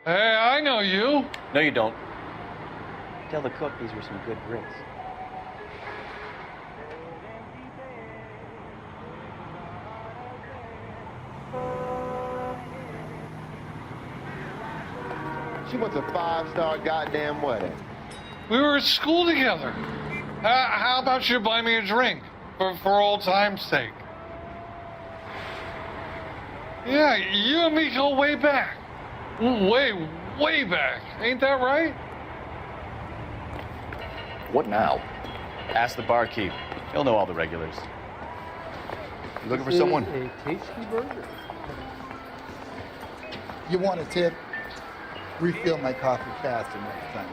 Hey, I know you. No, you don't. Tell the cook these were some good grits. She wants a 5-star goddamn wedding. We were at school together. How about you buy me a drink for old time's sake? Yeah, you and me go way back. Way back. Ain't that right? What now? Ask the barkeep. He'll know all the regulars. You looking for someone? A tasty burger. You want a tip? Refill my coffee faster next time.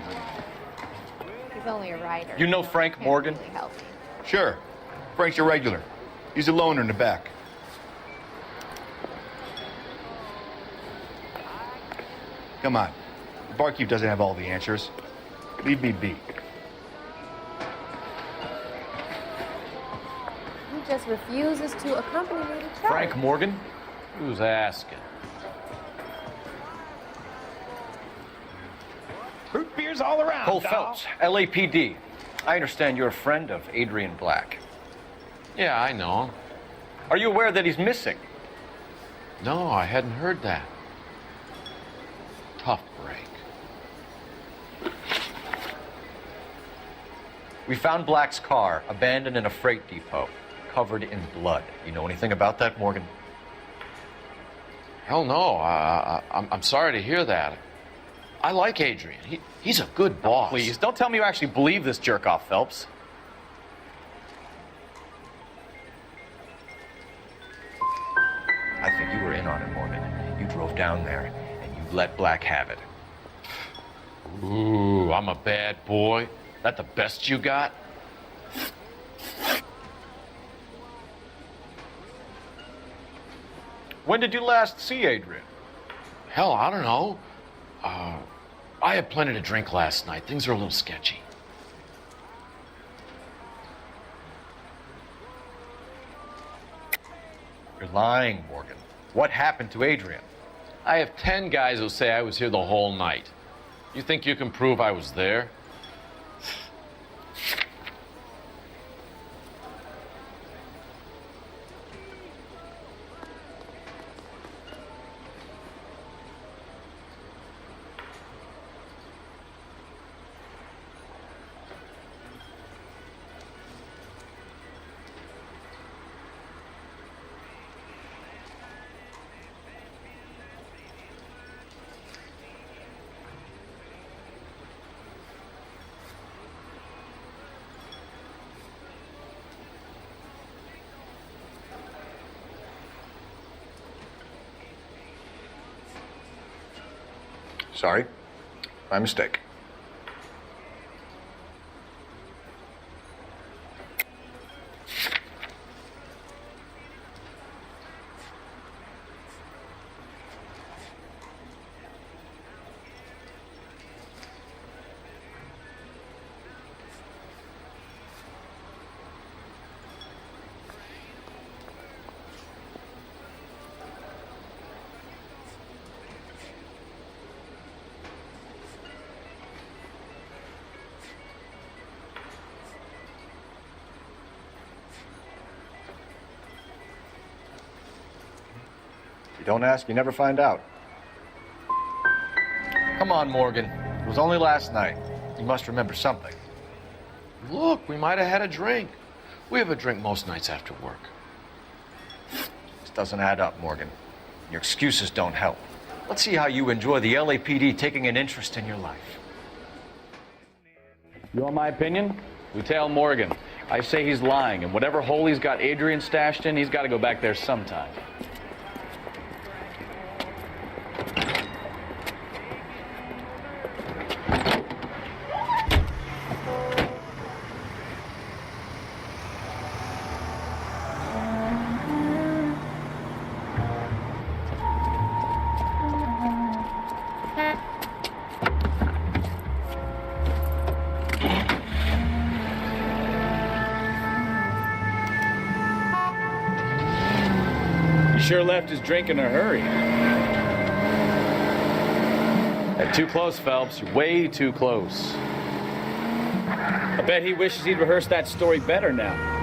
He's only a writer. You know so Frank can't Morgan? Really help me. Sure. Frank's your regular. He's a loner in the back. Come on. The barkeep doesn't have all the answers. Leave me be. He just refuses to accompany me to church. Frank Morgan? Who's asking? Root beers all around. Cole doll. Phelps, LAPD. I understand you're a friend of Adrian Black. Yeah, I know him. Are you aware that he's missing? No, I hadn't heard that. Tough break. We found Black's car abandoned in a freight depot, covered in blood. You know anything about that, Morgan? Hell no. I'm sorry to hear that. I like Adrian. He's a good boss. Please, don't tell me you actually believe this jerk-off, Phelps. I think you were in on it, Morgan. You drove down there, and you let Black have it. Ooh, I'm a bad boy. That the best you got? When did you last see Adrian? Hell, I don't know. I had plenty to drink last night. Things are a little sketchy. You're lying, Morgan. What happened to Adrian? I have 10 guys who say I was here the whole night. You think you can prove I was there? Sorry. My mistake. You don't ask, you never find out. Come on, Morgan. It was only last night. You must remember something. Look, we might have had a drink. We have a drink most nights after work. This doesn't add up, Morgan. Your excuses don't help. Let's see how you enjoy the LAPD taking an interest in your life. You want my opinion? Lieutenant Morgan. I say he's lying, and whatever hole he's got Adrian stashed in, he's got to go back there sometime. He sure left his drink in a hurry. Hey, too close, Phelps. You're way too close. I bet he wishes he'd rehearsed that story better now.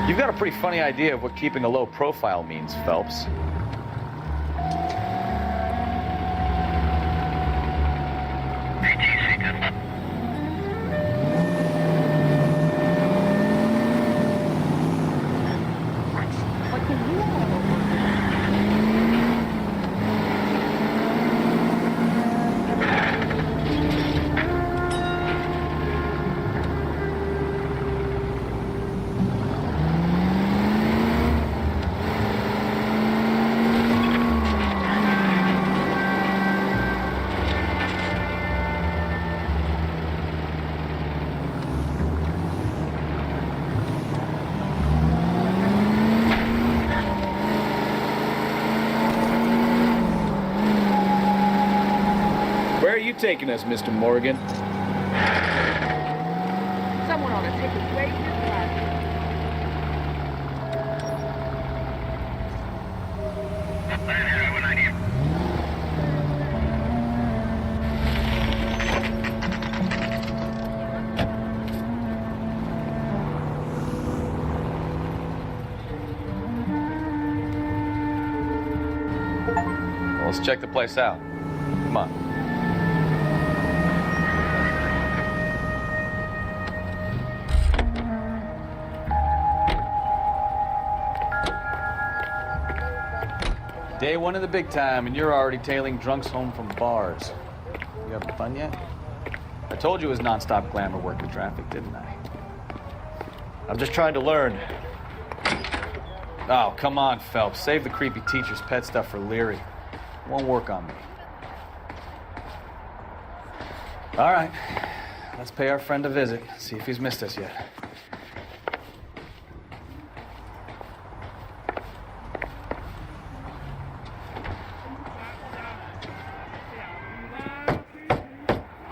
You've got a pretty funny idea of what keeping a low profile means, Phelps. What can you do? Where are you taking us, Mr. Morgan? Someone ought to take a great look. Well, let's check the place out. Come on. Day one of the big time, and you're already tailing drunks home from bars. You having fun yet? I told you it was nonstop glamour work the traffic, didn't I? I'm just trying to learn. Oh, come on, Phelps. Save the creepy teacher's pet stuff for Leary. It won't work on me. All right. Let's pay our friend a visit, see if he's missed us yet.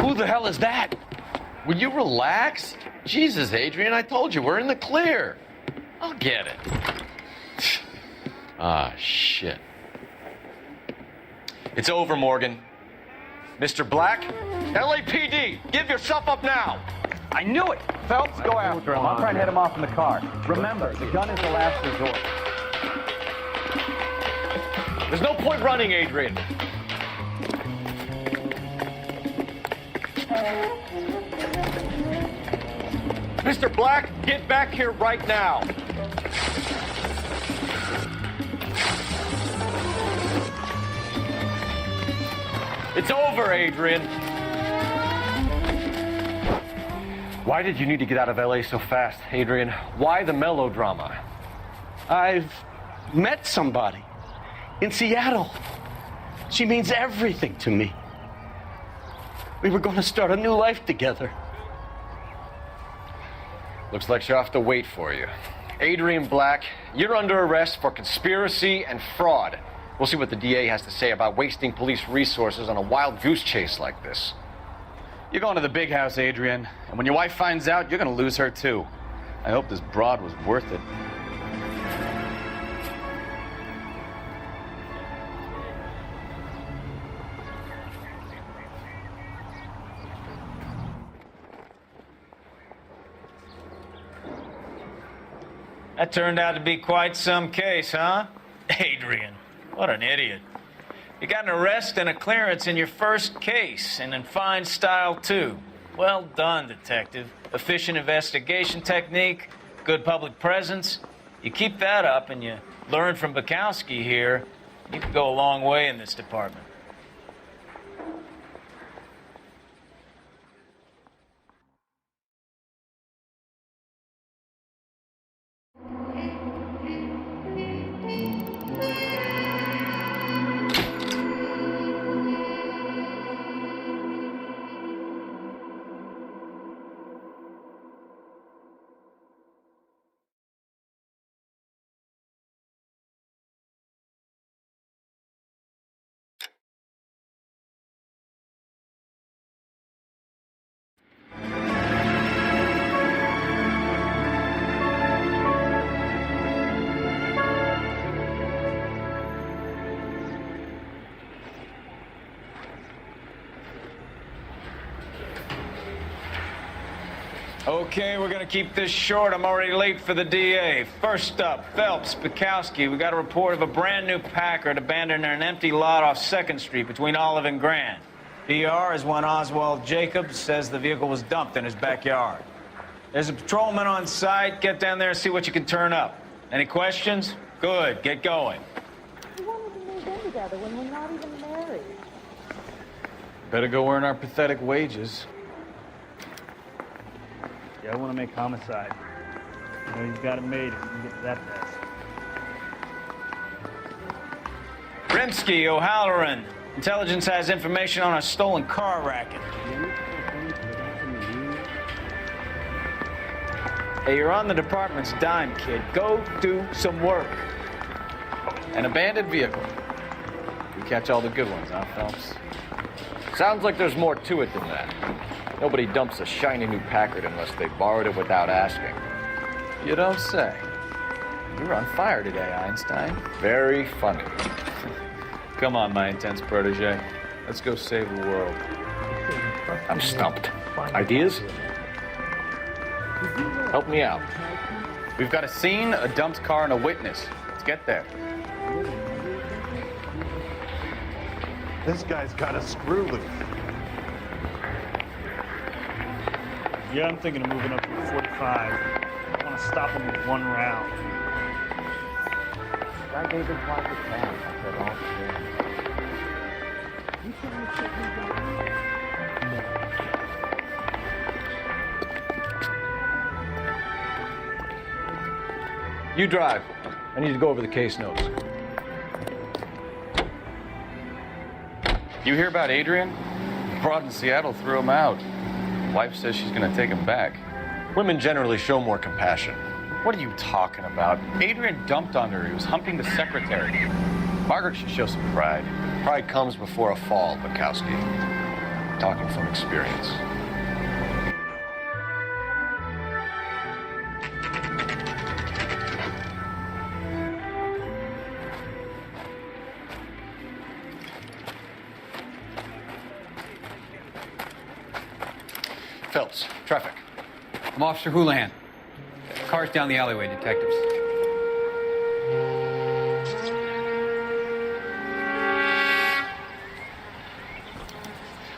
Who the hell is that? Will you relax? Jesus, Adrian, I told you, we're in the clear. I'll get it. Ah, shit. It's over, Morgan. Mr. Black, LAPD, give yourself up now. I knew it! Phelps, go after him. I'll try and head him off in the car. Remember, the gun is the last resort. There's no point running, Adrian. Mr. Black, get back here right now. It's over, Adrian. Why did you need to get out of LA so fast, Adrian? Why the melodrama? I've met somebody in Seattle. She means everything to me. We were going to start a new life together. Looks like she'll have to wait for you. Adrian Black, you're under arrest for conspiracy and fraud. We'll see what the DA has to say about wasting police resources on a wild goose chase like this. You're going to the big house, Adrian. And when your wife finds out, you're going to lose her, too. I hope this broad was worth it. That turned out to be quite some case, huh? Adrian, what an idiot. You got an arrest and a clearance in your first case, and in fine style, too. Well done, detective. Efficient investigation technique, good public presence. You keep that up and you learn from Bukowski here, you can go a long way in this department. Okay, we're gonna keep this short. I'm already late for the DA. First up, Phelps, Bukowski. We got a report of a brand new Packard abandoned in an empty lot off 2nd Street between Olive and Grand. PR is one Oswald Jacobs says the vehicle was dumped in his backyard. There's a patrolman on site. Get down there and see what you can turn up. Any questions? Good, get going. We wanted to move in together when we're not even married. Better go earn our pathetic wages. Yeah, I want to make homicide. You know, he's got it made if he can get to that fast. Rimsky, O'Halloran. Intelligence has information on a stolen car racket. Hey, you're on the department's dime, kid. Go do some work. An abandoned vehicle. We catch all the good ones, huh, Phelps? Sounds like there's more to it than that. Nobody dumps a shiny new Packard unless they borrowed it without asking. You don't say. You're on fire today, Einstein. Very funny. Come on, my intense protege. Let's go save the world. I'm stumped. Ideas? Help me out. We've got a scene, a dumped car, and a witness. Let's get there. This guy's got a screw loose. Yeah, I'm thinking of moving up to 45. I want to stop him with one round. I gave him twice the chance. I said, all You drive. I need to go over the case notes. You hear about Adrian? Broad in Seattle threw him out. Wife says she's gonna take him back. Women generally show more compassion. What are you talking about? Adrian dumped on her. He was humping the secretary. Margaret should show some pride. Pride comes before a fall, Bukowski. Talking from experience. Phelps, traffic. I'm Officer Houlihan. Car's down the alleyway, detectives.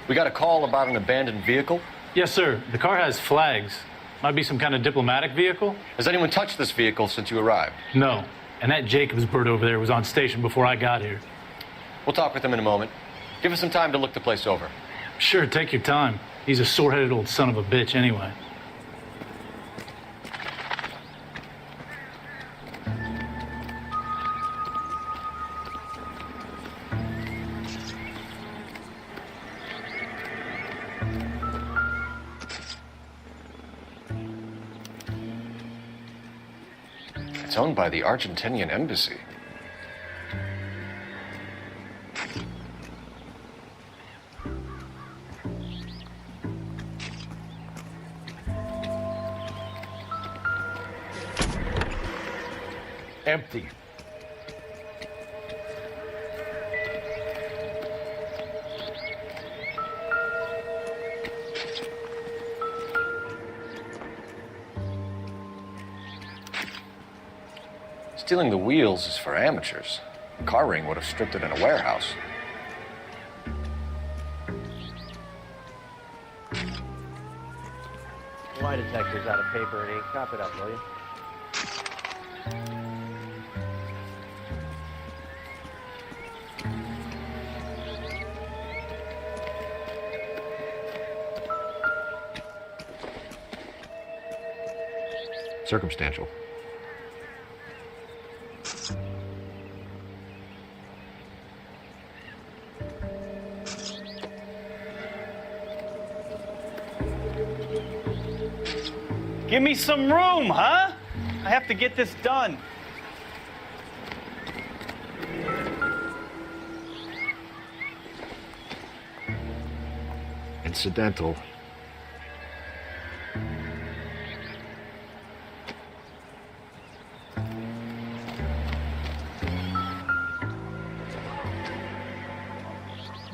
We got a call about an abandoned vehicle. Yes, sir. The car has flags. Might be some kind of diplomatic vehicle. Has anyone touched this vehicle since you arrived? No. And that Jacobs bird over there was on station before I got here. We'll talk with him in a moment. Give us some time to look the place over. Sure, take your time. He's a sore-headed old son of a bitch anyway. It's owned by the Argentinian embassy. empty. Stealing the wheels is for amateurs. A car ring would have stripped it in a warehouse. Lie detector's out of paper and ink. Chop it up, will you? Circumstantial. Give me some room, huh? I have to get this done. Incidental.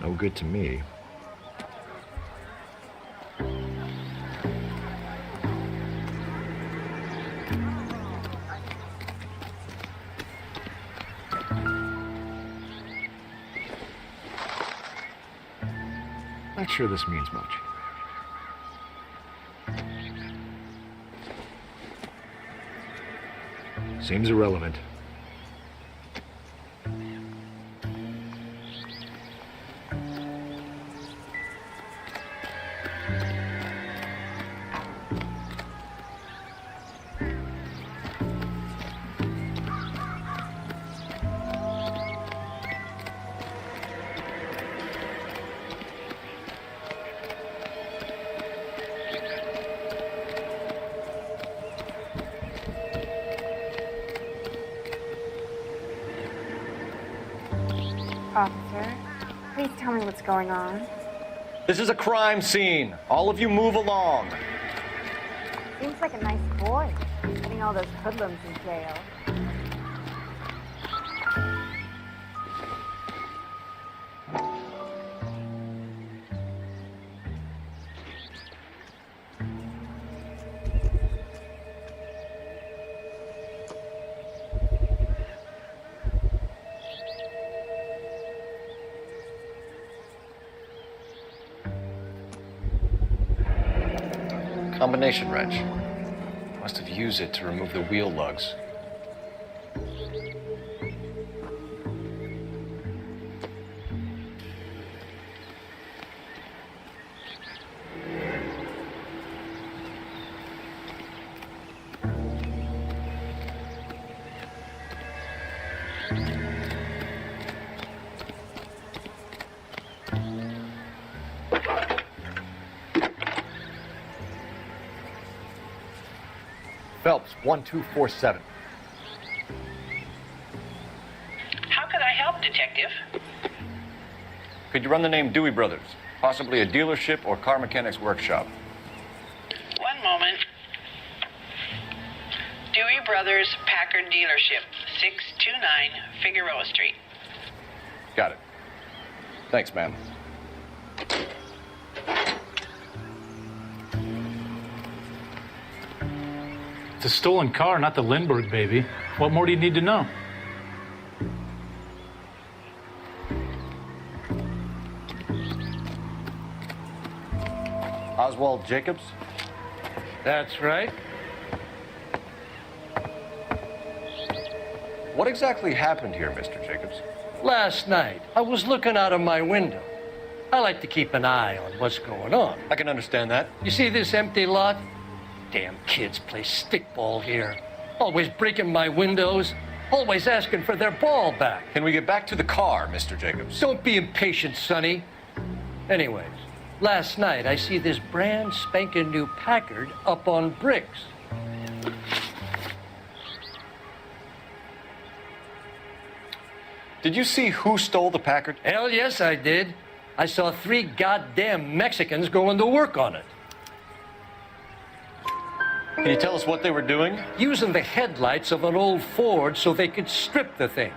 No good to me. Not sure this means much. Seems irrelevant. Officer, please tell me what's going on. This is a crime scene. All of you move along. Seems like a nice boy, putting all those hoodlums in jail. Combination wrench. Must have used it to remove the wheel lugs. Phelps, 1247. How could I help, Detective? Could you run the name Dewey Brothers? Possibly a dealership or car mechanic's workshop. One moment. Dewey Brothers Packard Dealership, 629 Figueroa Street. Got it. Thanks, ma'am. It's a stolen car, not the Lindbergh baby. What more do you need to know? Oswald Jacobs? That's right. What exactly happened here, Mr. Jacobs? Last night, I was looking out of my window. I like to keep an eye on what's going on. I can understand that. You see this empty lot? Damn kids play stickball here. Always breaking my windows. Always asking for their ball back. Can we get back to the car, Mr. Jacobs? Don't be impatient, Sonny. Anyways, last night I see this brand spanking new Packard up on bricks. Did you see who stole the Packard? Hell yes, I did. I saw 3 goddamn Mexicans going to work on it. Can you tell us what they were doing? Using the headlights of an old Ford so they could strip the thing.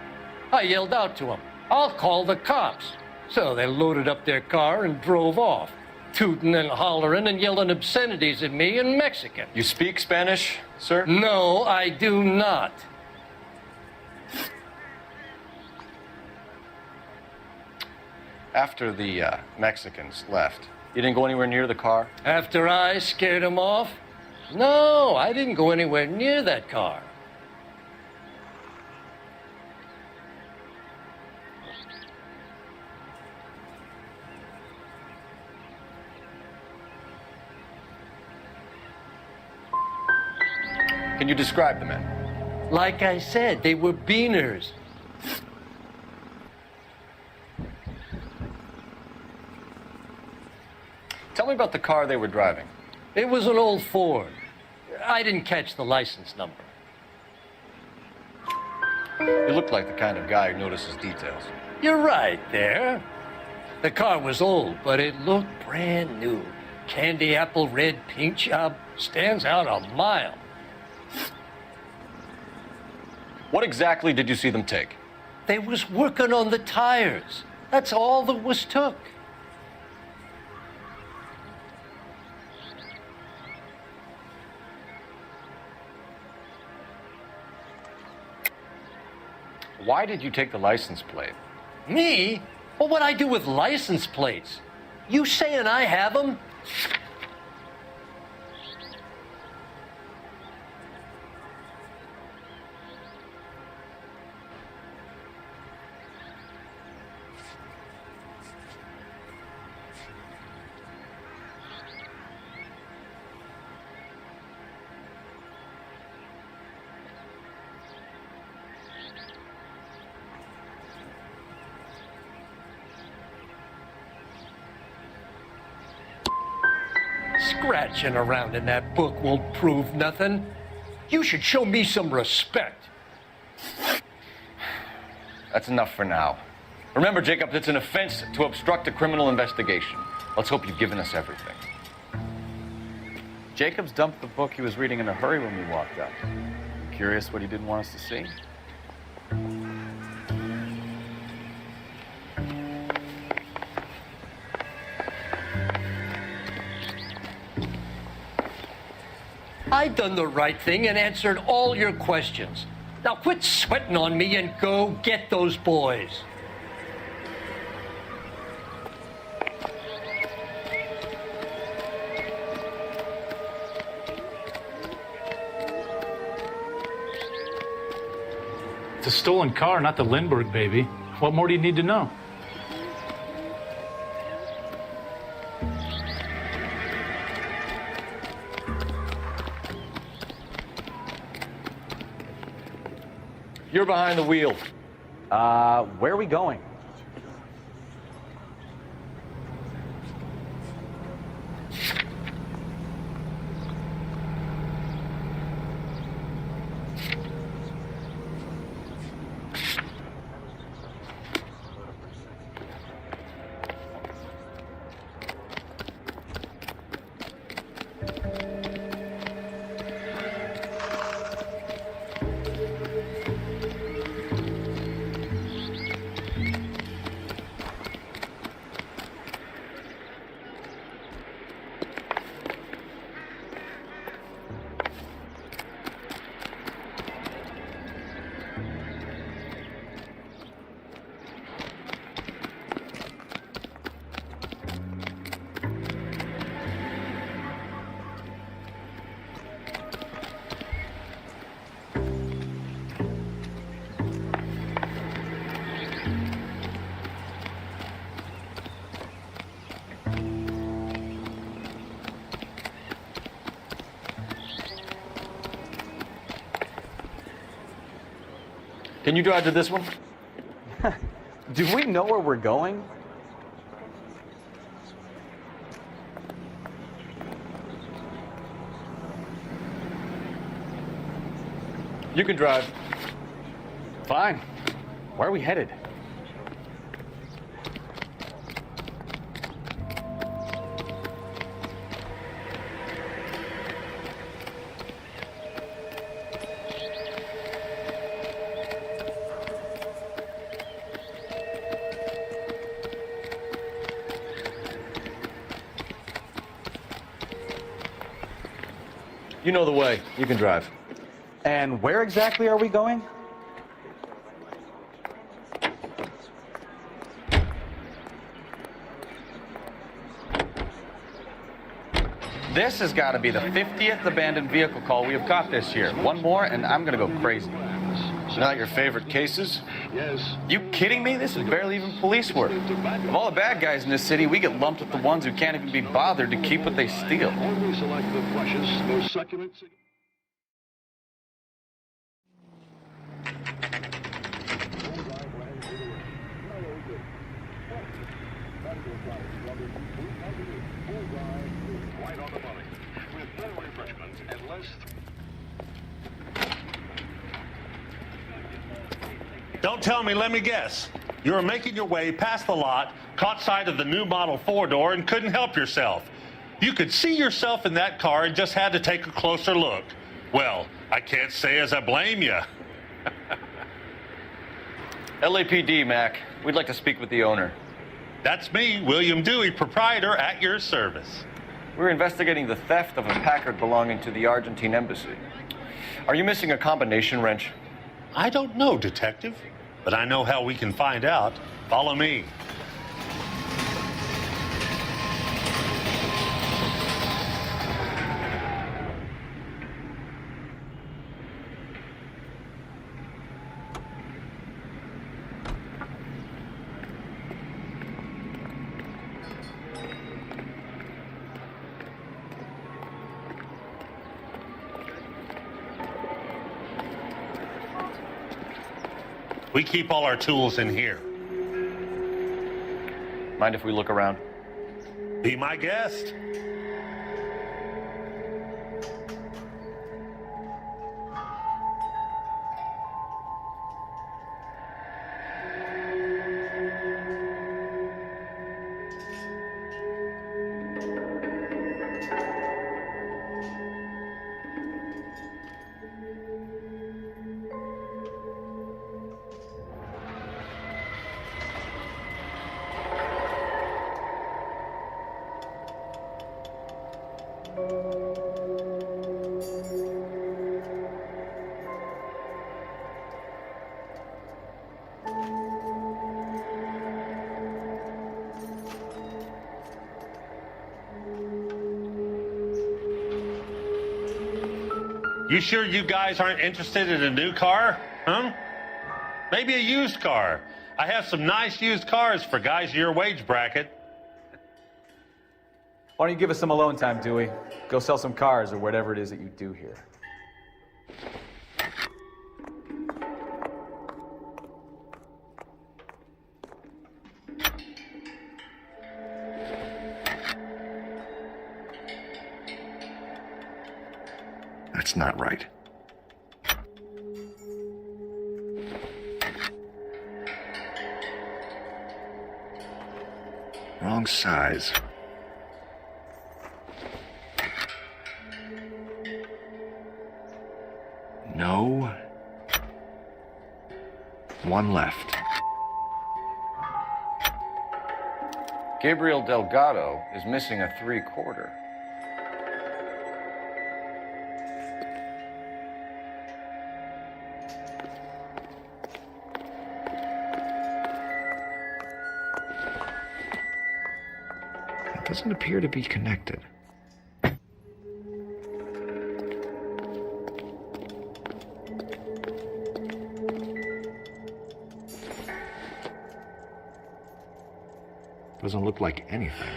I yelled out to them, "I'll call the cops." So they loaded up their car and drove off, tooting and hollering and yelling obscenities at me in Mexican. You speak Spanish, sir? No, I do not. After the Mexicans left, you didn't go anywhere near the car? After I scared them off? No, I didn't go anywhere near that car. Can you describe the men? Like I said, they were beaners. Tell me about the car they were driving. It was an old Ford. I didn't catch the license number. You look like the kind of guy who notices details. You're right there. The car was old, but it looked brand new. Candy apple red paint job stands out a mile. What exactly did you see them take? They was working on the tires. That's all that was took. Why did you take the license plate? Me? Well, what'd I do with license plates? You saying I have them? Scratching around in that book won't prove nothing. You should show me some respect. That's enough for now. Remember, Jacob, it's an offense to obstruct a criminal investigation. Let's hope you've given us everything. Jacobs dumped the book he was reading in a hurry when we walked up. Curious what he didn't want us to see? I done the right thing and answered all your questions. Now quit sweating on me and go get those boys. It's a stolen car, not the Lindbergh baby. What more do you need to know? You're behind the wheel. Where are we going? Can you drive to this one? Do we know where we're going? You can drive. Fine. Where are we headed? You know the way. You can drive. And where exactly are we going? This has got to be the 50th abandoned vehicle call we have caught this year. One more and I'm going to go crazy. Not your favorite cases? Yes. You kidding me? This is barely even police work. Of all the bad guys in this city, we get lumped with the ones who can't even be bothered to keep what they steal. Only select the freshest, most succulent. Right on the money. With better refreshments and less. Don't tell me, let me guess. You were making your way past the lot, caught sight of the new model 4-door, and couldn't help yourself. You could see yourself in that car and just had to take a closer look. Well, I can't say as I blame you. LAPD, Mac. We'd like to speak with the owner. That's me, William Dewey, proprietor, at your service. We're investigating the theft of a Packard belonging to the Argentine embassy. Are you missing a combination wrench? I don't know, Detective. but I know how we can find out. Follow me. We keep all our tools in here. Mind if we look around? Be my guest. You sure you guys aren't interested in a new car? Huh? Maybe a used car. I have some nice used cars for guys in your wage bracket. Why don't you give us some alone time, Dewey? Go sell some cars or whatever it is that you do here. That's not right. Wrong size. No. One left. Gabriel Delgado is missing a 3/4. It doesn't appear to be connected. Doesn't look like anything.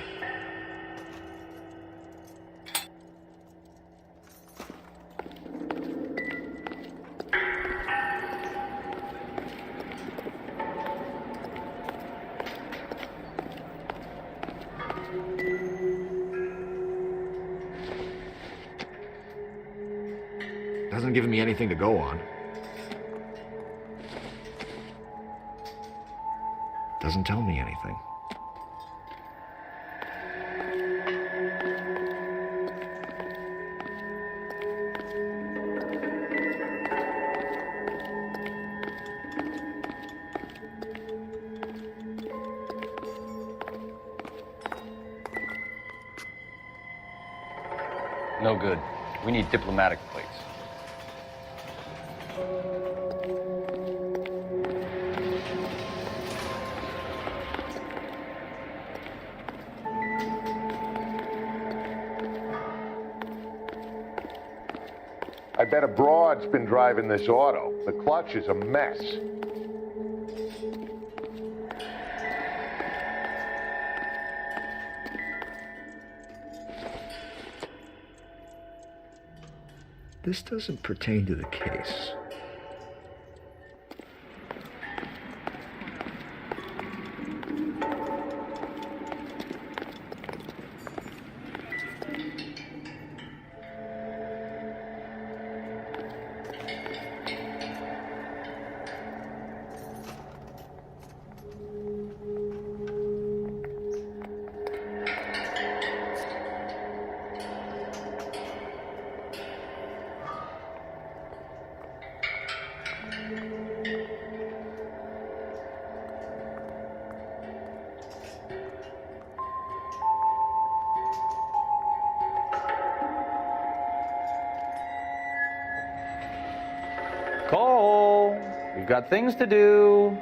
Doesn't give me anything to go on. Doesn't tell me anything. No good. We need diplomatic plates. I bet a broad's been driving this auto. The clutch is a mess. This doesn't pertain to the case. Cole! We've got things to do.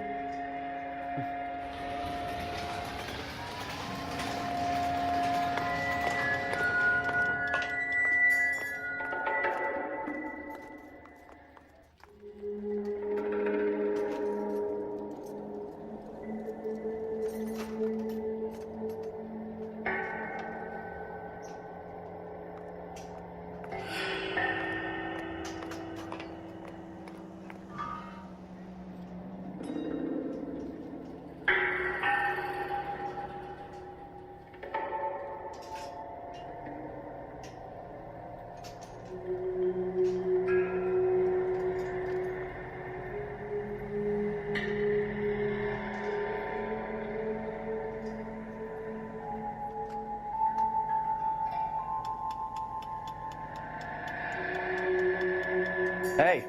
Hey,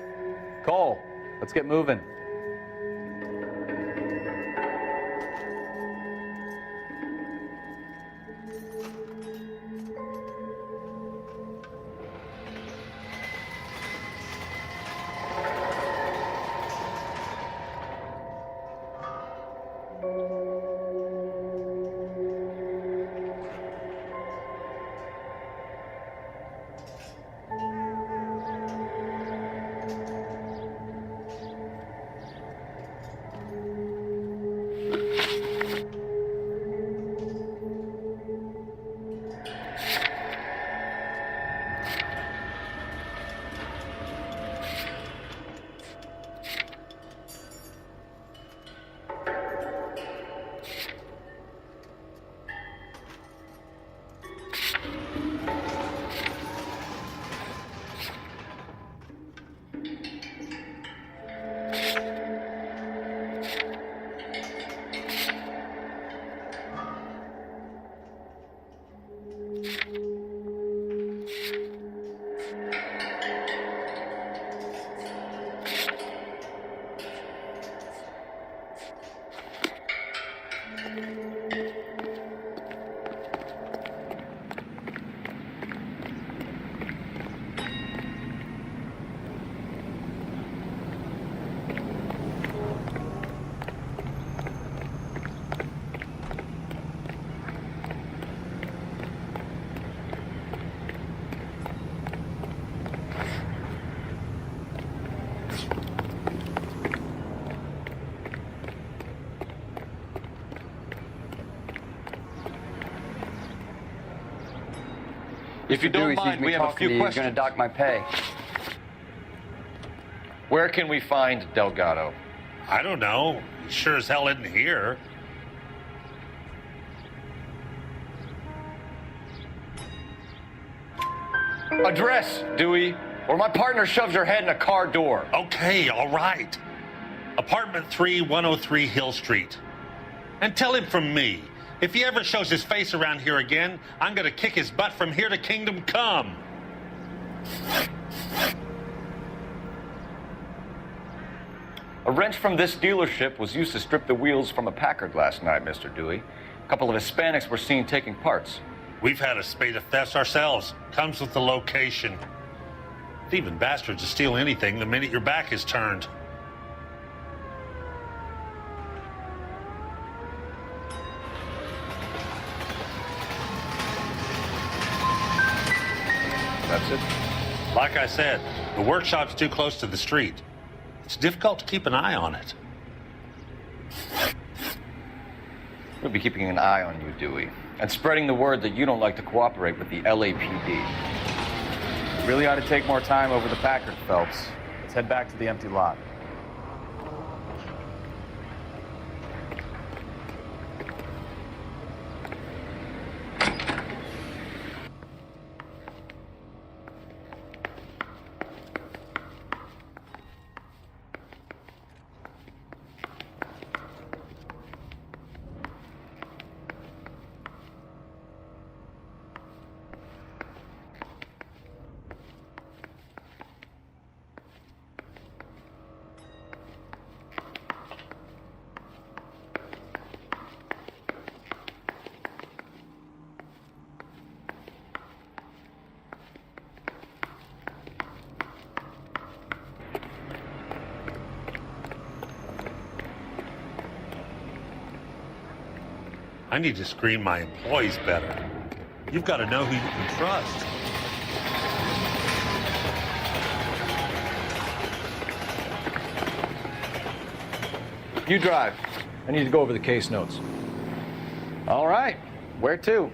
Cole, let's get moving. If you don't mind, we have a few questions. He's going to dock my pay. Where can we find Delgado? I don't know. He sure as hell isn't here. Address, Dewey, or my partner shoves her head in a car door. Okay, all right. Apartment 3, 103 Hill Street. And tell him from me, if he ever shows his face around here again, I'm gonna kick his butt from here to Kingdom Come. A wrench from this dealership was used to strip the wheels from a Packard last night, Mr. Dewey. A couple of Hispanics were seen taking parts. We've had a spate of thefts ourselves. Comes with the location. Thieving bastards will steal anything the minute your back is turned. That's it? Like I said, the workshop's too close to the street. It's difficult to keep an eye on it. We'll be keeping an eye on you, Dewey, and spreading the word that you don't like to cooperate with the LAPD. Really ought to take more time over the Packard, Phelps. Let's head back to the empty lot. I need to screen my employees better. You've got to know who you can trust. You drive. I need to go over the case notes. All right. Where to?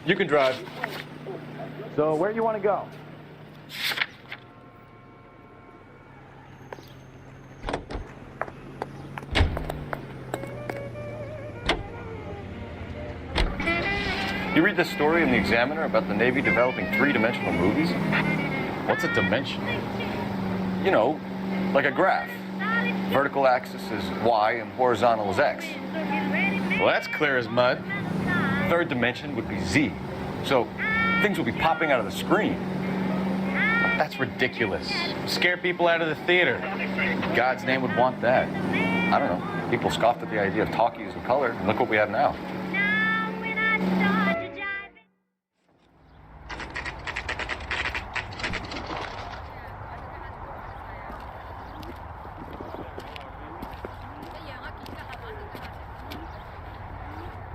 You can drive. So where do you want to go? You read this story in the Examiner about the Navy developing three-dimensional movies? What's a dimension? You know, like a graph. Vertical axis is Y and horizontal is X. Well, that's clear as mud. Third dimension would be Z. So things will be popping out of the screen. That's ridiculous. Scare people out of the theater. God's name would want that. I don't know. People scoffed at the idea of talkies in color, and look what we have now.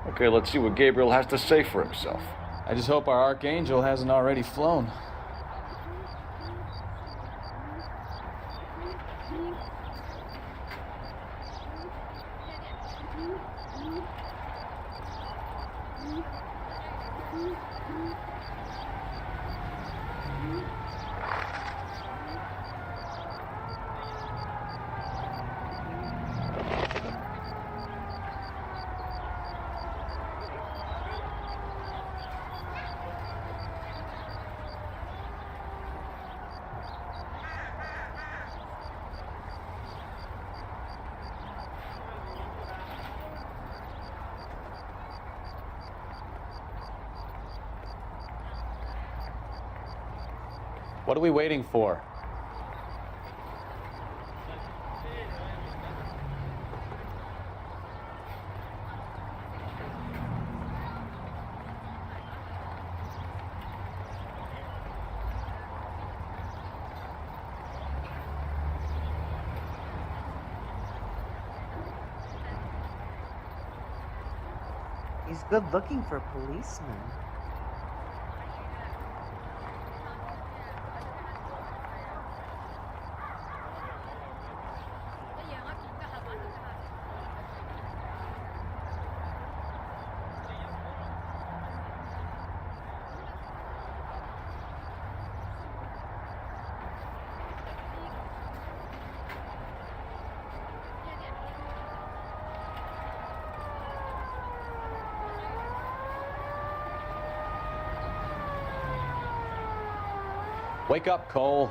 Okay, let's see what Gabriel has to say for himself. I just hope our archangel hasn't already flown. What are we waiting for? He's good looking for a policeman. Wake up, Cole.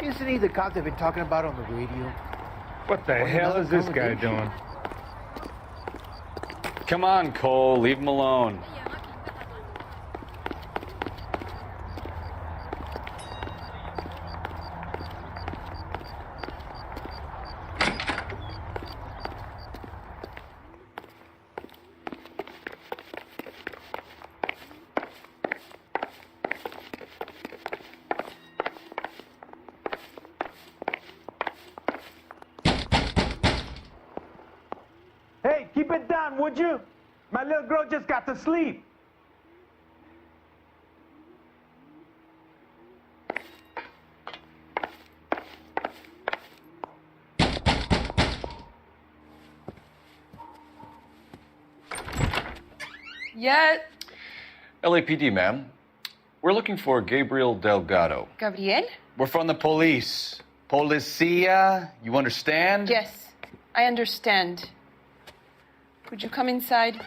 Isn't he the cop they've been talking about on the radio? What the hell is this guy doing? Come on, Cole. Leave him alone. keep it down, would you? My little girl just got to sleep. Yeah, LAPD, ma'am. We're looking for Gabriel Delgado. Gabriel? We're from the police. Policia, you understand? Yes, I understand. Could you come inside?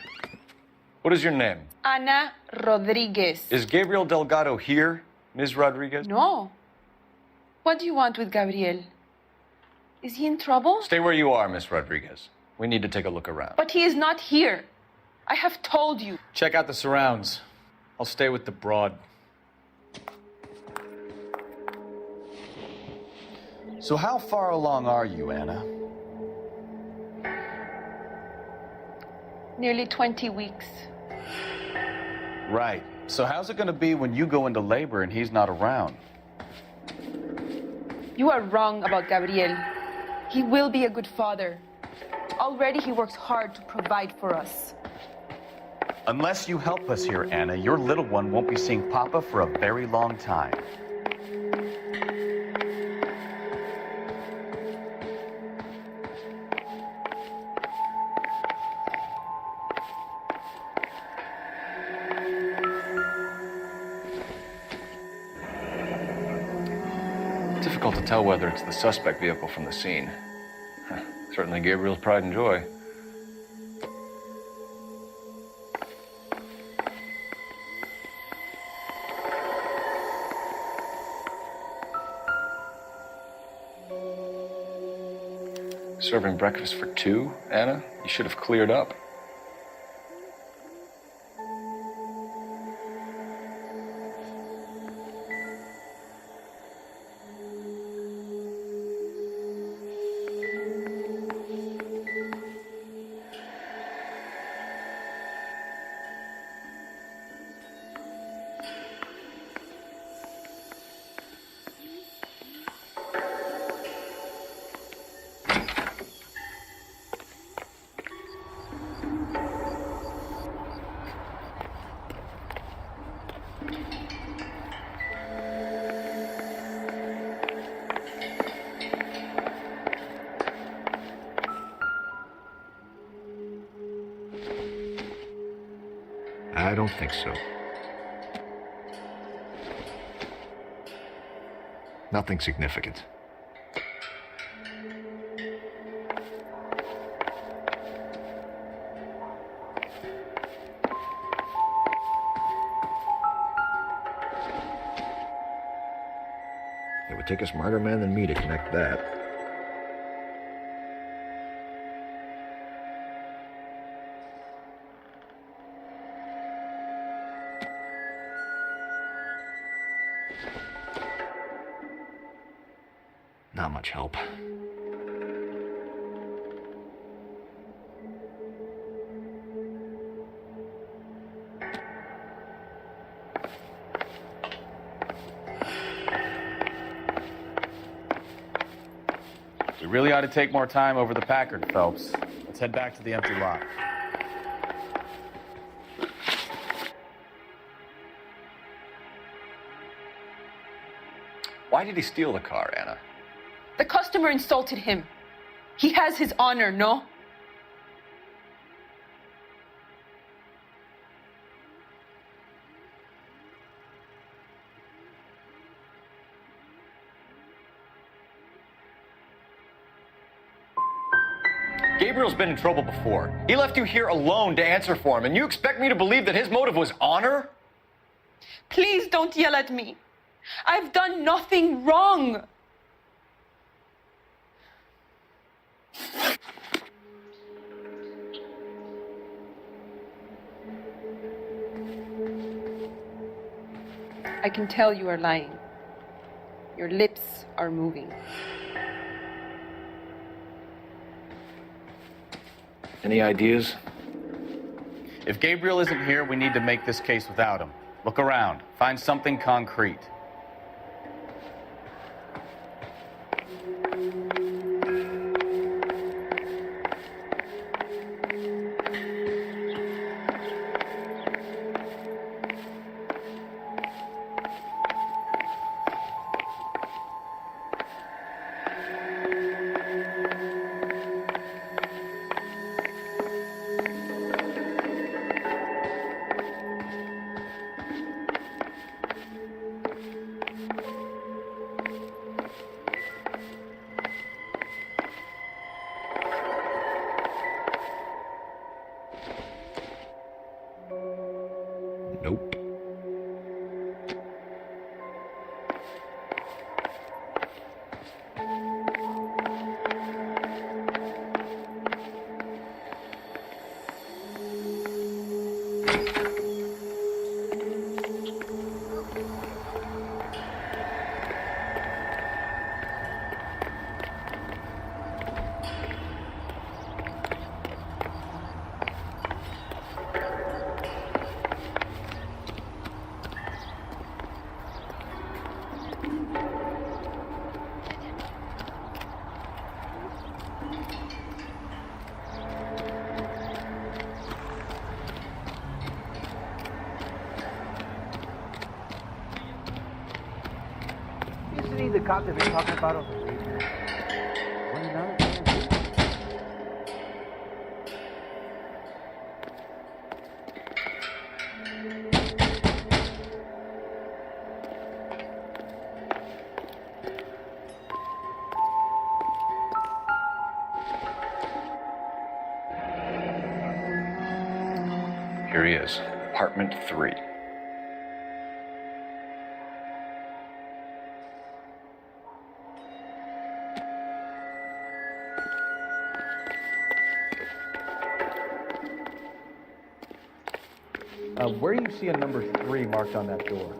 What is your name? Ana Rodriguez. Is Gabriel Delgado here, Ms. Rodriguez? No. What do you want with Gabriel? Is he in trouble? Stay where you are, Ms. Rodriguez. We need to take a look around. But he is not here. I have told you. Check out the surrounds. I'll stay with the broad. So how far along are you, Anna? Nearly 20 weeks. Right. So how's it going to be when you go into labor and he's not around? You are wrong about Gabriel. He will be a good father. Already he works hard to provide for us. Unless you help us here, Anna, your little one won't be seeing Papa for a very long time. Difficult to tell whether it's the suspect vehicle from the scene. Certainly Gabriel's pride and joy. Serving breakfast for two, Anna? You should have cleared up. I don't think so. Nothing significant. It would take a smarter man than me to connect that. Not much help. We really ought to take more time over the Packard, Phelps. Let's head back to the empty lot. Why did he steal the car, Anna? The customer insulted him. He has his honor, no? Gabriel's been in trouble before. He left you here alone to answer for him, and you expect me to believe that his motive was honor? Please don't yell at me. I've done nothing wrong. I can tell you are lying. Your lips are moving. Any ideas? If Gabriel isn't here, we need to make this case without him. Look around. Find something concrete. the cop they've been talking about on the radio? Oyunlar. Here he is, apartment 3. Where do you see a number 3 marked on that door?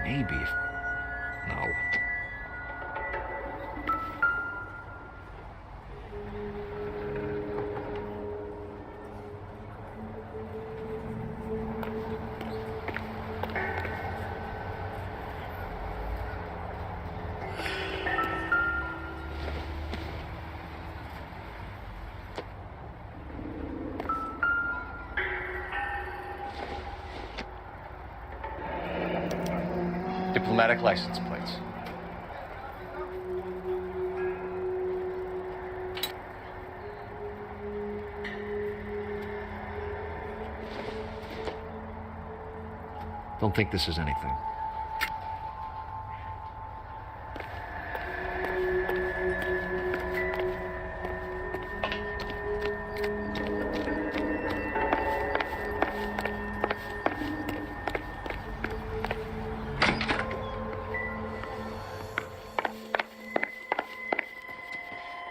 Maybe. No. Diplomatic license plates. Don't think this is anything.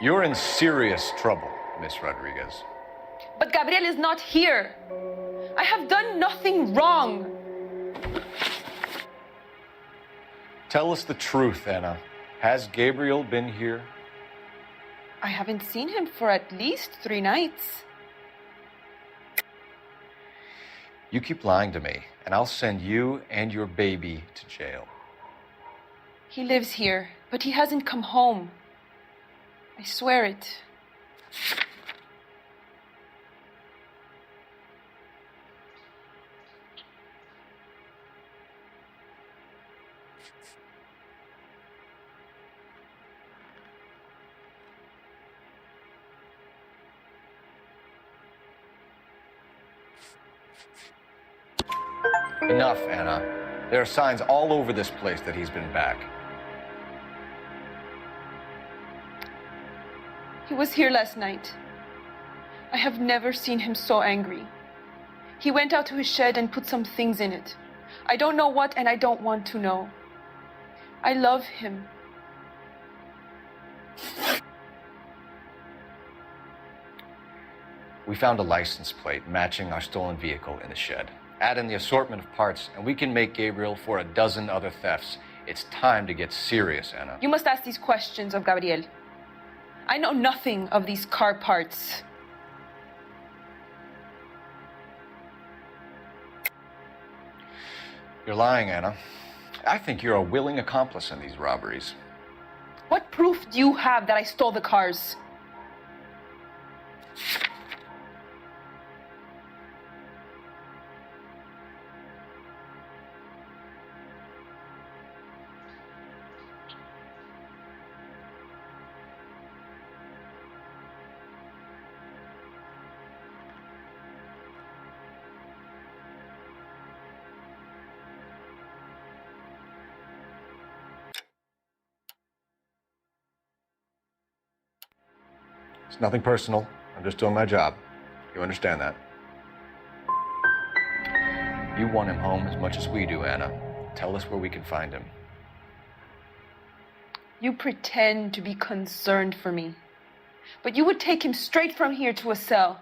You're in serious trouble, Miss Rodriguez. But Gabriel is not here. I have done nothing wrong. Tell us the truth, Anna. Has Gabriel been here? I haven't seen him for at least 3 nights. You keep lying to me, and I'll send you and your baby to jail. He lives here, but he hasn't come home. I swear it. Enough, Anna. There are signs all over this place that he's been back. He was here last night. I have never seen him so angry. He went out to his shed and put some things in it. I don't know what, and I don't want to know. I love him. We found a license plate matching our stolen vehicle in the shed. Add in the assortment of parts, and we can make Gabriel for a dozen other thefts. It's time to get serious, Anna. You must ask these questions of Gabriel. I know nothing of these car parts. You're lying, Anna. I think you're a willing accomplice in these robberies. What proof do you have that I stole the cars? It's nothing personal. I'm just doing my job. You understand that? You want him home as much as we do, Anna. Tell us where we can find him. You pretend to be concerned for me, but you would take him straight from here to a cell.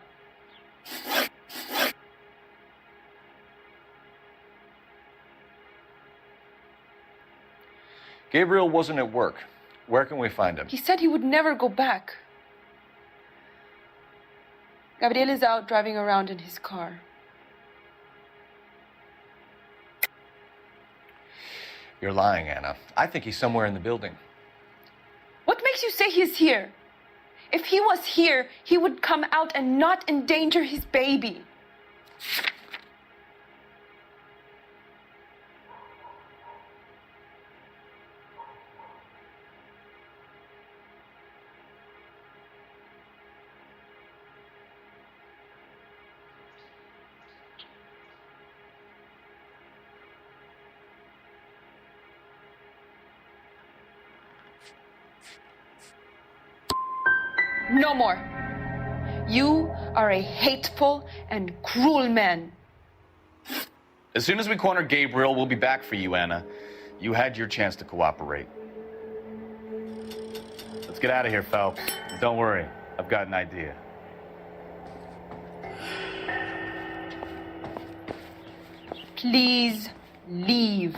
Gabriel wasn't at work. Where can we find him? He said he would never go back. Gabriel is out driving around in his car. You're lying, Anna. I think he's somewhere in the building. What makes you say he's here? If he was here, he would come out and not endanger his baby. No more. You are a hateful and cruel man. As soon as we corner Gabriel, we'll be back for you, Anna. You had your chance to cooperate. Let's get out of here, Phelps. Don't worry, I've got an idea. Please leave.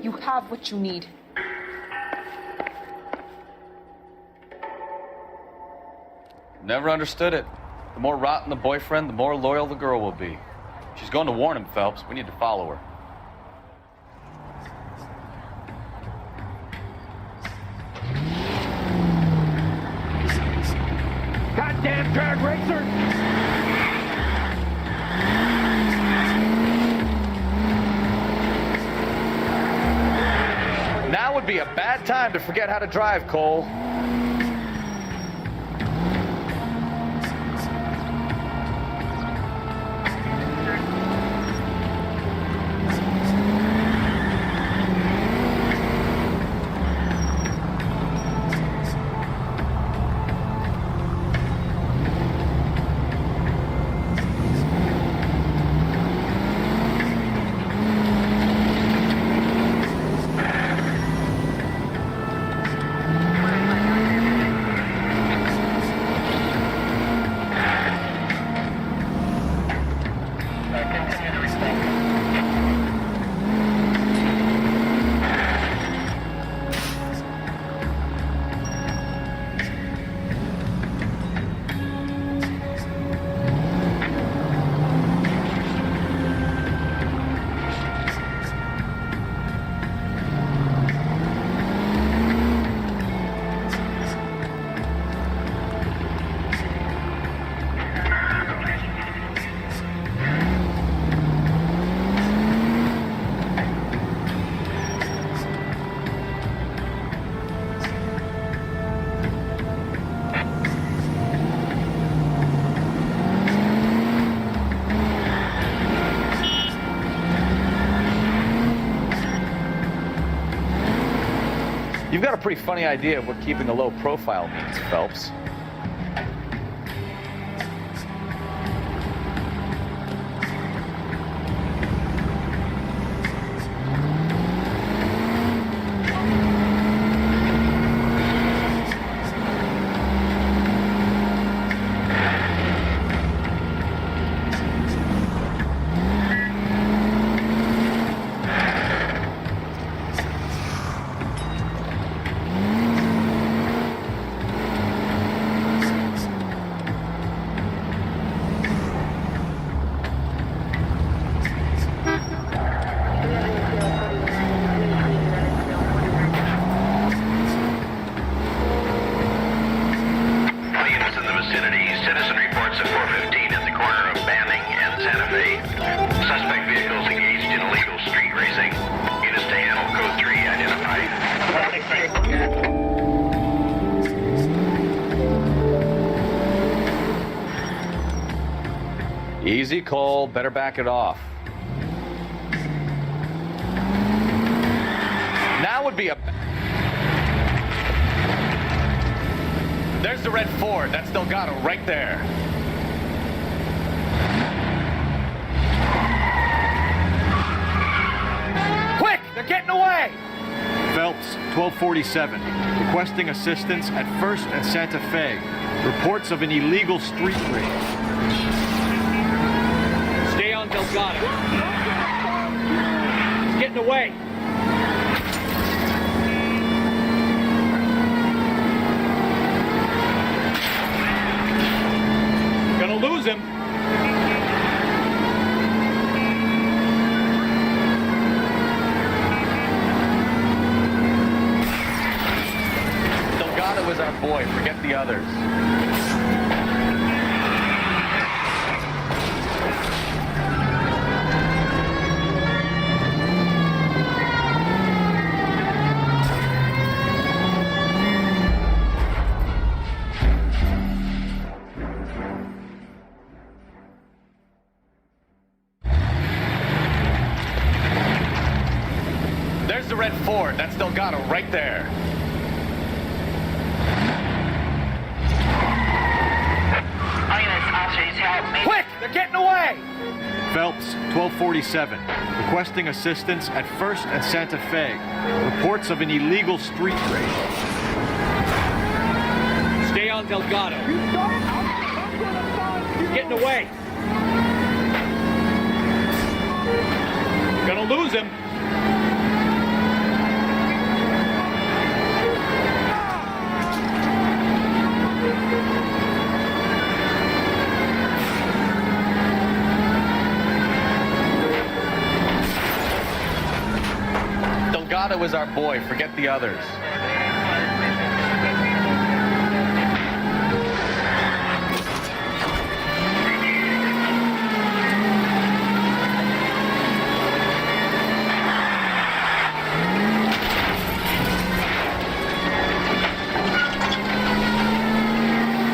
You have what you need. Never understood it. The more rotten the boyfriend, the more loyal the girl will be. She's going to warn him, Phelps. We need to follow her. Goddamn drag racer! Now would be a bad time to forget how to drive, Cole. You've got a pretty funny idea of what keeping a low profile means, Phelps. Easy, Cole. Better back it off. Now would be a... There's the red Ford. That's Delgado right there. Quick! They're getting away! Phelps, 1247. Requesting assistance at 1st and Santa Fe. Reports of an illegal street race. Stay on Delgado. He's getting away. Gonna lose him. Delgado is our boy. Forget the others. There's the red Ford. That's Delgado right there. Quick! They're getting away! Phelps, 1247. Requesting assistance at 1st and Santa Fe. Reports of an illegal street race. Stay on Delgado. He's getting away. Gonna lose him. Delgado is our boy. Forget the others.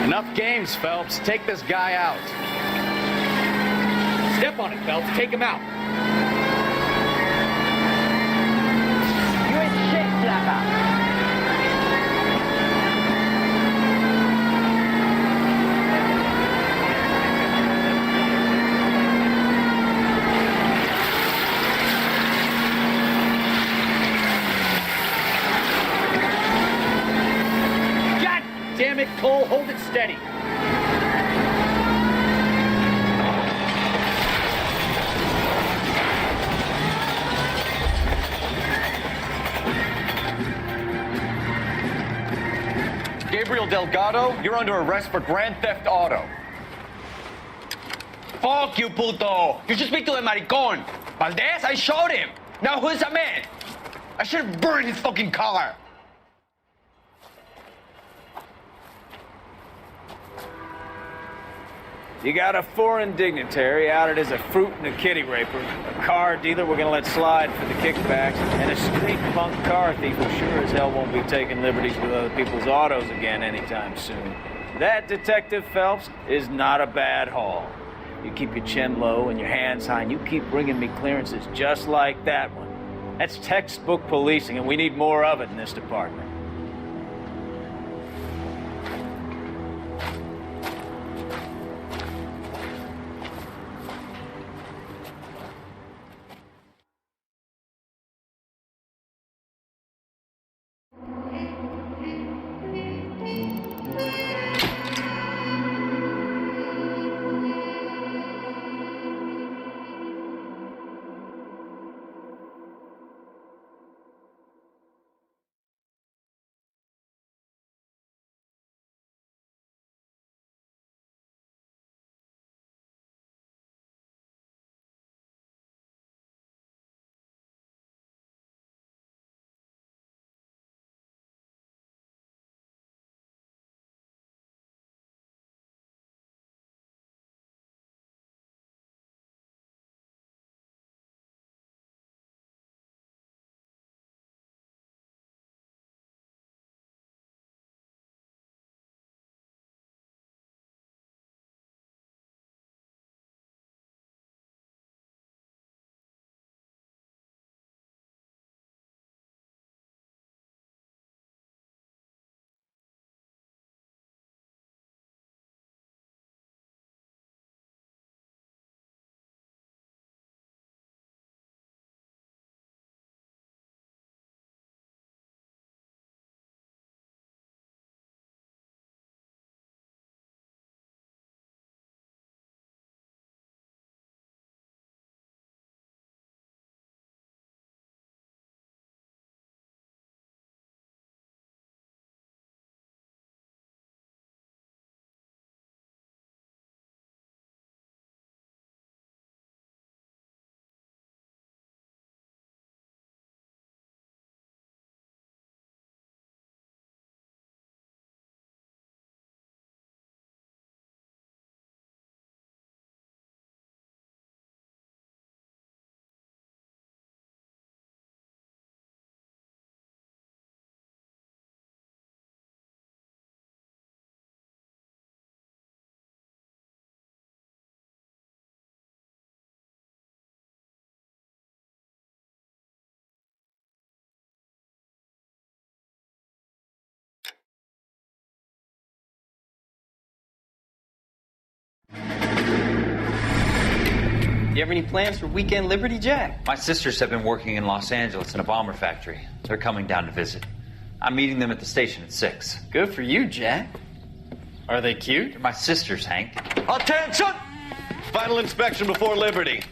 Enough games, Phelps. Take this guy out. Step on it, Phelps. Take him out. You ain't shit, Flapper. God damn it, Cole. Hold it steady. Gabriel Delgado, you're under arrest for grand theft auto. Fuck you, puto! You should speak to the maricon. Valdez, I showed him. Now who's the man? I should have burned his fucking car. You got a foreign dignitary outed as a fruit and a kitty raper, a car dealer we're gonna let slide for the kickbacks, and a street punk car thief who sure as hell won't be taking liberties with other people's autos again anytime soon. That, Detective Phelps, is not a bad haul. You keep your chin low and your hands high, and you keep bringing me clearances just like that one. That's textbook policing, and we need more of it in this department. You have any plans for Weekend Liberty, Jack? My sisters have been working in Los Angeles in a bomber factory. They're coming down to visit. I'm meeting them at the station at 6. Good for you, Jack. Are they cute? They're my sisters, Hank. Attention! Final inspection before Liberty.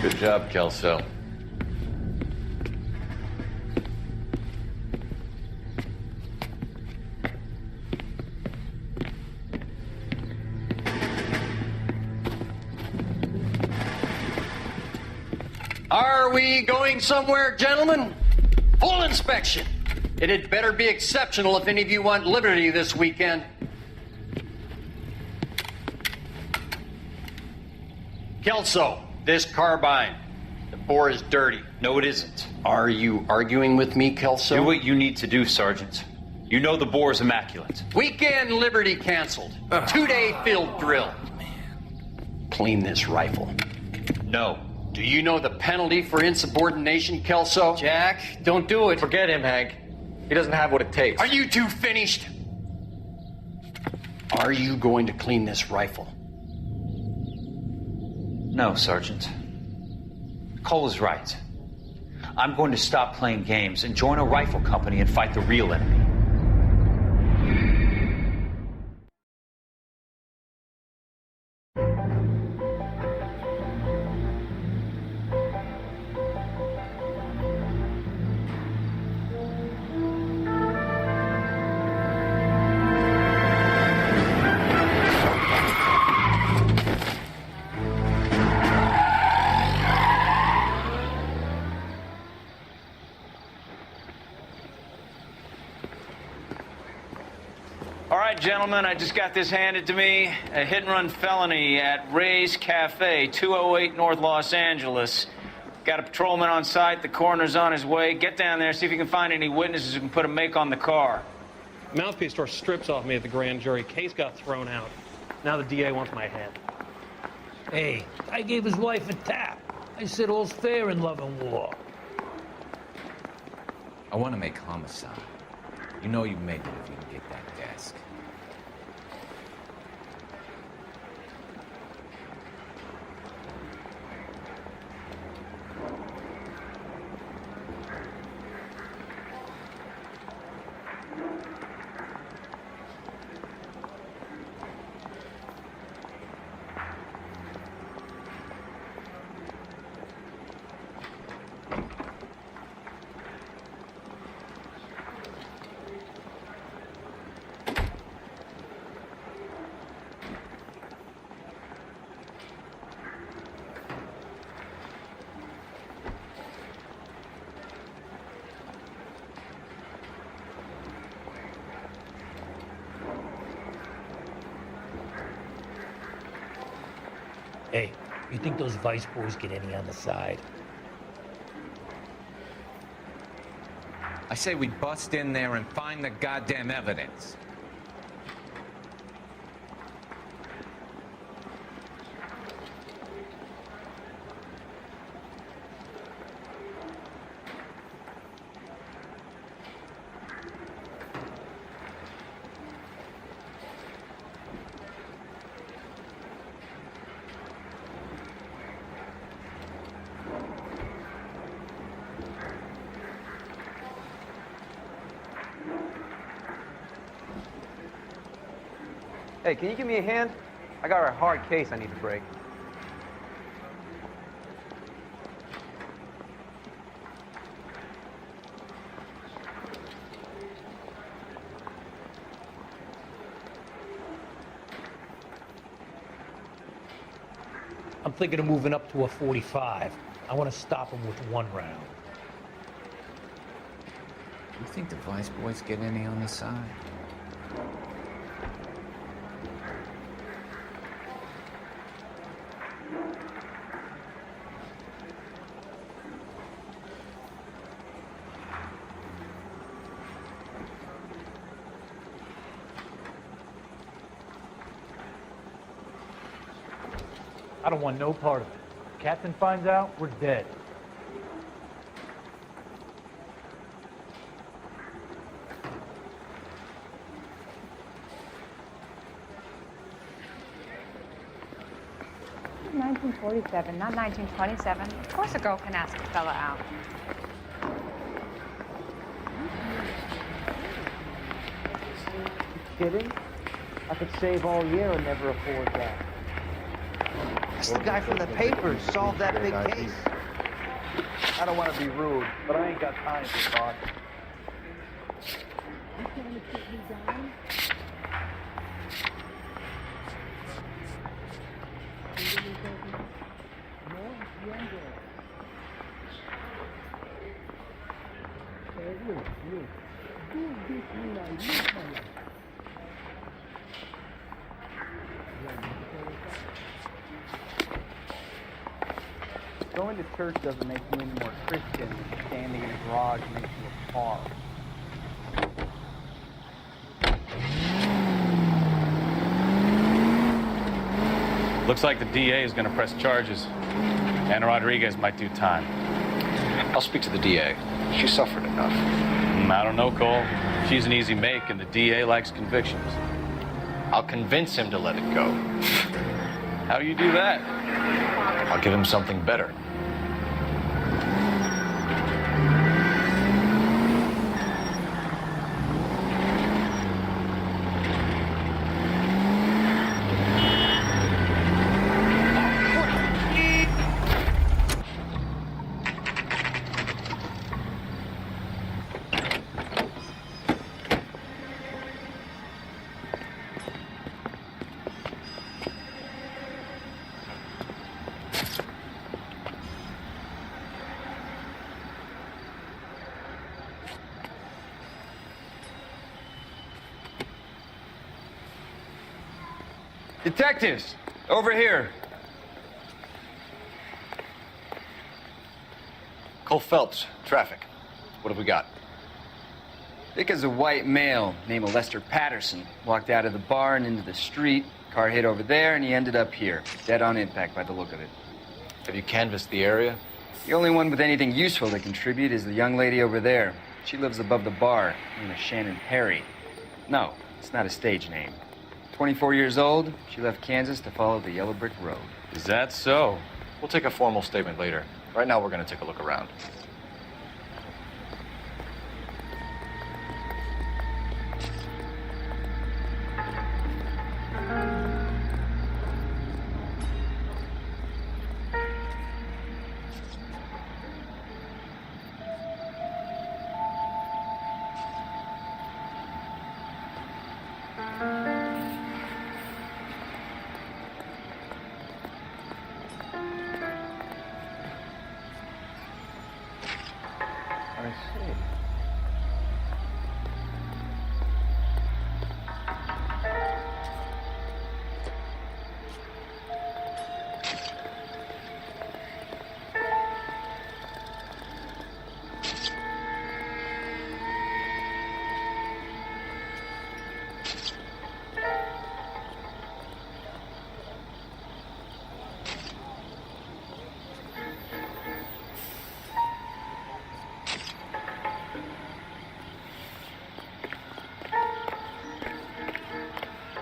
Good job, Kelso. Are we going somewhere, gentlemen? Full inspection. It had better be exceptional if any of you want liberty this weekend. Kelso, this carbine. The bore is dirty. No, it isn't. Are you arguing with me, Kelso? Do what you need to do, Sergeant. You know the bore is immaculate. Weekend liberty canceled. 2-day field drill. Clean this rifle. No. Do you know the penalty for insubordination, Kelso? Jack, don't do it. Forget him, Hank. He doesn't have what it takes. Are you two finished? Are you going to clean this rifle? No, Sergeant. Cole is right. I'm going to stop playing games and join a rifle company and fight the real enemy. All right, gentlemen, I just got this handed to me. A hit-and-run felony at Ray's Cafe, 208 North Los Angeles. Got a patrolman on site. The coroner's on his way. Get down there, see if you can find any witnesses who can put a make on the car. Mouthpiece tore strips off me at the grand jury. Case got thrown out. Now the DA wants my head. Hey, I gave his wife a tap. I said all's fair in love and war. I want to make homicide. You know you make it if you can get that desk. Hey, you think those Vice boys get any on the side? I say we bust in there and find the goddamn evidence. Hey, can you give me a hand? I got a hard case I need to break. I'm thinking of moving up to a 45. I want to stop him with one round. You think the Vice boys get any on the side? I don't want no part of it. If Captain finds out, we're dead. 1947, not 1927. Of course a girl can ask a fella out. Kidding? I could save all year and never afford that. That's the guy from the papers. Solved that big case. I don't want to be rude, but I ain't got time to talk. Going to church doesn't make you any more Christian than standing in a garage makes you a car. Looks like the DA is going to press charges. And Rodriguez might do time. I'll speak to the DA. She suffered enough. I don't know, Cole. She's an easy make, and the DA likes convictions. I'll convince him to let it go. How do you do that? I'll give him something better. Detectives, over here. Cole Phelps, traffic. What have we got? Dick is a white male named Lester Patterson. Walked out of the bar and into the street. Car hit over there, and he ended up here. Dead on impact by the look of it. Have you canvassed the area? The only one with anything useful to contribute is the young lady over there. She lives above the bar, named Shannon Perry. No, it's not a stage name. 24 years old, she left Kansas to follow the yellow brick road. Is that so? We'll take a formal statement later. Right now, we're going to take a look around.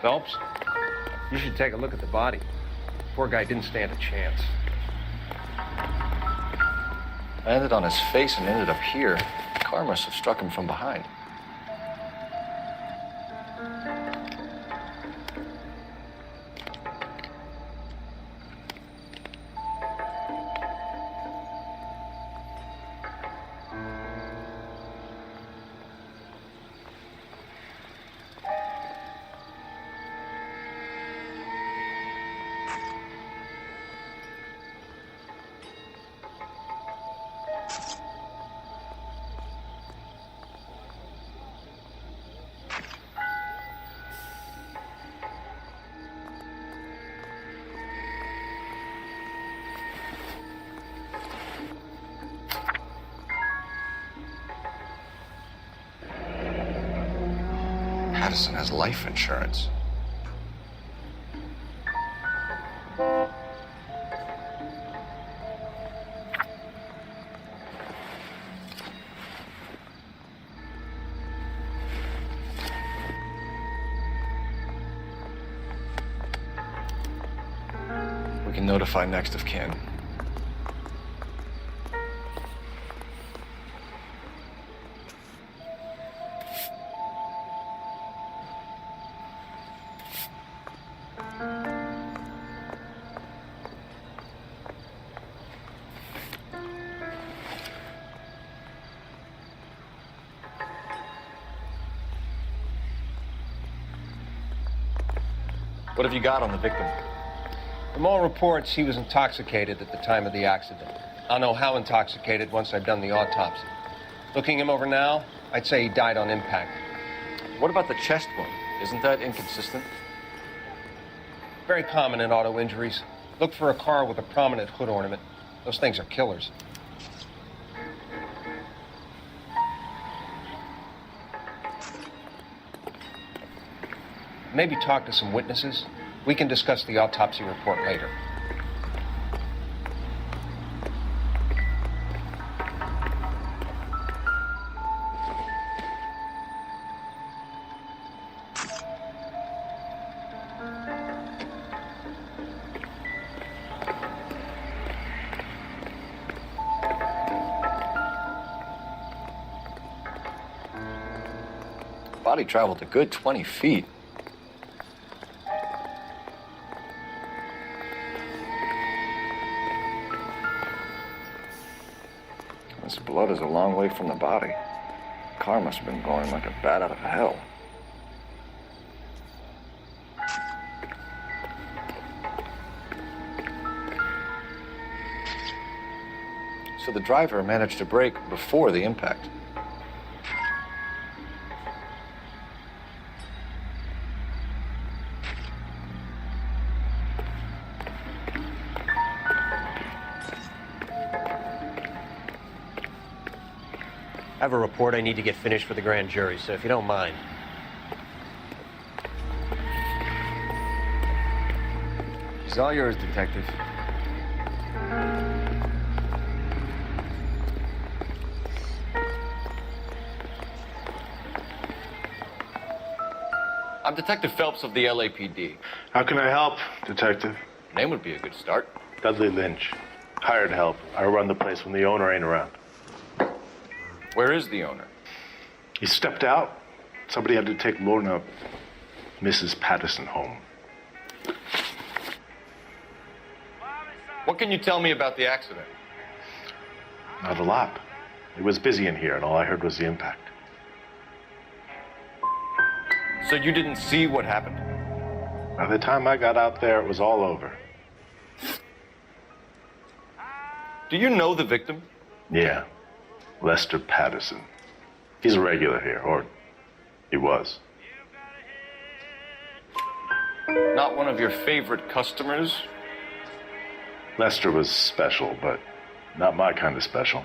Phelps, you should take a look at the body. Poor guy didn't stand a chance. Landed on his face and ended up here. The car must have struck him from behind. Patterson has life insurance. We We can notify next of kin. What have you got on the victim? From all reports, he was intoxicated at the time of the accident. I'll know how intoxicated once I've done the autopsy. Looking him over now, I'd say he died on impact. What about the chest wound? Isn't that inconsistent? Very common in auto injuries. Look for a car with a prominent hood ornament. Those things are killers. Maybe talk to some witnesses. We can discuss the autopsy report later. Body traveled a good 20 feet. This blood is a long way from the body. The car must have been going like a bat out of hell. So the driver managed to brake before the impact. I have a report I need to get finished for the grand jury, so if you don't mind. It's all yours, Detective. I'm Detective Phelps of the LAPD. How can I help, Detective? Name would be a good start. Dudley Lynch. Hired help. I run the place when the owner ain't around. Where is the owner? He stepped out. Somebody had to take Lorna, Mrs. Patterson, home. What can you tell me about the accident? Not a lot. It was busy in here, and all I heard was the impact. So you didn't see what happened? By the time I got out there, it was all over. Do you know the victim? Yeah. Lester Patterson. He's a regular here, or he was. Not one of your favorite customers? Lester was special, but not my kind of special.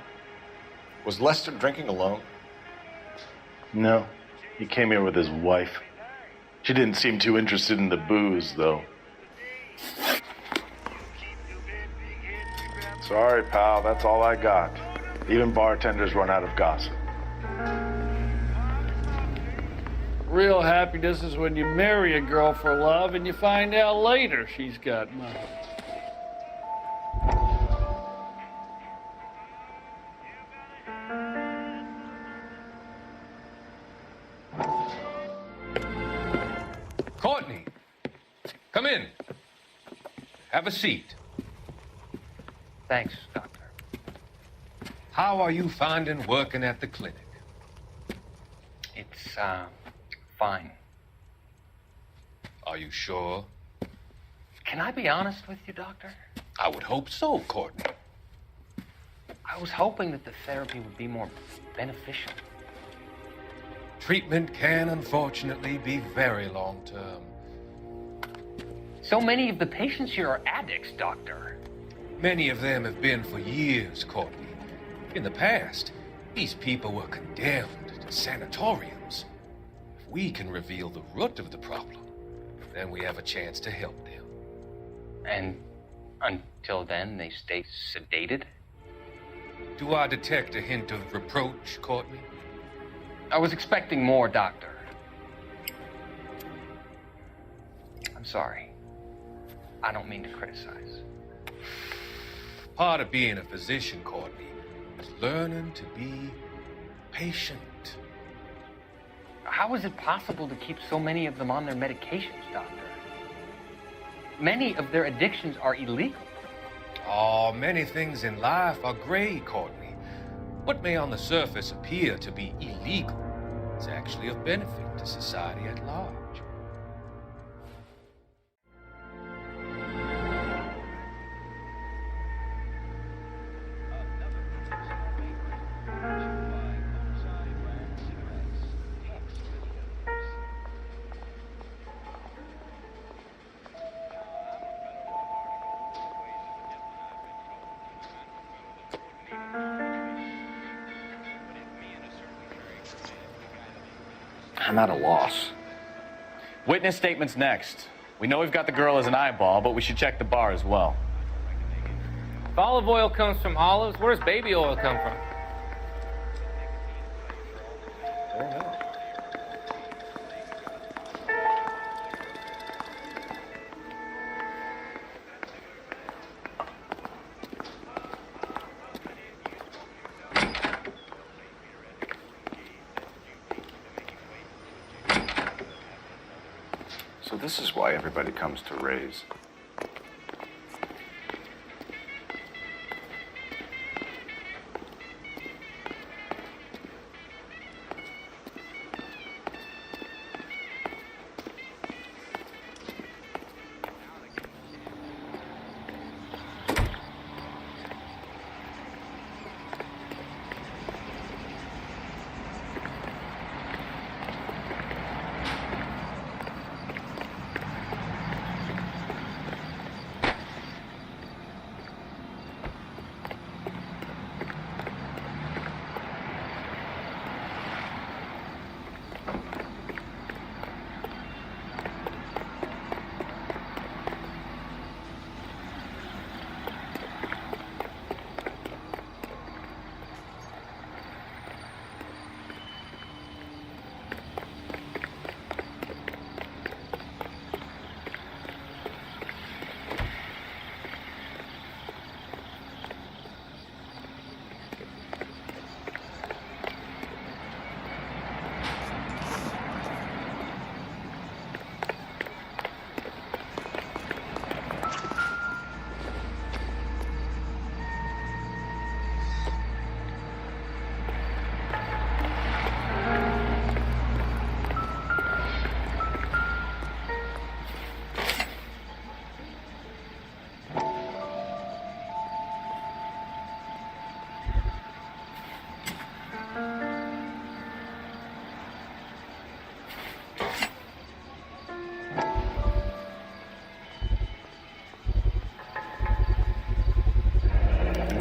Was Lester drinking alone? No. He came here with his wife. She didn't seem too interested in the booze, though. Sorry, pal, that's all I got. Even bartenders run out of gossip. Real happiness is when you marry a girl for love and you find out later she's got money. Courtney, come in. Have a seat. Thanks, Doctor. How are you finding working at the clinic? It's, fine. Are you sure? Can I be honest with you, Doctor? I would hope so, Courtney. I was hoping that the therapy would be more beneficial. Treatment can, unfortunately, be very long-term. So many of the patients here are addicts, Doctor. Many of them have been for years, Courtney. In the past, these people were condemned to sanatoriums. If we can reveal the root of the problem, then we have a chance to help them. And until then, they stay sedated? Do I detect a hint of reproach, Courtney? I was expecting more, Doctor. I'm sorry. I don't mean to criticize. Part of being a physician, Courtney, is learning to be patient. How is it possible to keep so many of them on their medications, Doctor? Many of their addictions are illegal. Oh, many things in life are gray, Courtney. What may on the surface appear to be illegal is actually of benefit to society at large. I'm at a loss. Witness statements next. We know we've got the girl as an eyeball, but we should check the bar as well. If olive oil comes from olives, where does baby oil come from? So this is why everybody comes to Ray's.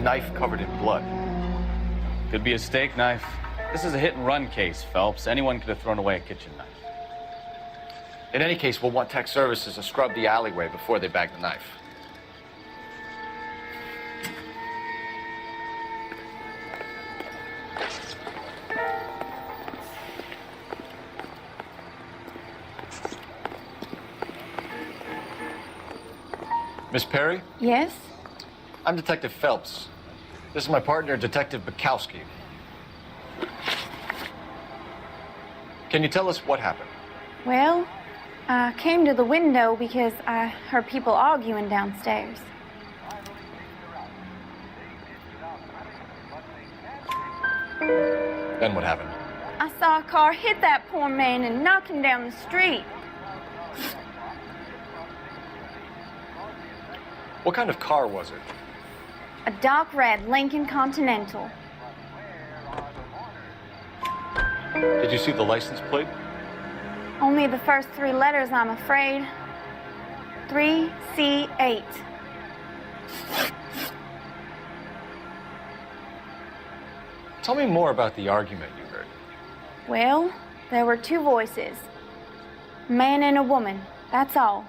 Knife covered in blood. Could be a steak knife. This is a hit-and-run case, Phelps. Anyone could have thrown away a kitchen knife. In any case, we'll want tech services to scrub the alleyway before they bag the knife. Miss Perry? Yes? I'm Detective Phelps. This is my partner, Detective Bukowski. Can you tell us what happened? Well, I came to the window because I heard people arguing downstairs. Then what happened? I saw a car hit that poor man and knock him down the street. What kind of car was it? A dark red Lincoln Continental. Did you see the license plate? Only the first three letters, I'm afraid. 3C8. Tell me more about the argument you heard. Well, there were two voices. A man and a woman, that's all.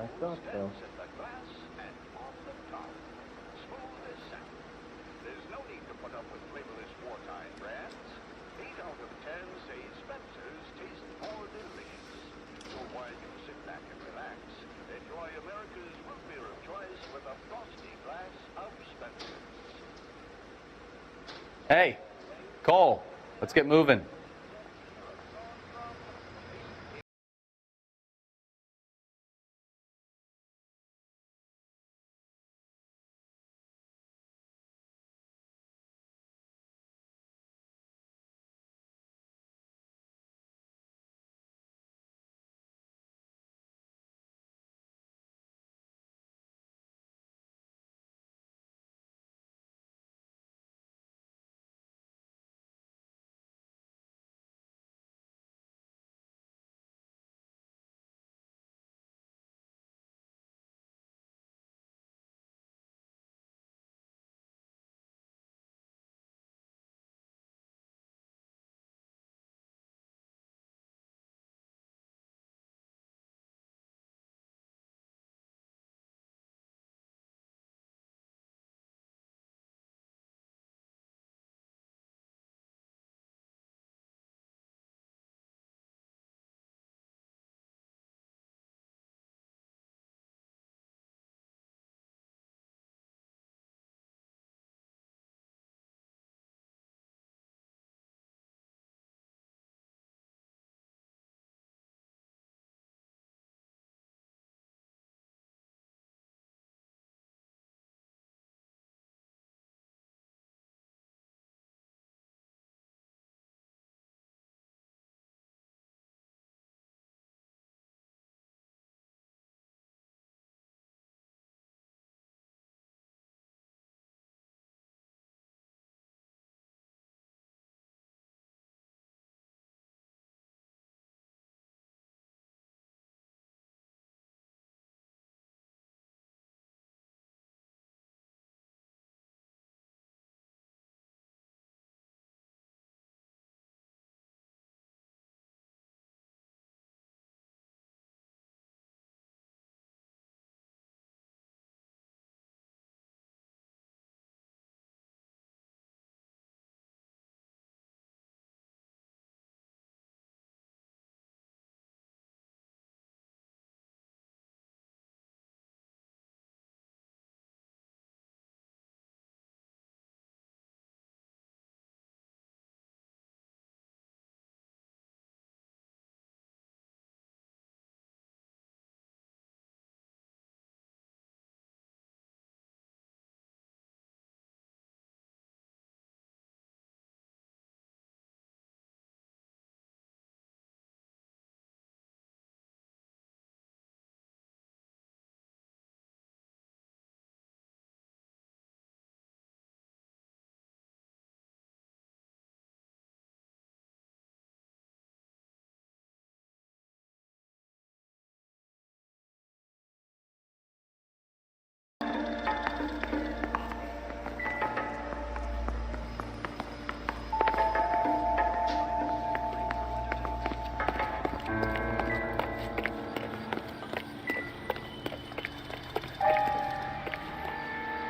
I thought so. There's no need to put up with flavorless wartime brands. 8 out of 10 say Spencer's taste more delicious. So while you sit back and relax, enjoy America's root beer of choice with a frosty glass of Spencer's. Hey, Cole, let's get moving.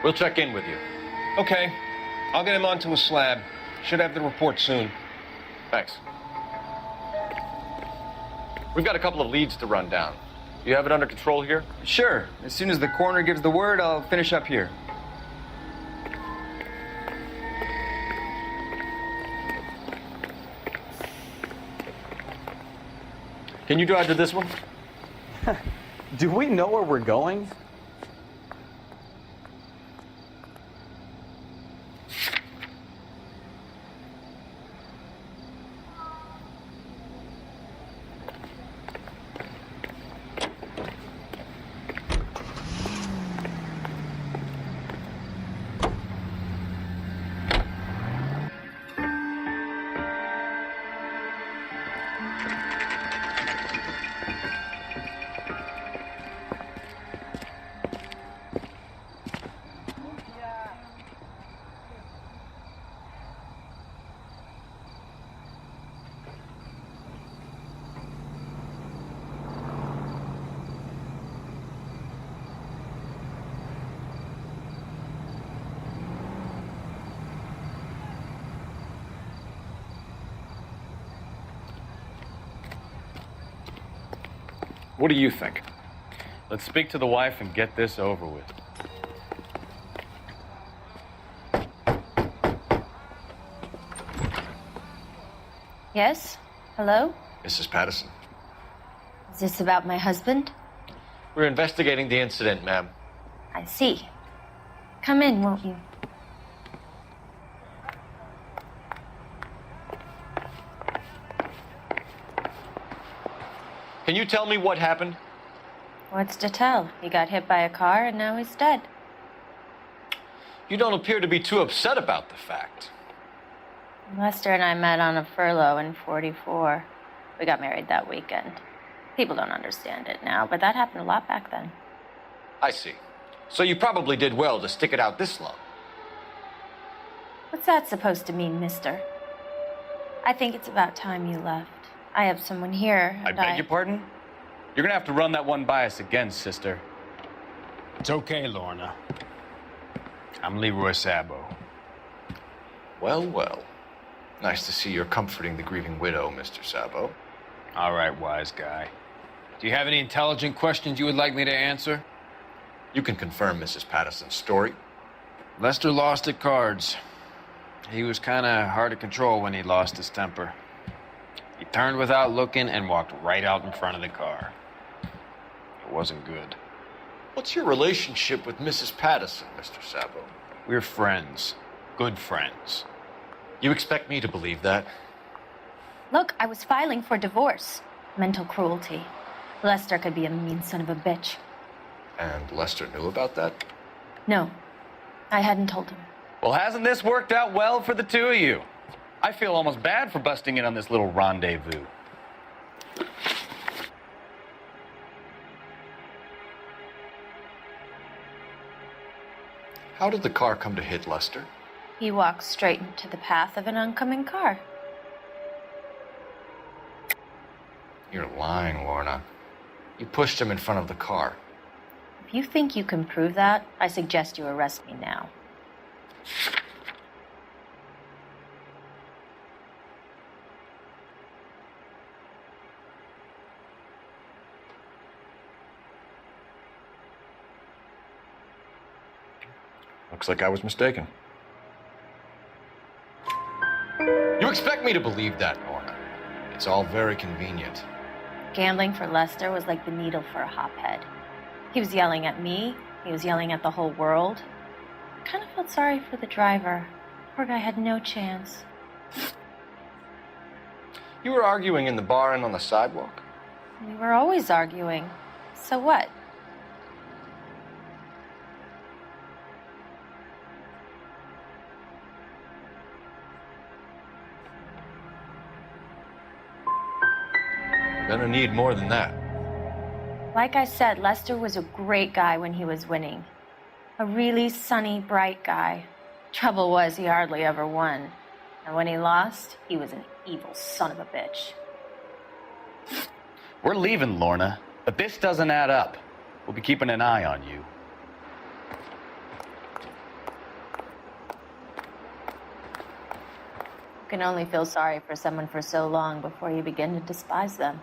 We'll check in with you. Okay. I'll get him onto a slab. Should have the report soon. Thanks. We've got a couple of leads to run down. You have it under control here? Sure. As soon as the coroner gives the word, I'll finish up here. Can you drive to this one? Do we know where we're going? What do you think? Let's speak to the wife and get this over with. Yes? Hello? Mrs. Patterson. Is this about my husband? We're investigating the incident, ma'am. I see. Come in, won't you? Can you tell me what happened? What's to tell? He got hit by a car and now he's dead. You don't appear to be too upset about the fact. Lester and I met on a furlough in '44. We got married that weekend. People don't understand it now, but that happened a lot back then. I see. So you probably did well to stick it out this long. What's that supposed to mean, mister? I think it's about time you left. I have someone here, I and beg your pardon? You're gonna have to run that one by us again, sister. It's okay, Lorna. I'm Leroy Sabo. Well, well. Nice to see you're comforting the grieving widow, Mr. Sabo. All right, wise guy. Do you have any intelligent questions you would like me to answer? You can confirm Mrs. Patterson's story. Lester lost at cards. He was kind of hard to control when he lost his temper. He turned without looking and walked right out in front of the car. It wasn't good. What's your relationship with Mrs. Patterson, Mr. Sabo? We're friends. Good friends. You expect me to believe that? Look, I was filing for divorce. Mental cruelty. Lester could be a mean son of a bitch. And Lester knew about that? No, I hadn't told him. Well, hasn't this worked out well for the two of you? I feel almost bad for busting in on this little rendezvous. How did the car come to hit Lester? He walked straight into the path of an oncoming car. You're lying, Lorna. You pushed him in front of the car. If you think you can prove that, I suggest you arrest me now. Looks like I was mistaken. You expect me to believe that, Lorna? It's all very convenient. Gambling for Lester was like the needle for a hophead. He was yelling at me. He was yelling at the whole world. I kind of felt sorry for the driver. Poor guy had no chance. You were arguing in the bar and on the sidewalk? We were always arguing. So what? Gonna need more than that. Like I said, Lester was a great guy when he was winning. A really sunny, bright guy. Trouble was, he hardly ever won. And when he lost, he was an evil son of a bitch. We're leaving, Lorna, but this doesn't add up. We'll be keeping an eye on you. You can only feel sorry for someone for so long before you begin to despise them.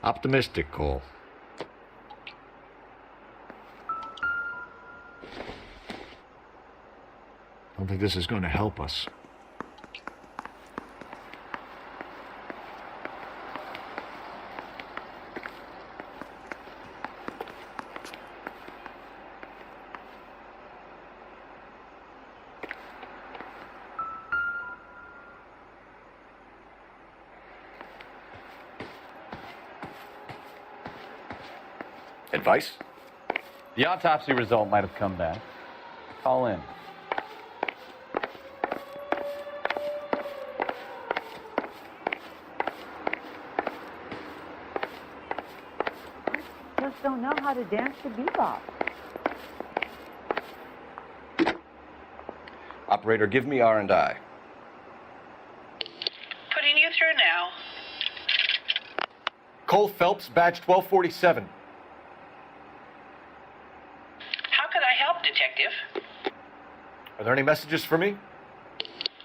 Optimistic, Cole. I don't think this is going to help us. Advice? The autopsy result might have come back. Call in. Just don't know how to dance the bebop. Operator, give me R&I. Putting you through now. Cole Phelps, badge 1247. How can I help, Detective? Are there any messages for me?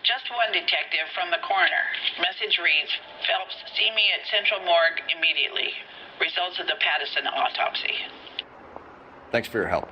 Just one, Detective, from the coroner. Message reads, Phelps, see me at Central Morgue immediately. Results of the Patterson autopsy. Thanks for your help.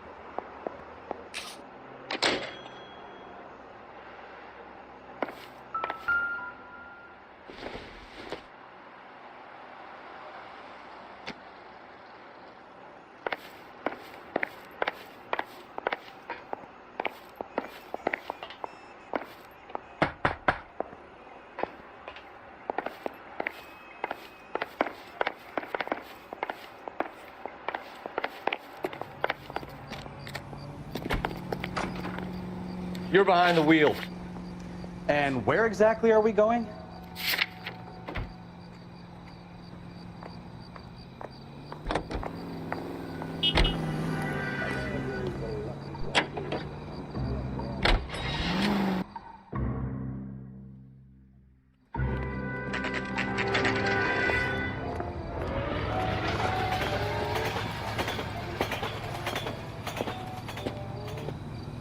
You're behind the wheel. And where exactly are we going?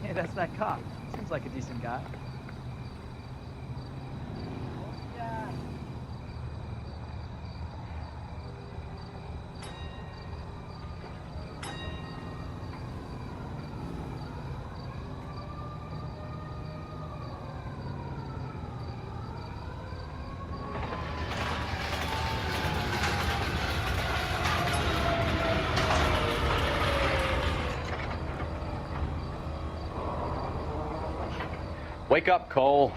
Hey, that's that cop. Seems like a decent guy. Wake up, Cole.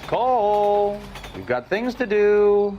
Cole, we've got things to do.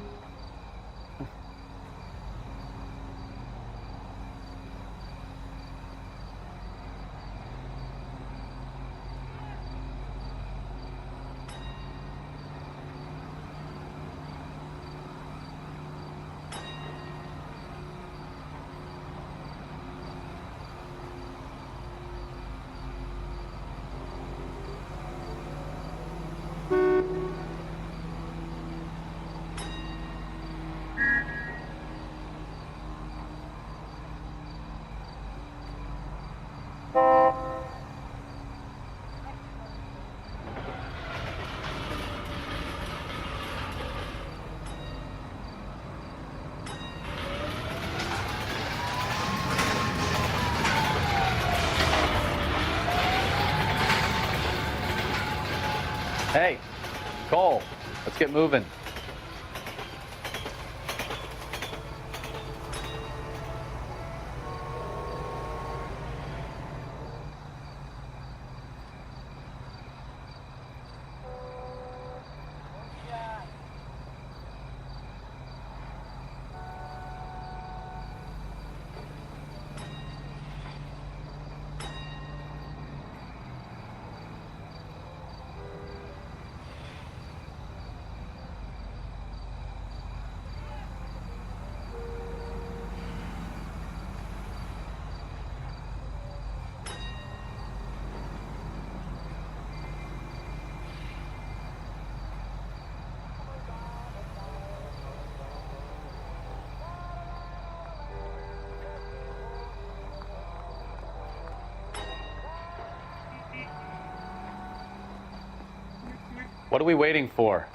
Hey, Cole, let's get moving. What are we waiting for?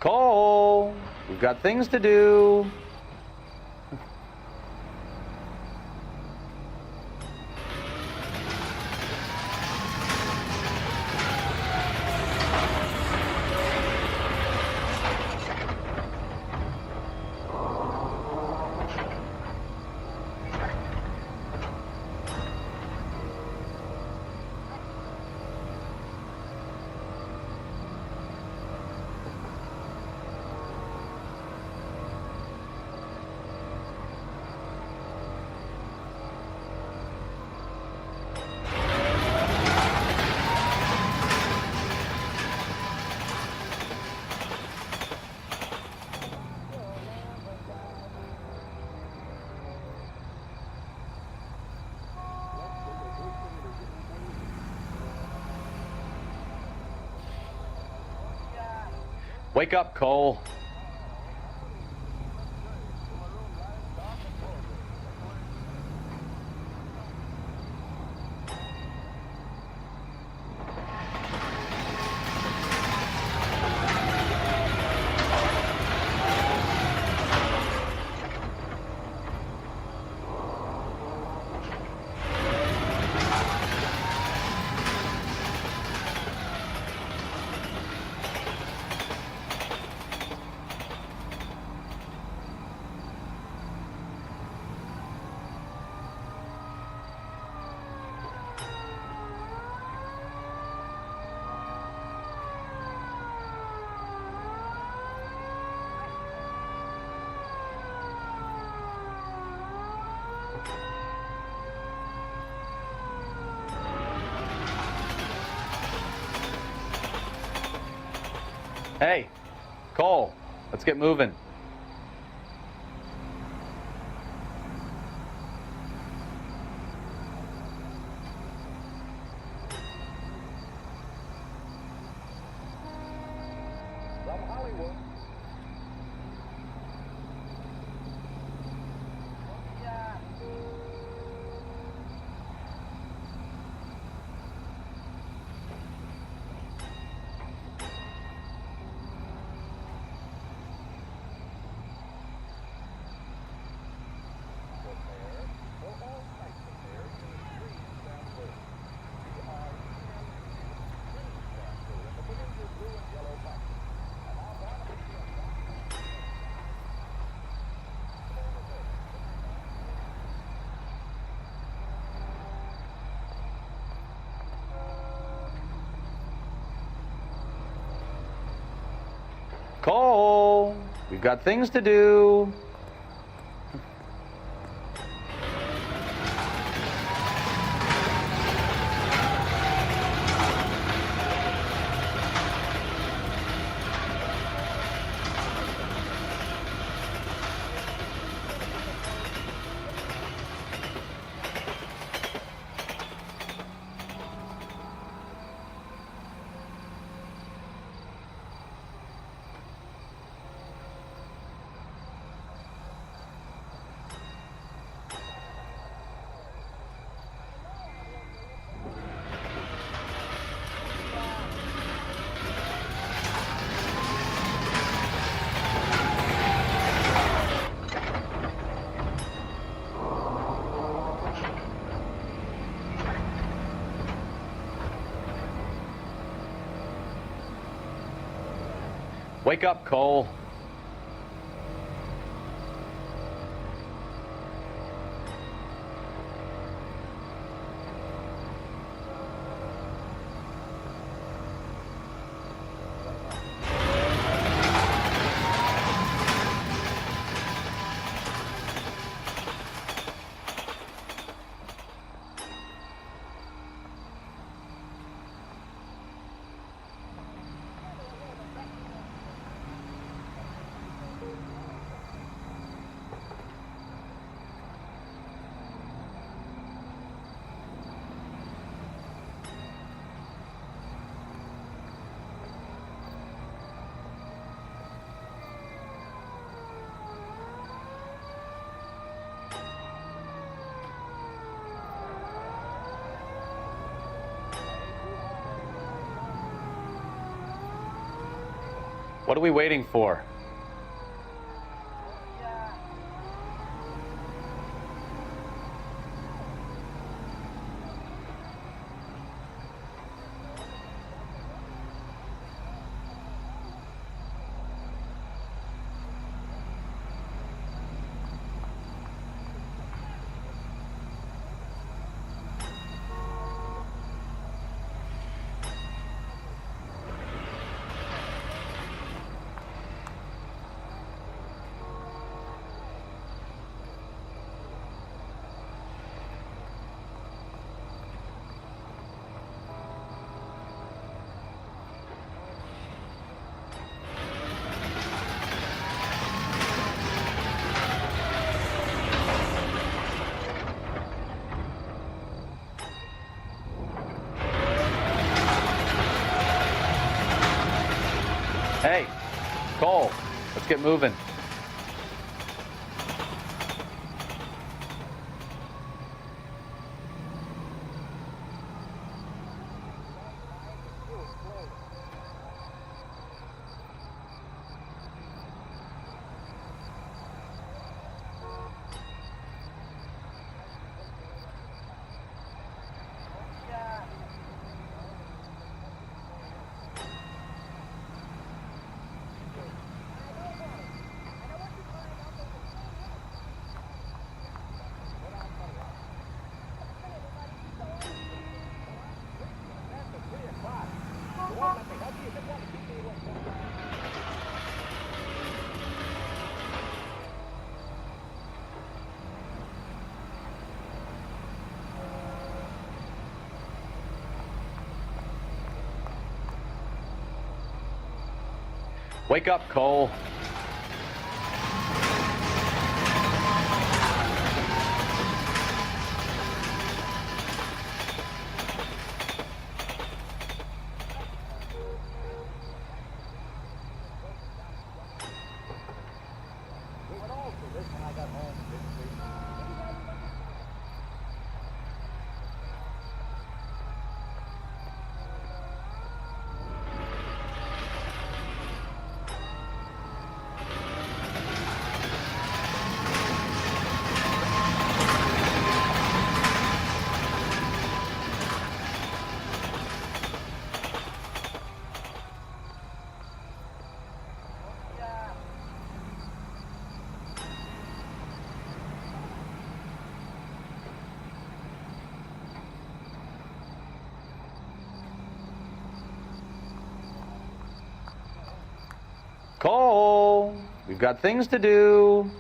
Cole, we've got things to do. Wake up, Cole. Hey, Cole, let's get moving. Cole, we've got things to do. Wake up, Cole. What are we waiting for? Hey, Cole, let's get moving. Wake up, Cole. Cole, we've got things to do.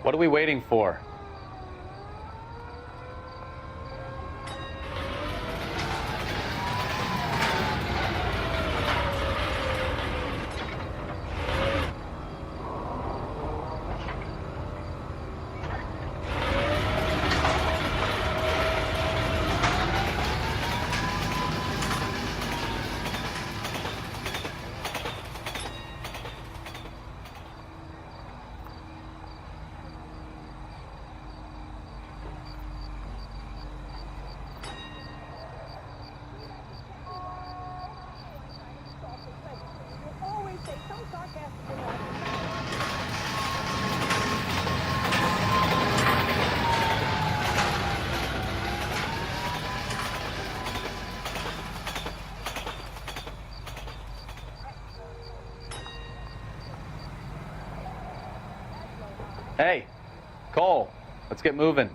What are we waiting for? Hey, Cole, let's get moving.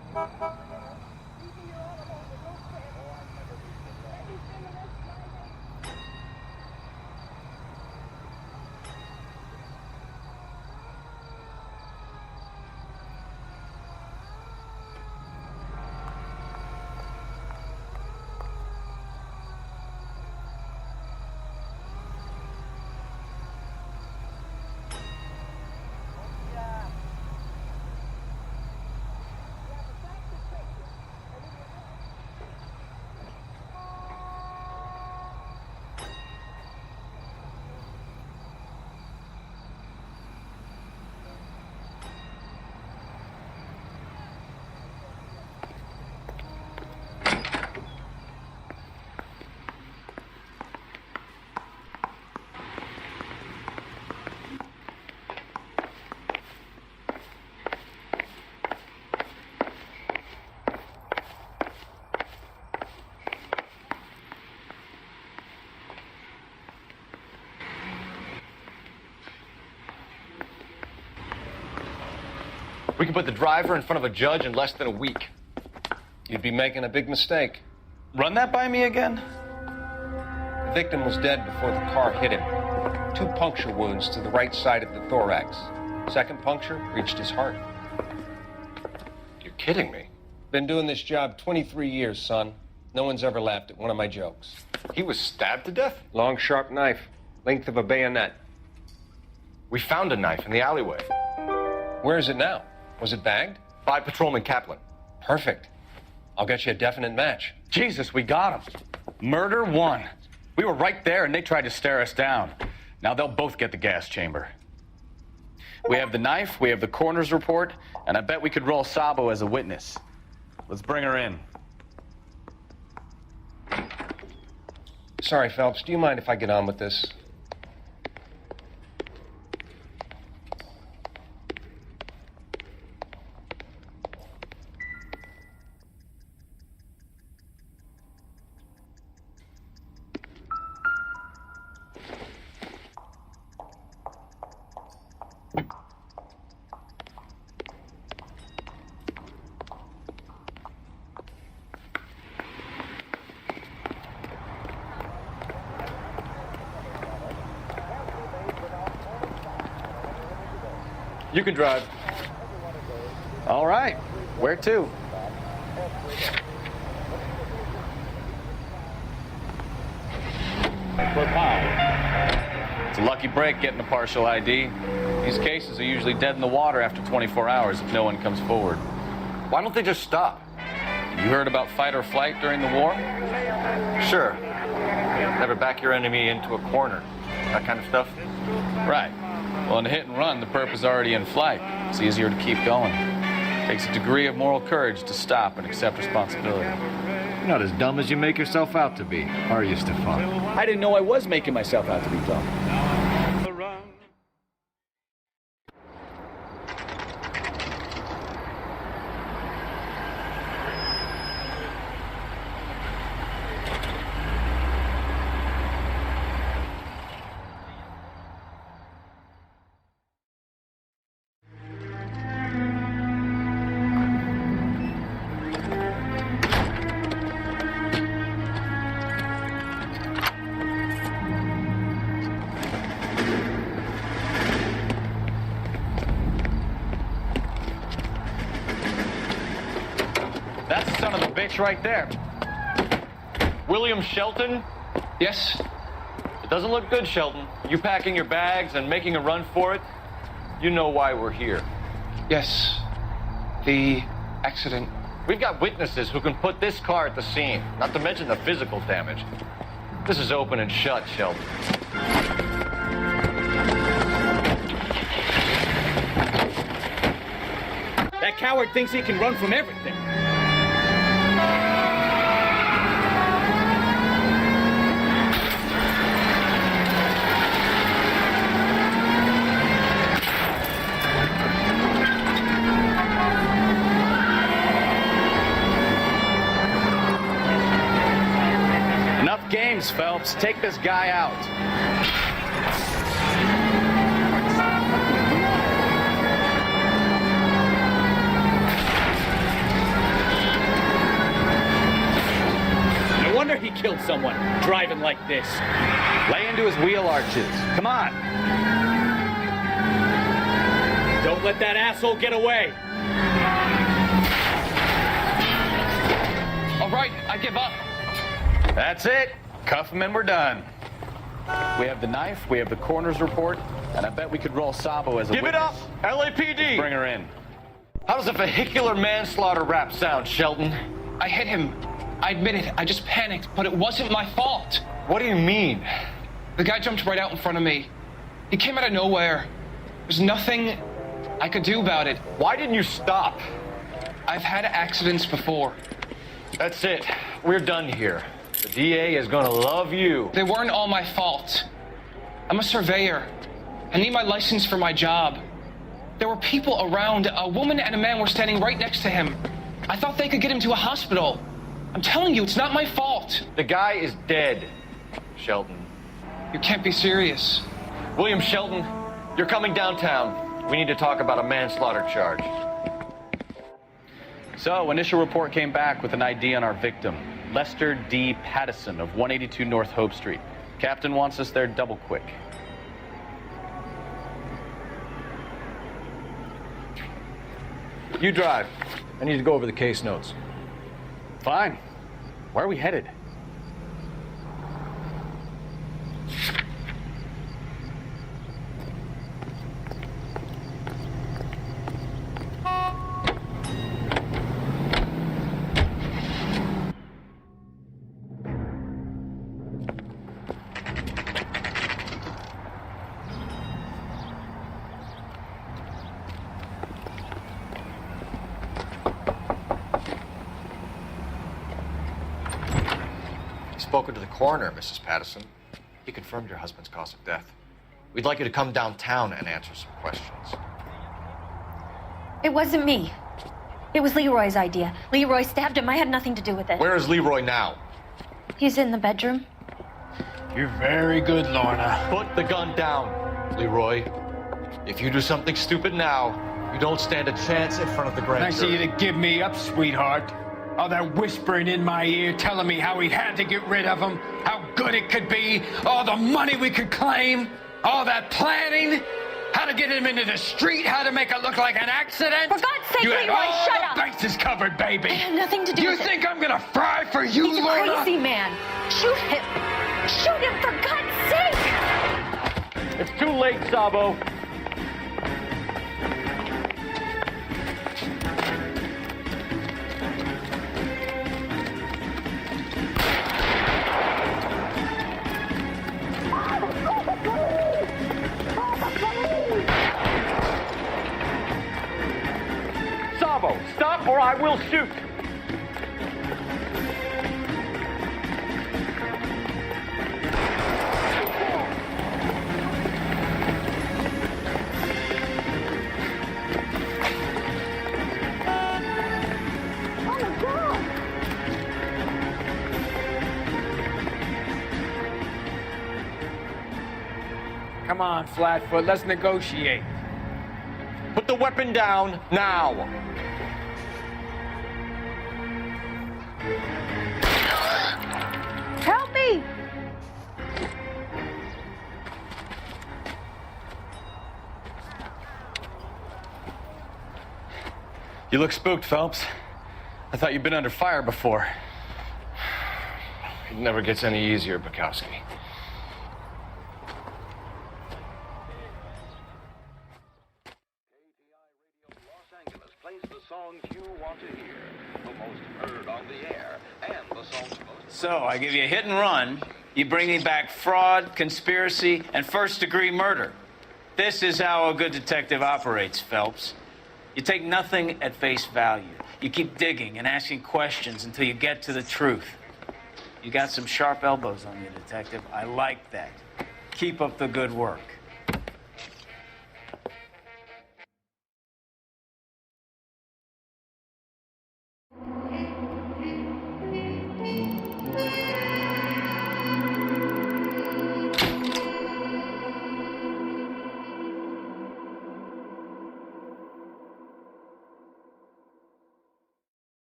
We can put the driver in front of a judge in less than a week. You'd be making a big mistake. Run that by me again? The victim was dead before the car hit him. 2 puncture wounds to the right side of the thorax. Second puncture reached his heart. You're kidding me. Been doing this job 23 years, son. No one's ever laughed at one of my jokes. He was stabbed to death? Long, sharp knife. Length of a bayonet. We found a knife in the alleyway. Where is it now? Was it bagged? By Patrolman Kaplan. Perfect. I'll get you a definite match. Jesus, we got him. Murder 1. We were right there and they tried to stare us down. Now they'll both get the gas chamber. We have the knife, we have the coroner's report, and I bet we could roll Sabo as a witness. Let's bring her in. Sorry, Phelps. Do you mind if I get on with this? You can drive. All right. Where to? It's a lucky break getting a partial ID. These cases are usually dead in the water after 24 hours if no one comes forward. Why don't they just stop? You heard about fight or flight during the war? Sure. Never back your enemy into a corner. That kind of stuff? Right. Well, in a hit and run, the perp is already in flight. It's easier to keep going. Takes a degree of moral courage to stop and accept responsibility. You're not as dumb as you make yourself out to be, are you, Stefan? I didn't know I was making myself out to be dumb. Right there. William Shelton? Yes? It doesn't look good, Shelton. You packing your bags and making a run for it? You know why we're here. Yes. The accident. We've got witnesses who can put this car at the scene, not to mention the physical damage. This is open and shut, Shelton. That coward thinks he can run from everything. Enough games, Phelps. Take this guy out. someone driving like this. Lay into his wheel arches. Come on. Don't let that asshole get away. All right, I give up. That's it. Cuff him and we're done. We have the knife, we have the coroner's report, and I bet we could roll Sabo as a Give witness. it up, LAPD! Bring her in. How does a vehicular manslaughter rap sound, Shelton? I hit him. I admit it. I just panicked, but it wasn't my fault. What do you mean? The guy jumped right out in front of me. He came out of nowhere. There's nothing I could do about it. Why didn't you stop? I've had accidents before. That's it. We're done here. The DA is gonna love you. They weren't all my fault. I'm a surveyor. I need my license for my job. There were people around. A woman and a man were standing right next to him. I thought they could get him to a hospital. I'm telling you, it's not my fault. The guy is dead, Shelton. You can't be serious. William Shelton, you're coming downtown. We need to talk about a manslaughter charge. So, initial report came back with an ID on our victim, Lester D. Pattison of 182 North Hope Street. Captain wants us there double quick. You drive. I need to go over the case notes. Fine. Where are we headed? Spoken to the coroner, Mrs. Pattison. He confirmed your husband's cause of death. We'd like you to come downtown and answer some questions. It wasn't me. It was Leroy's idea. Leroy stabbed him. I had nothing to do with it. Where is Leroy now? He's in the bedroom. You're very good, Lorna. Put the gun down, Leroy. If you do something stupid now, you don't stand a chance in front of the grand Nice of jury. you to give me up, sweetheart. All that whispering in my ear telling me how we had to get rid of him, how good it could be, all the money we could claim, all that planning, how to get him into the street, how to make it look like an accident. For God's sake, you had Leroy, all shut the up. bases covered, baby. I had nothing to do you with it. You think I'm gonna fry for you, He's a Lorna? crazy man. Shoot him. Shoot him, for God's sake. It's too late, Sabo. Sabo, stop or I will shoot. Come on, Flatfoot, let's negotiate. Put the weapon down now. Help me! You look spooked, Phelps. I thought you'd been under fire before. It never gets any easier, Bukowski. So, I give you a hit and run. You bring me back fraud, conspiracy, and first-degree murder. This is how a good detective operates, Phelps. You take nothing at face value. You keep digging and asking questions until you get to the truth. You got some sharp elbows on you, detective. I like that. Keep up the good work.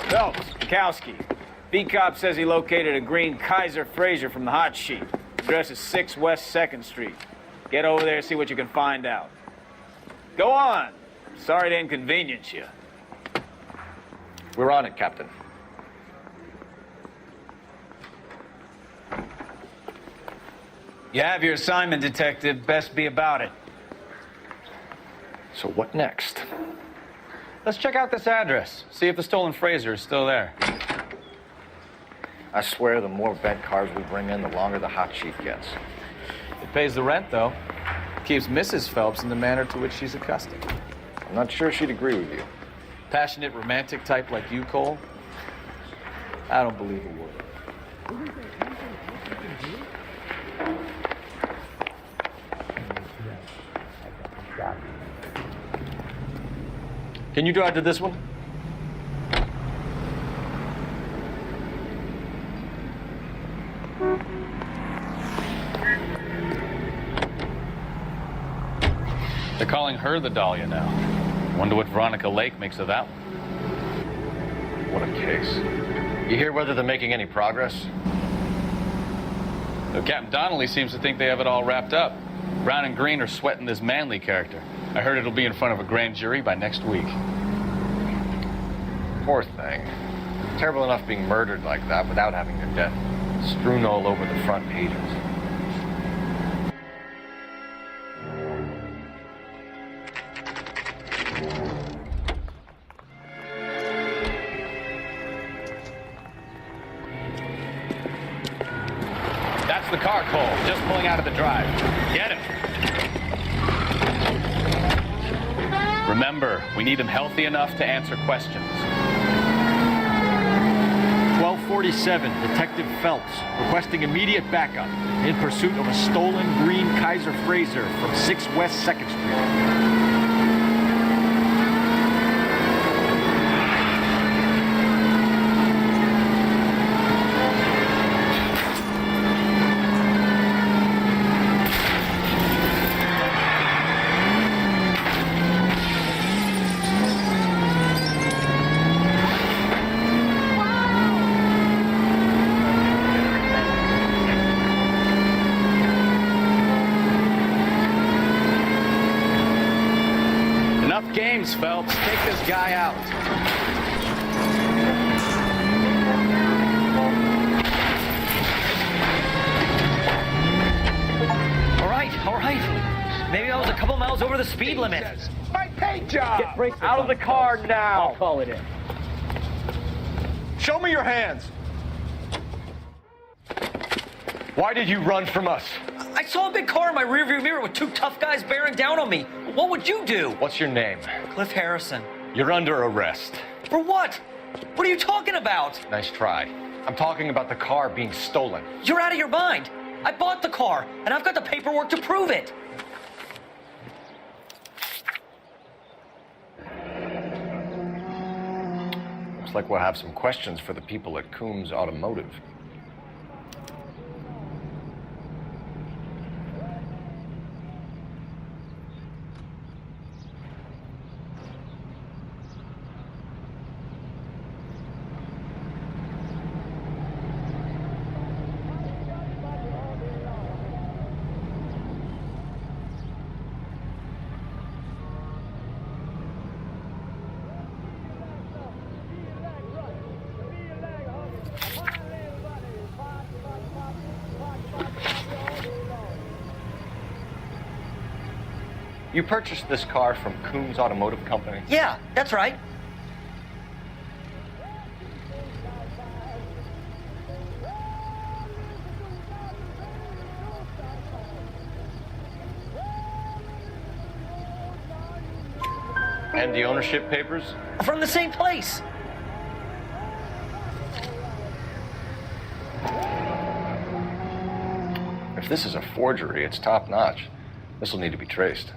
Phelps, Kowski. B-Cop says he located a green Kaiser Fraser from the hot sheet. Address is 6 West 2nd Street. Get over there and see what you can find out. Go on. Sorry to inconvenience you. We're on it, Captain. You have your assignment, Detective. Best be about it. So what next? Let's check out this address. See if the stolen Fraser is still there. I swear the more bent cars we bring in, the longer the hot sheet gets. It pays the rent, though. Keeps Mrs. Phelps in the manner to which she's accustomed. I'm not sure she'd agree with you. Passionate, romantic type like you, Cole? I don't believe a word. Can you drive to this one? They're calling her the Dahlia now. Wonder what Veronica Lake makes of that one. What a case. You hear whether they're making any progress? Though Captain Donnelly seems to think they have it all wrapped up. Brown and Green are sweating this Manley character. I heard it'll be in front of a grand jury by next week. Poor thing. Terrible enough being murdered like that without having their death strewn all over the front pages. That's the car, Cole. Just pulling out of the drive. Get him. Remember, we need him healthy enough to answer questions. 1247, Detective Phelps, requesting immediate backup in pursuit of a stolen green Kaiser Fraser from 6 West 2nd Street. Phelps, take this guy out. All right. Maybe I was a couple miles over the speed limit. My paint job! Get brakes out of the car now! I'll call it in. Show me your hands! Why did you run from us? I saw a big car in my rearview mirror with 2 tough guys bearing down on me. What would you do? What's your name? Cliff Harrison. You're under arrest. For what? What are you talking about? Nice try. I'm talking about the car being stolen. You're out of your mind. I bought the car, and I've got the paperwork to prove it. Looks like we'll have some questions for the people at Coombs Automotive. You purchased this car from Coombs Automotive Company? Yeah, that's right. And the ownership papers? From the same place. If this is a forgery, it's top-notch. This will need to be traced.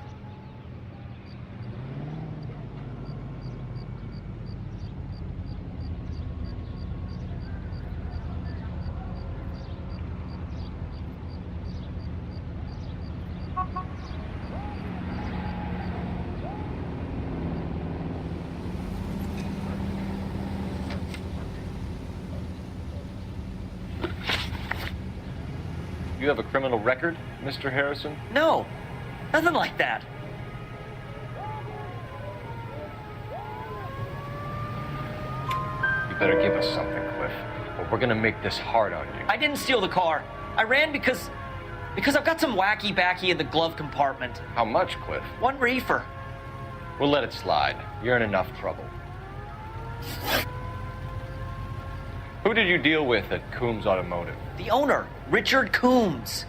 You have a criminal record, Mr. Harrison? No, nothing like that. You better give us something, Cliff, or we're gonna make this hard on you. I didn't steal the car. I ran because I've got some wacky backy in the glove compartment. How much, Cliff? 1 reefer. We'll let it slide. You're in enough trouble. Who did you deal with at Coombs Automotive? The owner, Richard Coombs.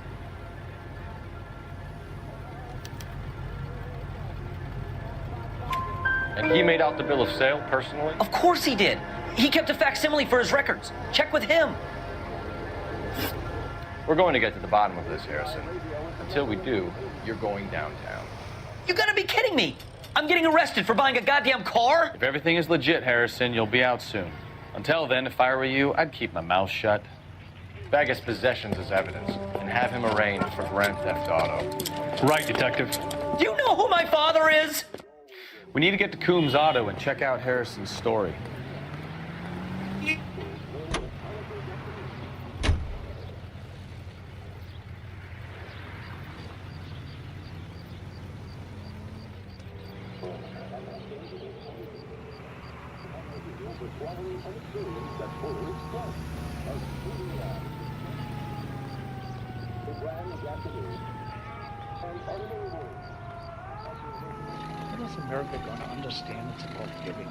And he made out the bill of sale personally? Of course he did. He kept a facsimile for his records. Check with him. We're going to get to the bottom of this, Harrison. Until we do, you're going downtown. You gotta be kidding me. I'm getting arrested for buying a goddamn car? If everything is legit, Harrison, you'll be out soon. Until then, if I were you, I'd keep my mouth shut. Bag his possessions as evidence and have him arraigned for grand theft auto. Right, Detective. Do you know who my father is? We need to get to Coombs Auto and check out Harrison's story. When is America going to understand it's about giving?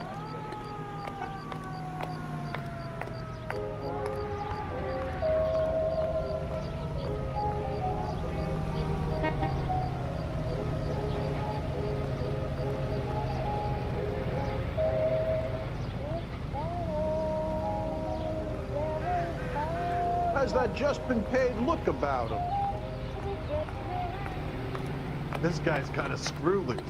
How's that just been paid look about him? This guy's kind of screw loose.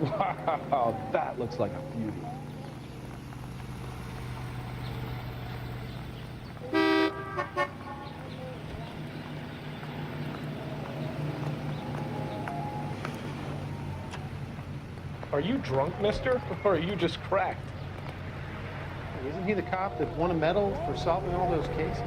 Wow, that looks like a beauty. Are you drunk, mister? Or are you just cracked? Isn't he the cop that won a medal for solving all those cases?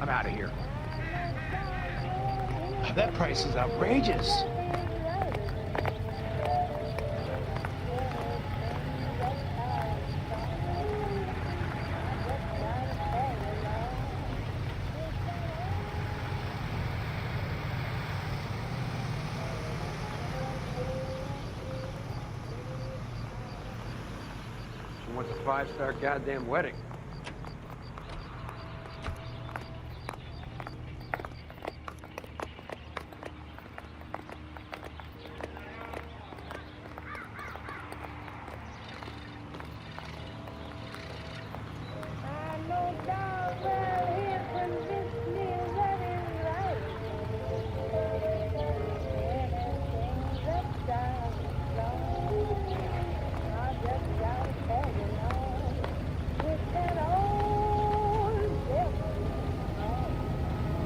I'm out of here. That price is outrageous. She wants a 5-star goddamn wedding.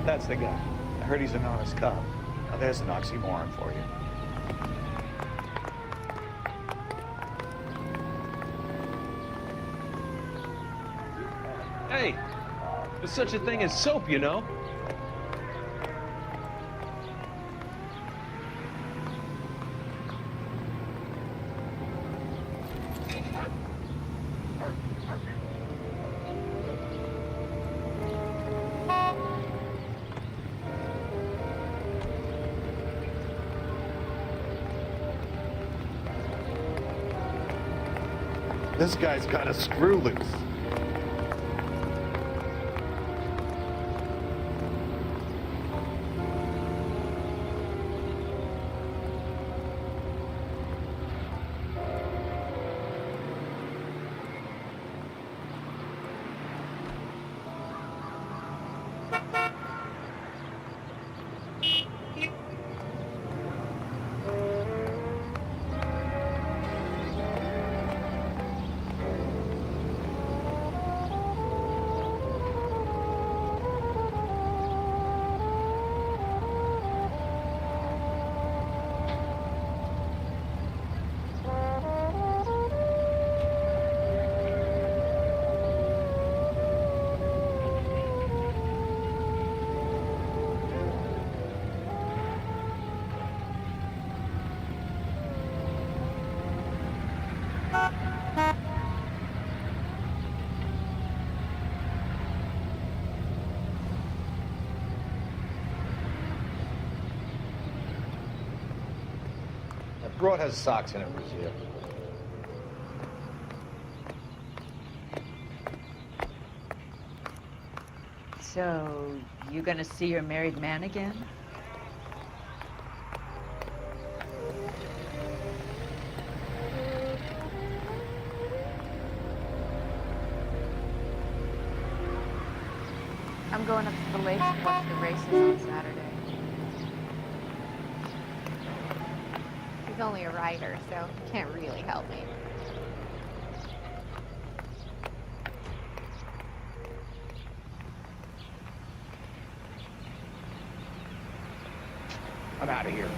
That's the guy. I heard he's an honest cop. Now there's an oxymoron for you. Hey, there's such a thing as soap, you know? This guy's got a screw loose. That broad has socks in it, Brazil. So, you gonna see your married man again? I'm going up to the lake to watch the races on Saturday. He's only a rider, so he can't really help me. I'm out of here.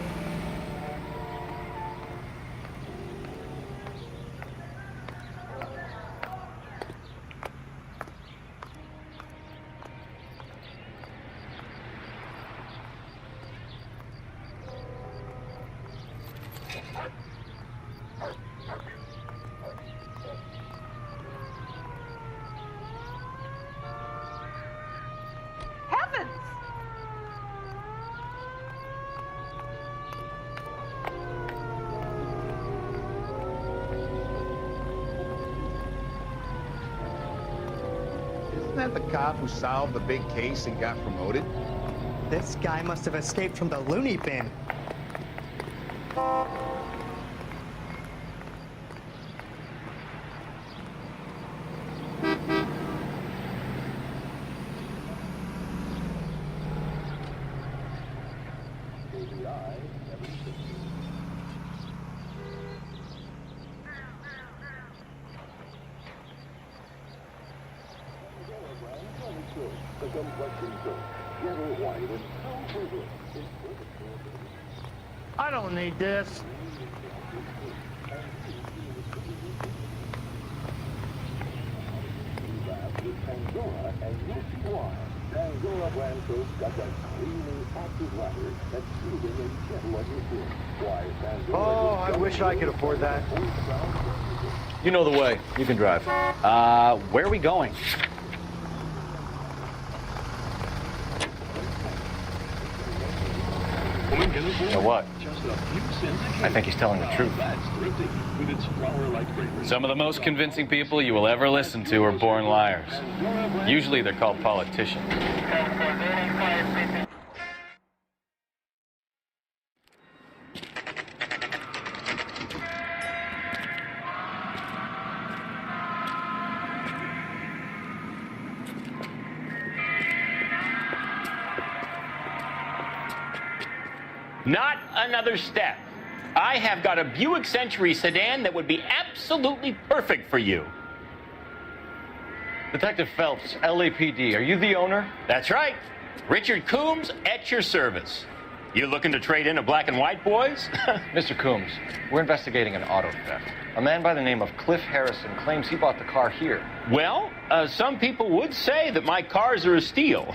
Isn't that the cop who solved the big case and got promoted? This guy must have escaped from the loony bin. I don't need this. Oh, I wish I could afford that. You know the way. You can drive. Where are we going? You know what? I think he's telling the truth. Some of the most convincing people you will ever listen to are born liars. Usually they're called politicians. Not another step. I have got a Buick Century sedan that would be absolutely perfect for you. Detective Phelps, LAPD, are you the owner? That's right. Richard Coombs at your service. You looking to trade in a black and white, boys? Mr. Coombs, we're investigating an auto theft. A man by the name of Cliff Harrison claims he bought the car here. Well, some people would say that my cars are a steal.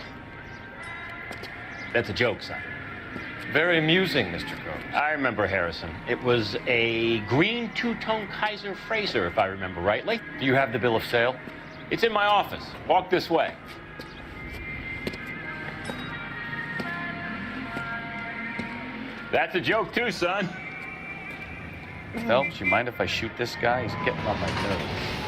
That's a joke, son. Very amusing, Mr. Coombs. I remember Harrison. It was a green two-tone Kaiser Frazer, if I remember rightly. Do you have the bill of sale? It's in my office. Walk this way. That's a joke too, son. Phelps, you mind if I shoot this guy? He's getting on my nerves.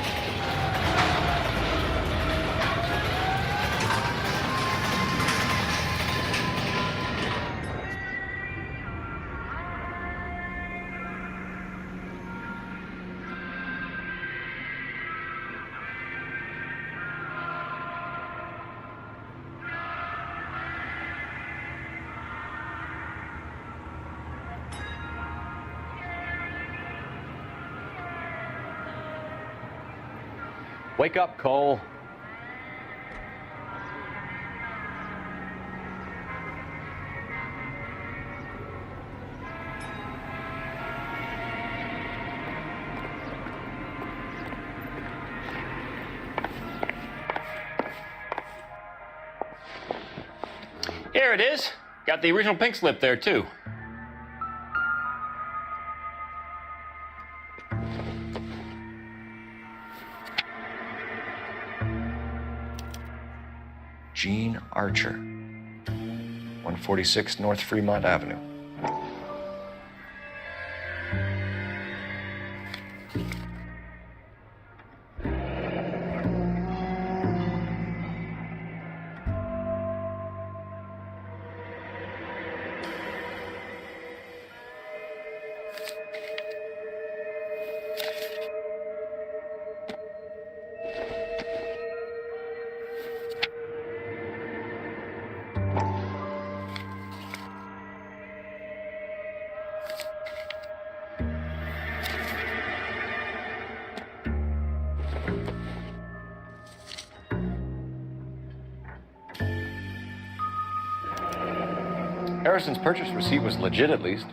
Wake up, Cole. Here it is. Got the original pink slip there, too. Gene Archer, 146 North Fremont Avenue. Harrison's purchase receipt was legit, at least.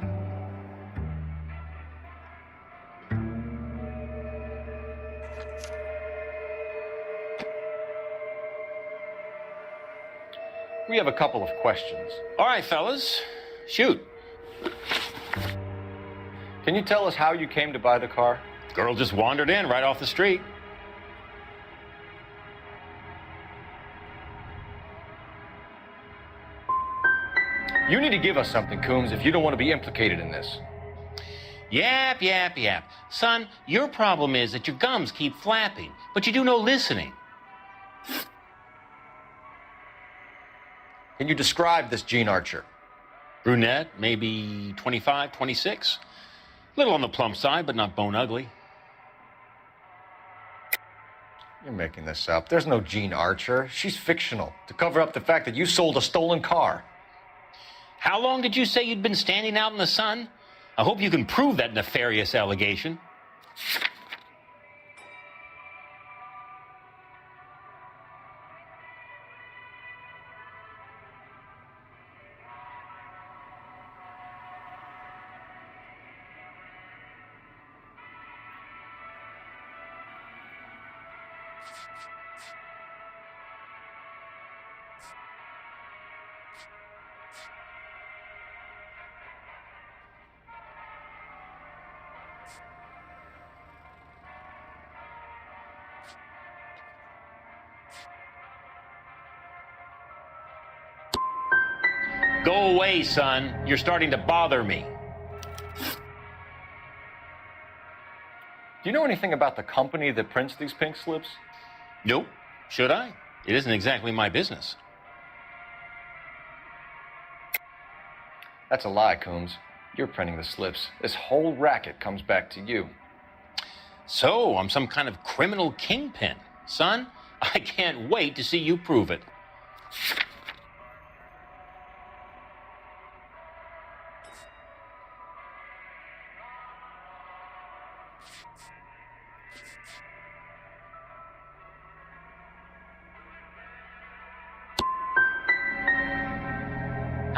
We have a couple of questions. All right, fellas. Shoot. Can you tell us how you came to buy the car? Girl just wandered in right off the street. You need to give us something, Coombs, if you don't want to be implicated in this. Yap, yap, yap. Son, your problem is that your gums keep flapping, but you do no listening. Can you describe this Gene Archer? Brunette, maybe 25, 26. Little on the plump side, but not bone ugly. You're making this up. There's no Gene Archer. She's fictional, to cover up the fact that you sold a stolen car. How long did you say you'd been standing out in the sun? I hope you can prove that nefarious allegation. Go away, son. You're starting to bother me. Do you know anything about the company that prints these pink slips? Nope. Should I? It isn't exactly my business. That's a lie, Coombs. You're printing the slips. This whole racket comes back to you. So, I'm some kind of criminal kingpin. Son, I can't wait to see you prove it.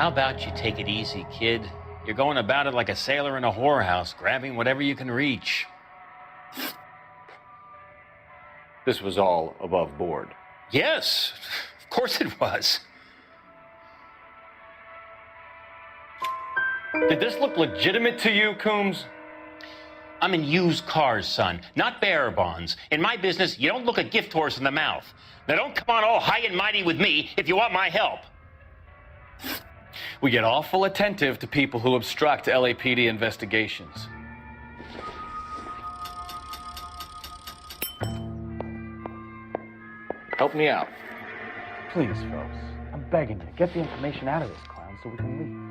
How about you take it easy, kid? You're going about it like a sailor in a whorehouse, grabbing whatever you can reach. This was all above board. Yes, of course it was. Did this look legitimate to you, Coombs? I'm in used cars, son, not bearer bonds. In my business, you don't look a gift horse in the mouth. Now don't come on all high and mighty with me if you want my help. We get awful attentive to people who obstruct LAPD investigations. Help me out. Please, folks. I'm begging you. Get the information out of this clown so we can leave.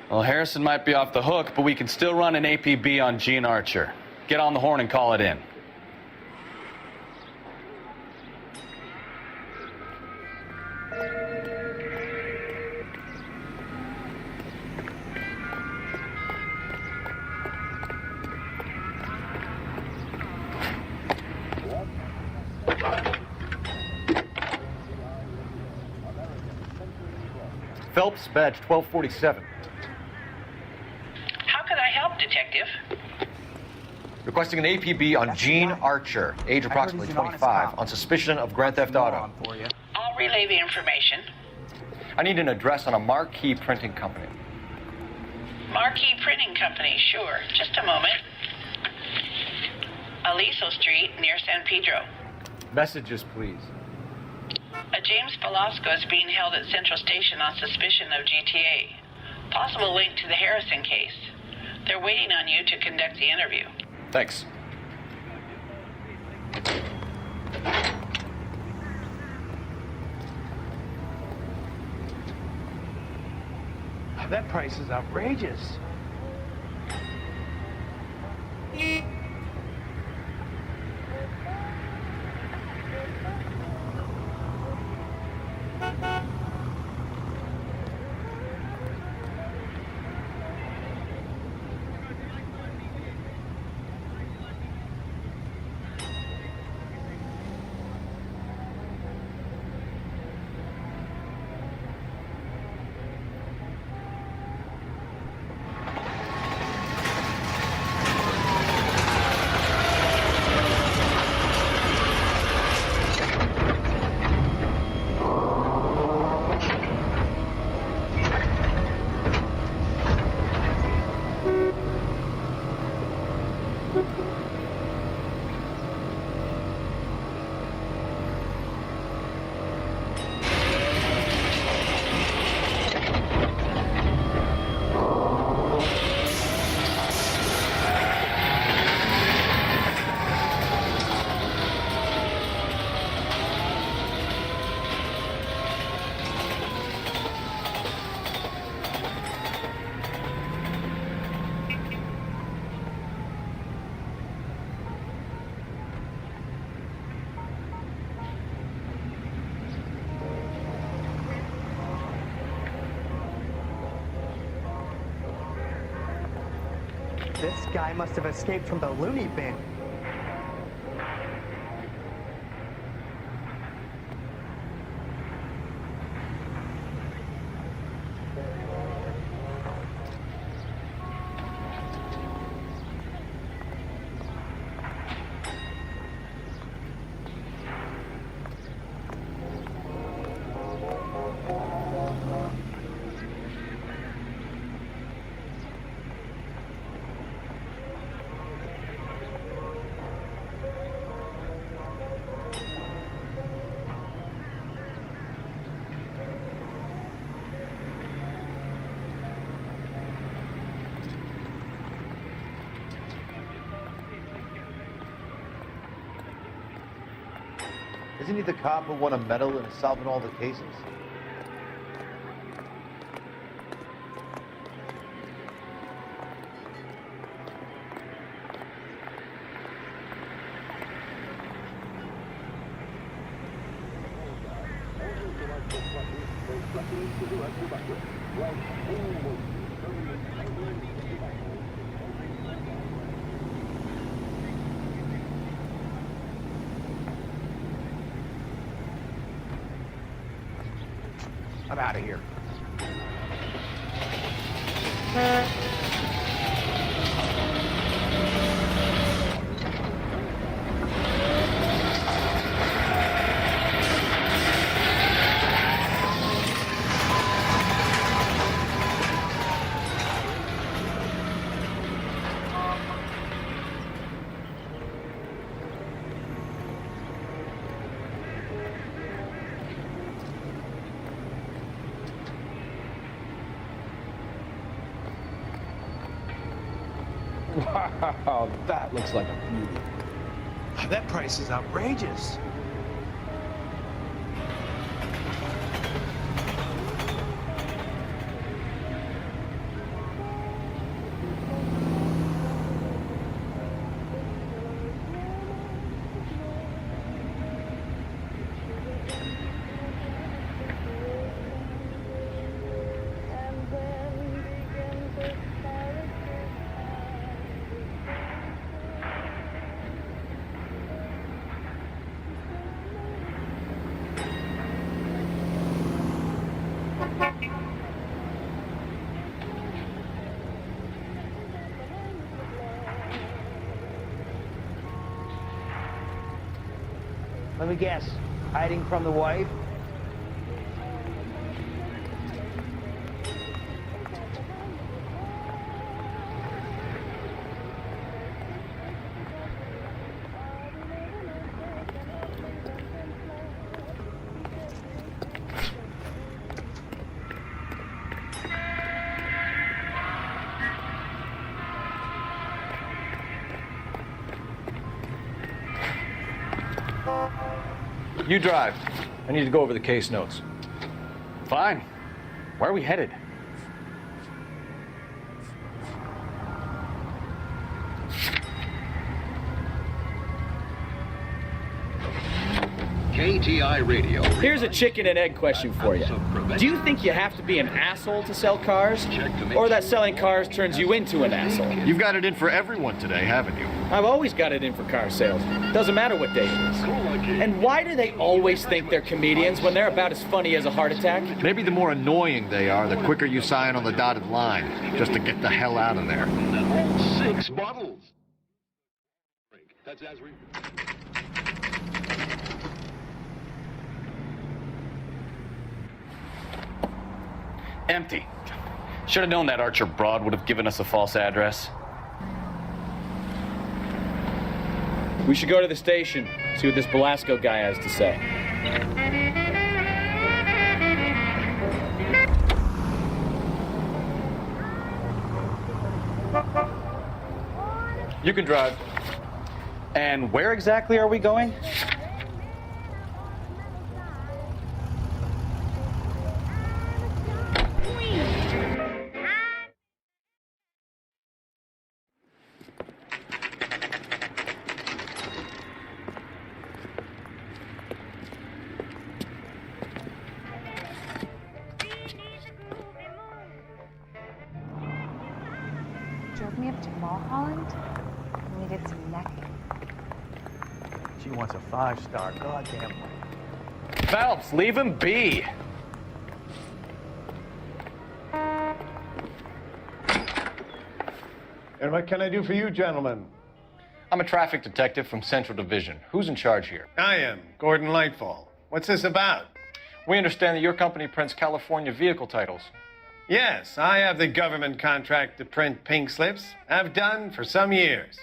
Well, Harrison might be off the hook, but we can still run an APB on Gene Archer. Get on the horn and call it in. Phelps, badge 1247. How could I help, Detective? Requesting an APB on Gene Archer, age approximately 25, on suspicion of Grand Theft Auto. I'll relay the information. I need an address on a Marquee Printing Company. Marquee Printing Company, sure. Just a moment. Aliso Street, near San Pedro. Messages, please. A James Velasco is being held at Central Station on suspicion of GTA. Possible link to the Harrison case. They're waiting on you to conduct the interview. Thanks. That price is outrageous. This guy must have escaped from the loony bin. Isn't he the cop who won a medal in solving all the cases? I'm out of here. Wow, that looks like a beauty. That price is outrageous. Let me guess. Hiding from the wife? You drive. I need to go over the case notes. Fine. Where are we headed? KTI Radio. Here's a chicken and egg question for you. Do you think you have to be an asshole to sell cars? Or that selling cars turns you into an asshole? You've got it in for everyone today, haven't you? I've always got it in for car sales. Doesn't matter what day it is. And why do they always think they're comedians when they're about as funny as a heart attack? Maybe the more annoying they are, the quicker you sign on the dotted line, just to get the hell out of there. 6 bottles. That's as we... Empty. Should have known that Archer broad would have given us a false address. We should go to the station, see what this Belasco guy has to say. You can drive. And where exactly are we going? Drove me up to Mulholland and we did some necking. She wants a 5-star goddamn way. Phelps, leave him be. And what can I do for you, gentlemen? I'm a traffic detective from Central Division. Who's in charge here? I am, Gordon Lightfall. What's this about? We understand that your company prints California vehicle titles. Yes, I have the government contract to print pink slips. I've done for some years.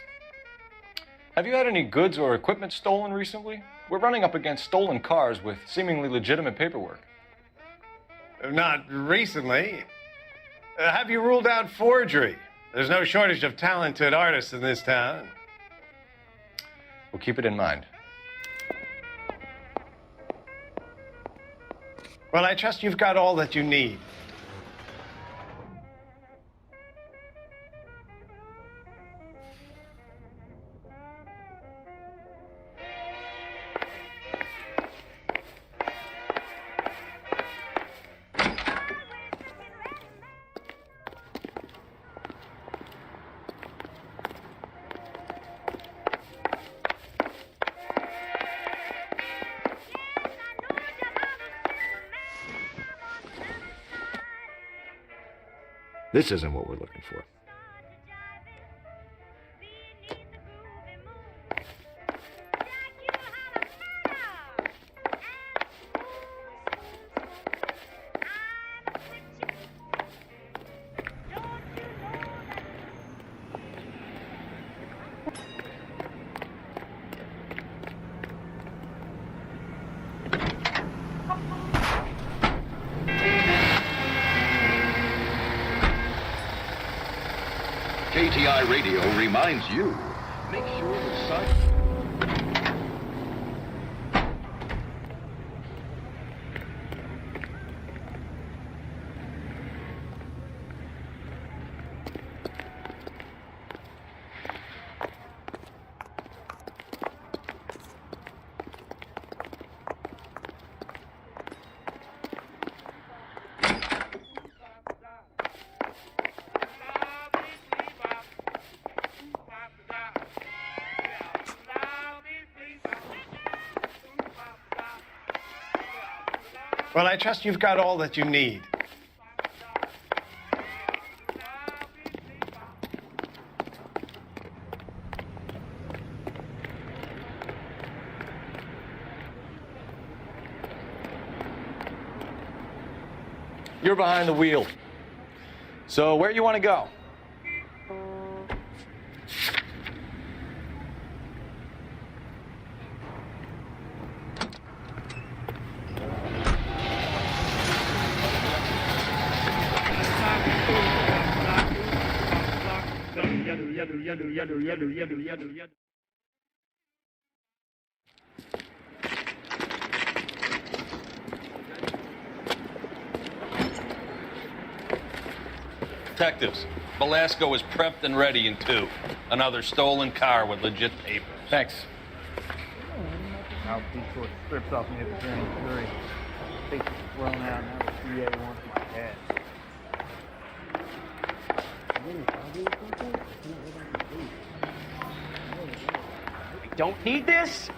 Have you had any goods or equipment stolen recently? We're running up against stolen cars with seemingly legitimate paperwork. Not recently. Have you ruled out forgery? There's no shortage of talented artists in this town. We'll keep it in mind. Well, I trust you've got all that you need. This isn't what we're looking for. KTI Radio reminds you, make sure the site... Well, I trust you've got all that you need. You're behind the wheel. So where you want to go? Detectives, Velasco is prepped and ready in 2. Another stolen car with legit papers. Thanks. Now these sort of strips off me at the grand jury. Face is thrown out, now the DA wants my head. I don't need this.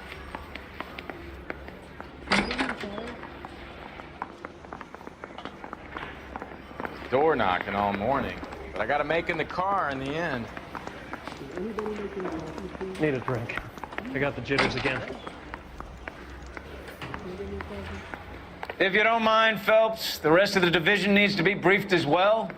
Door knocking all morning, but I gotta make in the car in the end. Need a drink. I got the jitters again. If you don't mind, Phelps, the rest of the division needs to be briefed as well.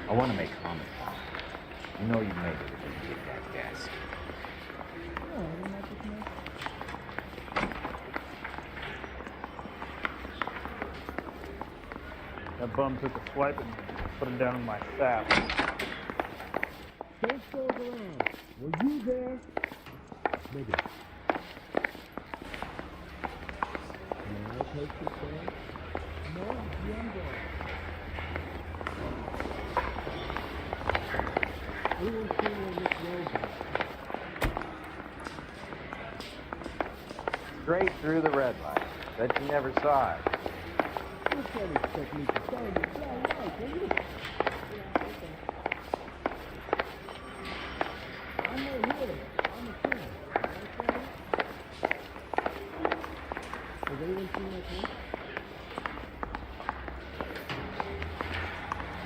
I want to make comment. You know you made it if you get that gas. That bum took a swipe and put him down in my sap. Don't go around. Were you there? Maybe. May I take your phone? No, I'm there. We will see where this road goes. Straight through the red light. Bet you never saw it. You can't expect me to tell you flat out, can you? I'm not here. I'm a fan. Has anyone seen my tape?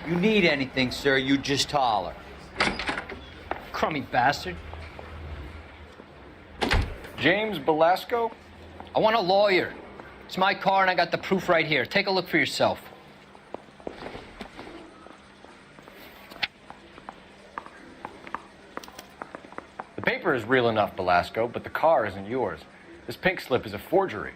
You need anything, sir, you just holler. Crummy bastard. James Velasco? I want a lawyer. It's my car and I got the proof right here. Take a look for yourself. The paper is real enough, Velasco, but the car isn't yours. This pink slip is a forgery.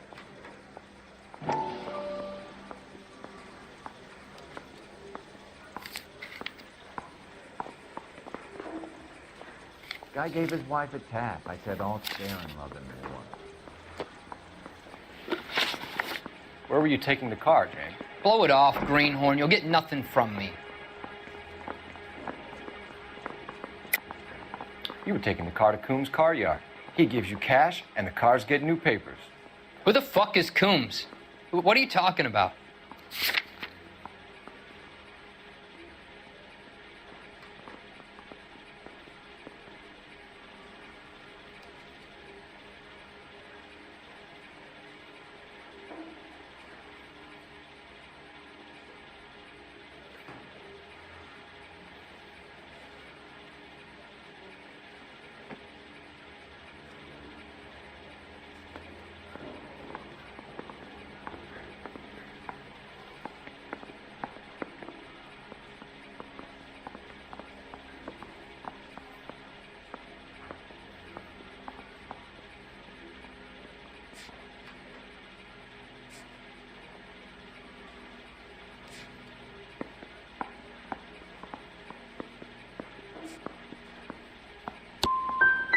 Guy gave his wife a tap. I said, don't stare and love him anymore. Where were you taking the car, James? Blow it off, greenhorn. You'll get nothing from me. You were taking the car to Coombs' car yard. He gives you cash, and the cars get new papers. Who the fuck is Coombs? What are you talking about?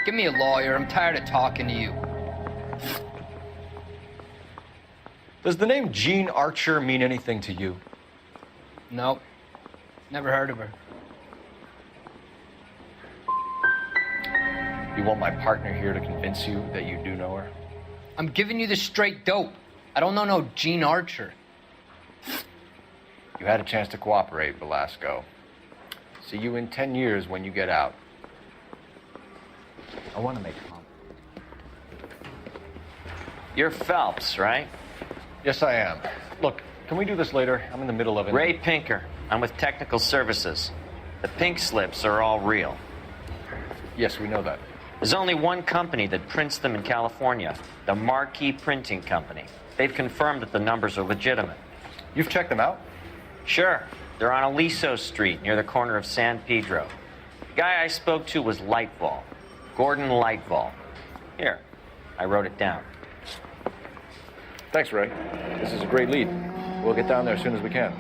Give me a lawyer. I'm tired of talking to you. Does the name Jean Archer mean anything to you? Nope. Never heard of her. You want my partner here to convince you that you do know her? I'm giving you the straight dope. I don't know no Jean Archer. You had a chance to cooperate, Velasco. See you in 10 years when you get out. I want to make comment. You're Phelps, right? Yes, I am. Look, can we do this later? I'm in the middle of it. Ray Pinker. I'm with Technical Services. The pink slips are all real. Yes, we know that. There's only one company that prints them in California, the Marquee Printing Company. They've confirmed that the numbers are legitimate. You've checked them out? Sure. They're on Aliso Street, near the corner of San Pedro. The guy I spoke to was Lightval. Gordon Lightval. Here, I wrote it down. Thanks, Ray. This is a great lead. We'll get down there as soon as we can.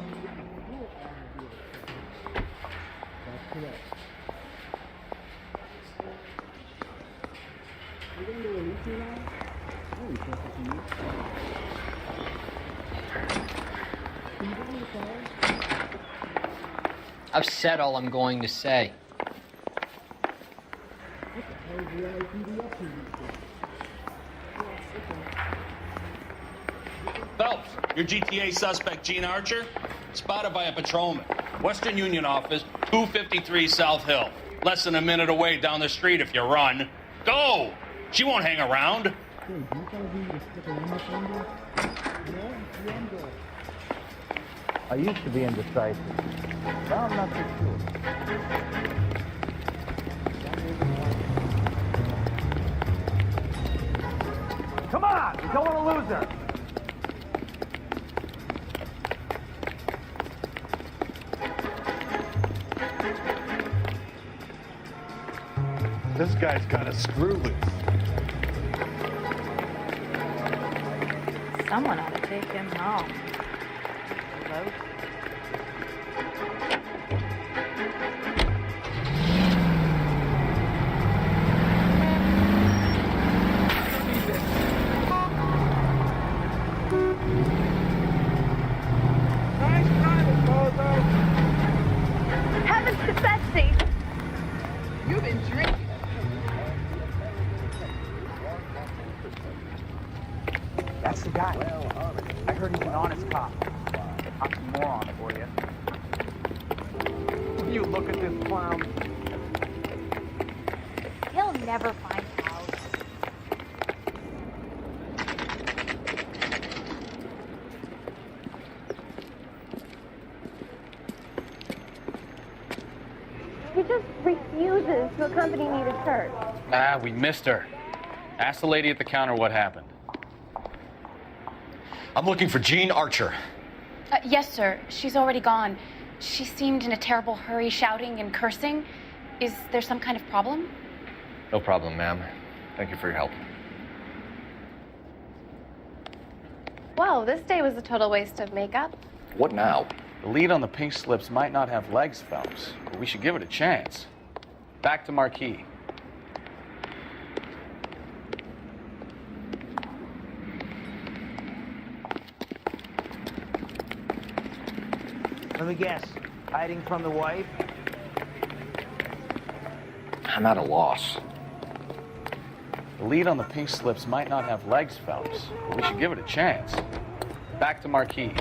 I've said all I'm going to say. Phelps, your GTA suspect, Gene Archer, spotted by a patrolman. Western Union office, 253 South Hill. Less than a minute away down the street if you run. Go! She won't hang around. I used to be indecisive. Now I'm not so sure. Come on! We don't want to lose her! This guy's got a screw loose. Someone ought to take him home. Hello? Heavens to Betsy! You've been drinking. That's the guy. I heard he's an honest cop. Oxymoron for you. You look at this clown. He'll never find out. He just refuses to accompany me to church. Ah, we missed her. Ask the lady at the counter what happened. I'm looking for Gene Archer. Yes, sir. She's already gone. She seemed in a terrible hurry, shouting and cursing. Is there some kind of problem? No problem, ma'am. Thank you for your help. Whoa, this day was a total waste of makeup. What now? The lead on the pink slips might not have legs, Phelps, but we should give it a chance. Back to Marquee. Let me guess. Hiding from the wife? I'm at a loss. The lead on the pink slips might not have legs, Phelps, but we should give it a chance. Back to Marquee.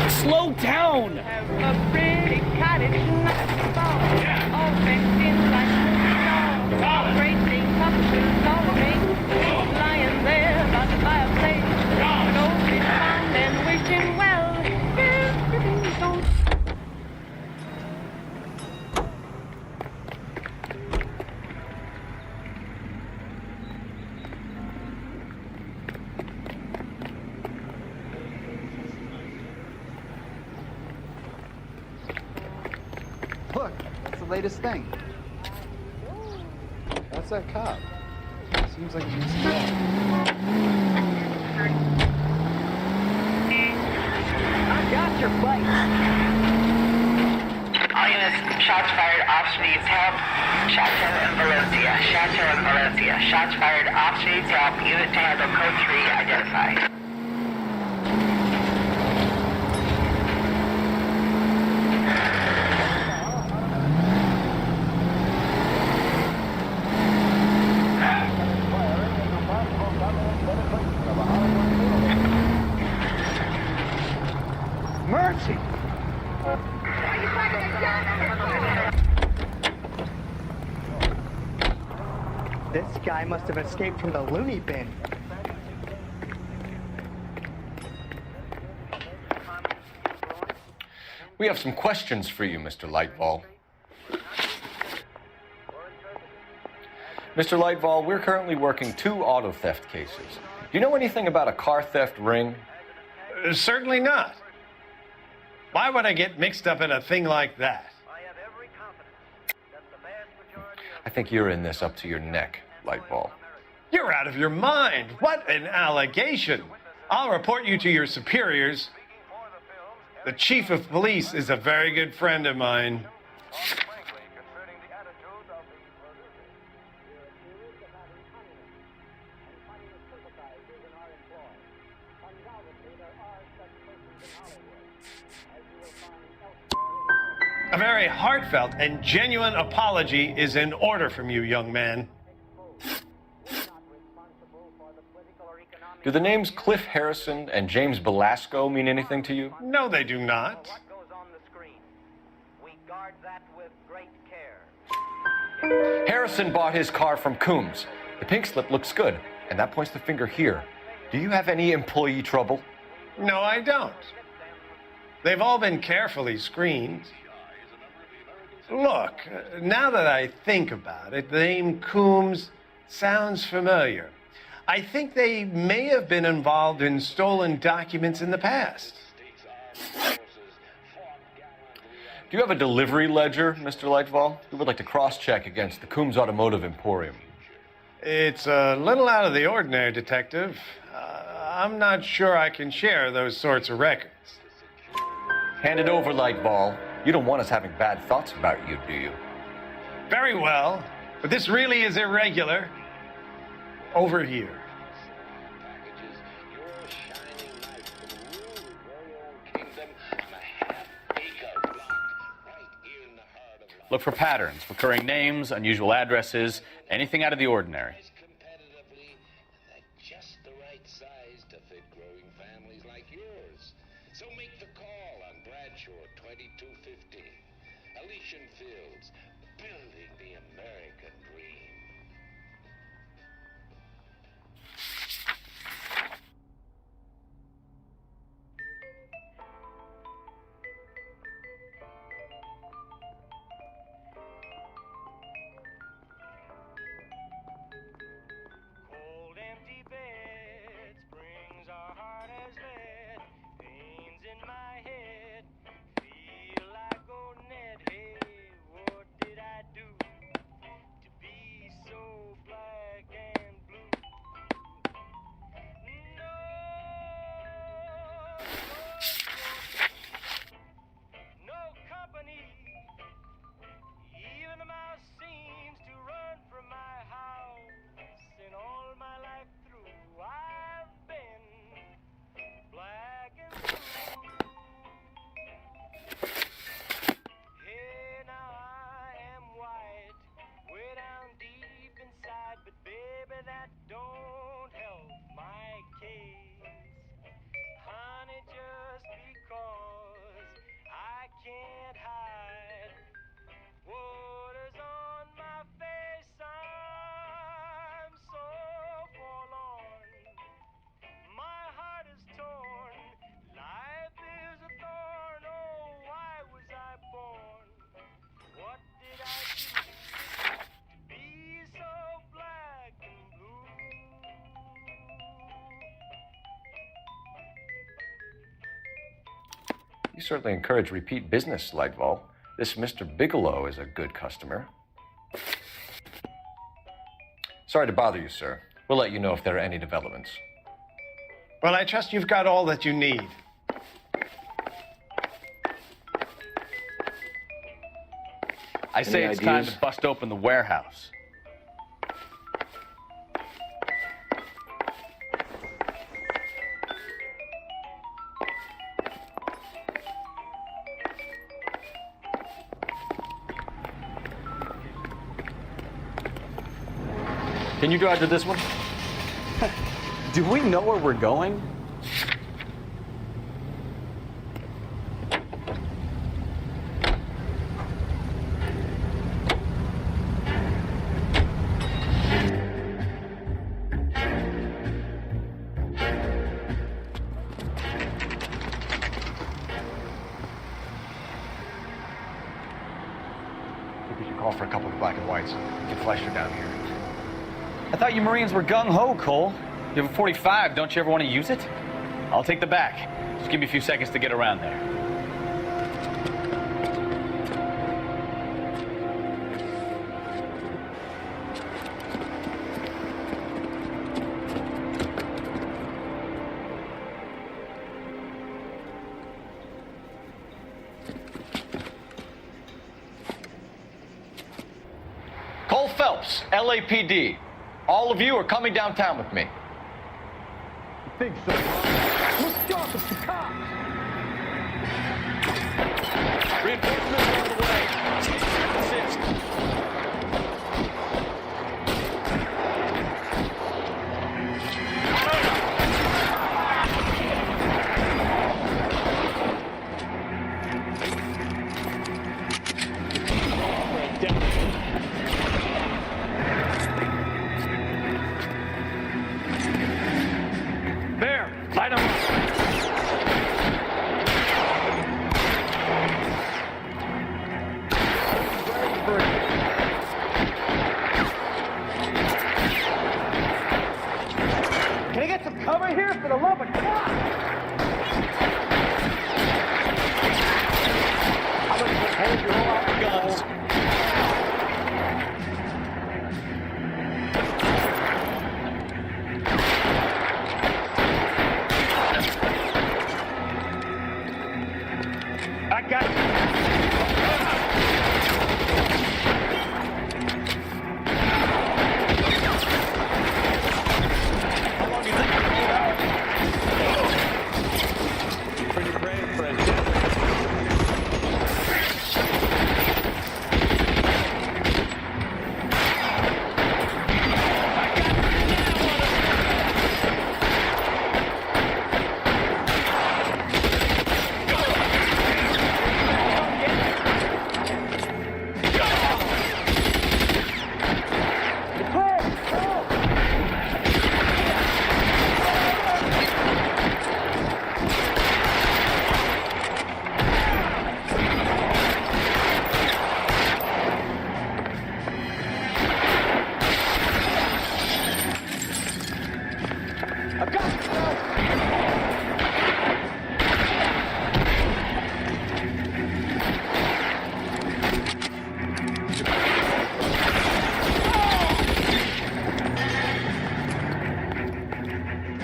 Slow down! A pretty cottage, not far. All fenced in like a star. Great big cockatoos all make. Lying there by the fireplace. An old fish pond and wishing well. Everything's on. Look, that's the latest thing. That's that cop. Seems like he's I got your bike. All units, shots fired, officer needs help. Shots fired in Valencia. Shots fired in Valencia. Shots fired, officer needs help. Unit to handle code 3 identified. Mercy! This guy must have escaped from the loony bin. We have some questions for you, Mr. Lightball. Mr. Lightball, we're currently working 2 auto theft cases. Do you know anything about a car theft ring? Certainly not. Why would I get mixed up in a thing like that? I think you're in this up to your neck, Lightball. You're out of your mind. What an allegation. I'll report you to your superiors. The chief of police is a very good friend of mine. A very heartfelt and genuine apology is in order from you, young man. Do the names Cliff Harrison and James Belasco mean anything to you? No, they do not. Harrison bought his car from Coombs. The pink slip looks good, and that points the finger here. Do you have any employee trouble? No, I don't. They've all been carefully screened. Look, now that I think about it, the name Coombs sounds familiar. I think they may have been involved in stolen documents in the past. Do you have a delivery ledger, Mr. Lightball? We would like to cross-check against the Coombs Automotive Emporium. It's a little out of the ordinary, Detective. I'm not sure I can share those sorts of records. Hand it over, Lightball. You don't want us having bad thoughts about you, do you? Very well, but this really is irregular. Over here. Look for patterns, recurring names, unusual addresses, anything out of the ordinary. You certainly encourage repeat business, Lightball. This Mr. Bigelow is a good customer. Sorry to bother you, sir. We'll let you know if there are any developments. Well, I trust you've got all that you need. I say it's time to bust open the warehouse. Can you drive to this one? Do we know where we're going? We should call for a couple of black and whites. Get Fleischer down here. I thought you Marines were gung-ho, Cole. You have a 45, don't you ever want to use it? I'll take the back. Just give me a few seconds to get around there. Cole Phelps, LAPD. All of you are coming downtown with me. You think so? Look sharp, it's the cops! Reinforcements are on the way. Assist. There! Light 'em up! Can I get some cover here for the love of God? I'm gonna hold your whole lot of guns. I got you. How long do you think you're going out? Pretty brave for a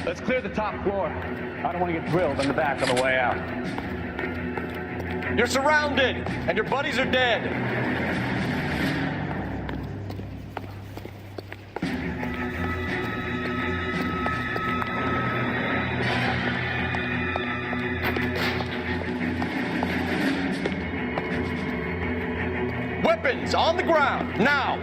Let's clear the top floor. I don't want to get drilled in the back on the way out. You're surrounded, and your buddies are dead. Weapons on the ground, now!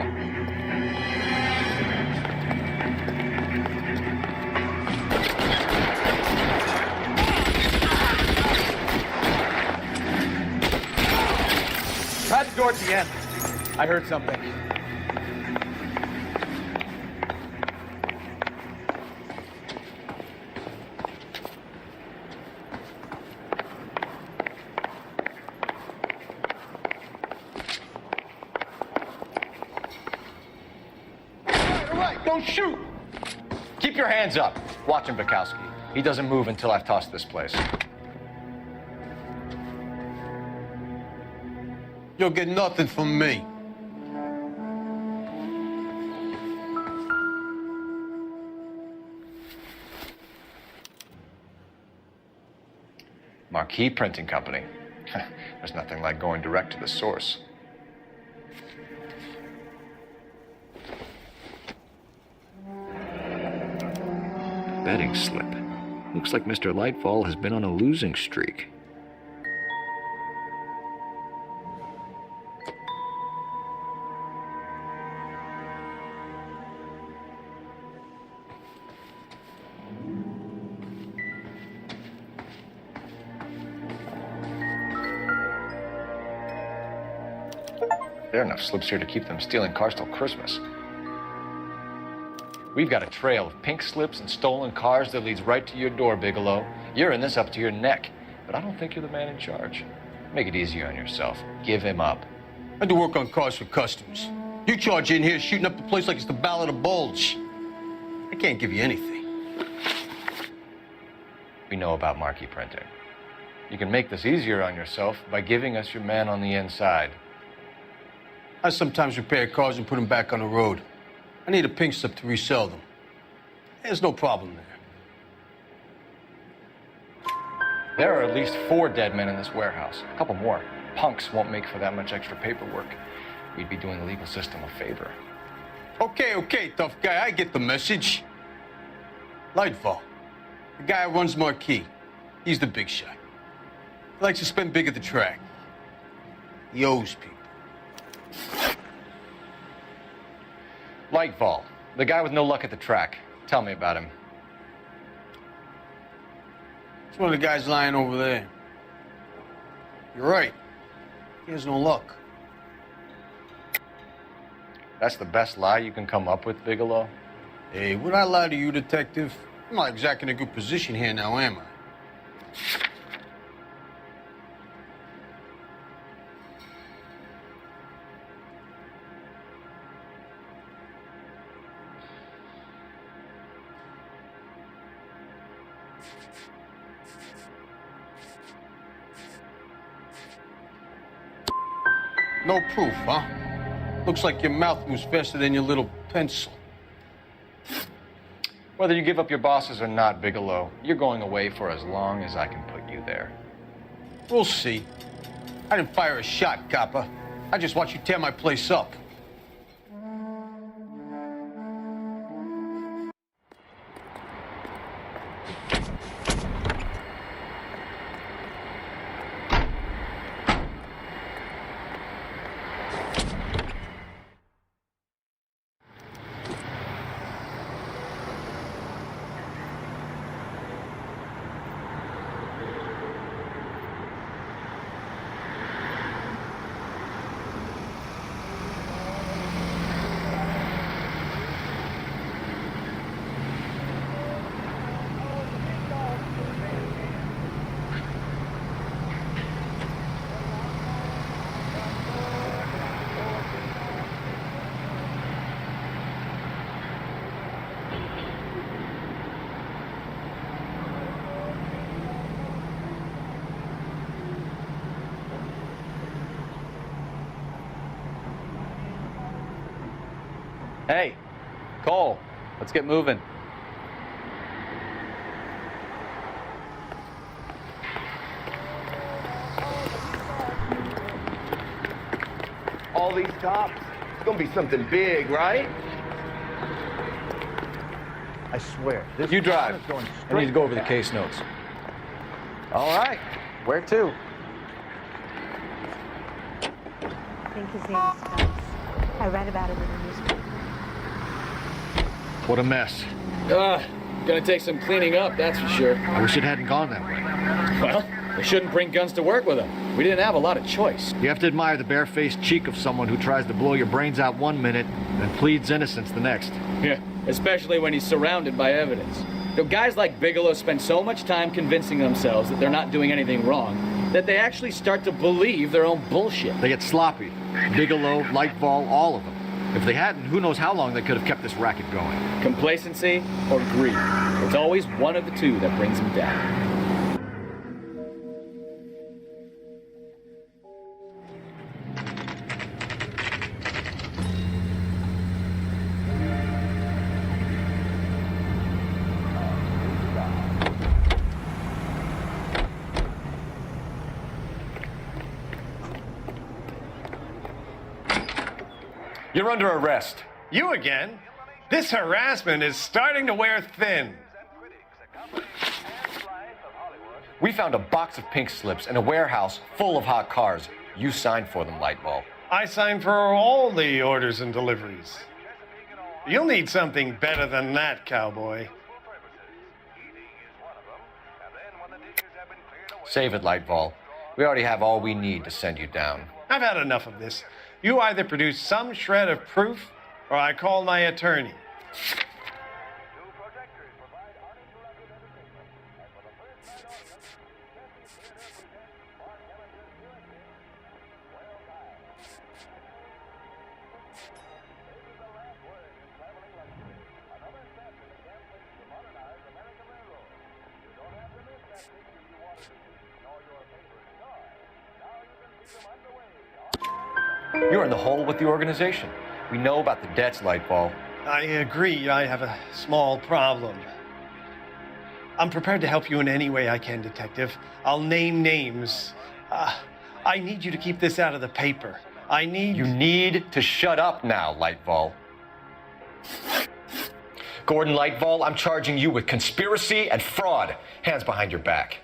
Try the door at the end. I heard something. All right, don't shoot! Keep your hands up. Watch him, Bukowski. He doesn't move until I've tossed this place. You'll get nothing from me. Marquee Printing Company. There's nothing like going direct to the source. betting slip. Looks like Mr. Lightfall has been on a losing streak. There are enough slips here to keep them stealing cars till Christmas. We've got a trail of pink slips and stolen cars that leads right to your door, Bigelow. You're in this up to your neck, but I don't think you're the man in charge. Make it easier on yourself. Give him up. I do work on cars for customers. You charge in here shooting up the place like it's the Ballad of Bulge. I can't give you anything. We know about marquee printing. You can make this easier on yourself by giving us your man on the inside. I sometimes repair cars and put them back on the road. I need a pink slip to resell them. There's no problem there. There are at least 4 dead men in this warehouse. A couple more. Punks won't make for that much extra paperwork. We'd be doing the legal system a favor. Okay, tough guy, I get the message. Lightfall, the guy who runs Marquee. He's the big shot. He likes to spend big at the track. He owes people. Lightfall, the guy with no luck at the track. Tell me about him. It's one of the guys lying over there. You're right. He has no luck. That's the best lie you can come up with, Bigelow? Hey, would I lie to you, detective? I'm not exactly in a good position here now, am I? No proof, huh? Looks like your mouth moves faster than your little pencil. Whether you give up your bosses or not, Bigelow, you're going away for as long as I can put you there. We'll see. I didn't fire a shot, copper. I just watched you tear my place up. Hey, Cole, let's get moving. All these cops? It's gonna be something big, right? I swear. This You drive. is going I need to go over the case notes. All right, where to? I think his name is Stubbs. I read about him in the newspaper. What a mess. Gonna take some cleaning up, that's for sure. I wish it hadn't gone that way. Well, they shouldn't bring guns to work with them. We didn't have a lot of choice. You have to admire the barefaced cheek of someone who tries to blow your brains out one minute and pleads innocence the next. Yeah, especially when he's surrounded by evidence. You know, guys like Bigelow spend so much time convincing themselves that they're not doing anything wrong that they actually start to believe their own bullshit. They get sloppy. Bigelow, Lightfall, all of them. If they hadn't, who knows how long they could have kept this racket going. Complacency or greed. It's always one of the two that brings them down. You're under arrest. You again? This harassment is starting to wear thin. We found a box of pink slips in a warehouse full of hot cars. You signed for them, Lightbulb. I signed for all the orders and deliveries. You'll need something better than that, cowboy. Save it, Lightball. We already have all we need to send you down. I've had enough of this. You either produce some shred of proof, or I call my attorney. You're in the hole with the organization. We know about the debts, Lightball. I agree. I have a small problem. I'm prepared to help you in any way I can, Detective. I'll name names. I need you to keep this out of the paper. You need to shut up now, Lightball. Gordon Lightball, I'm charging you with conspiracy and fraud. Hands behind your back.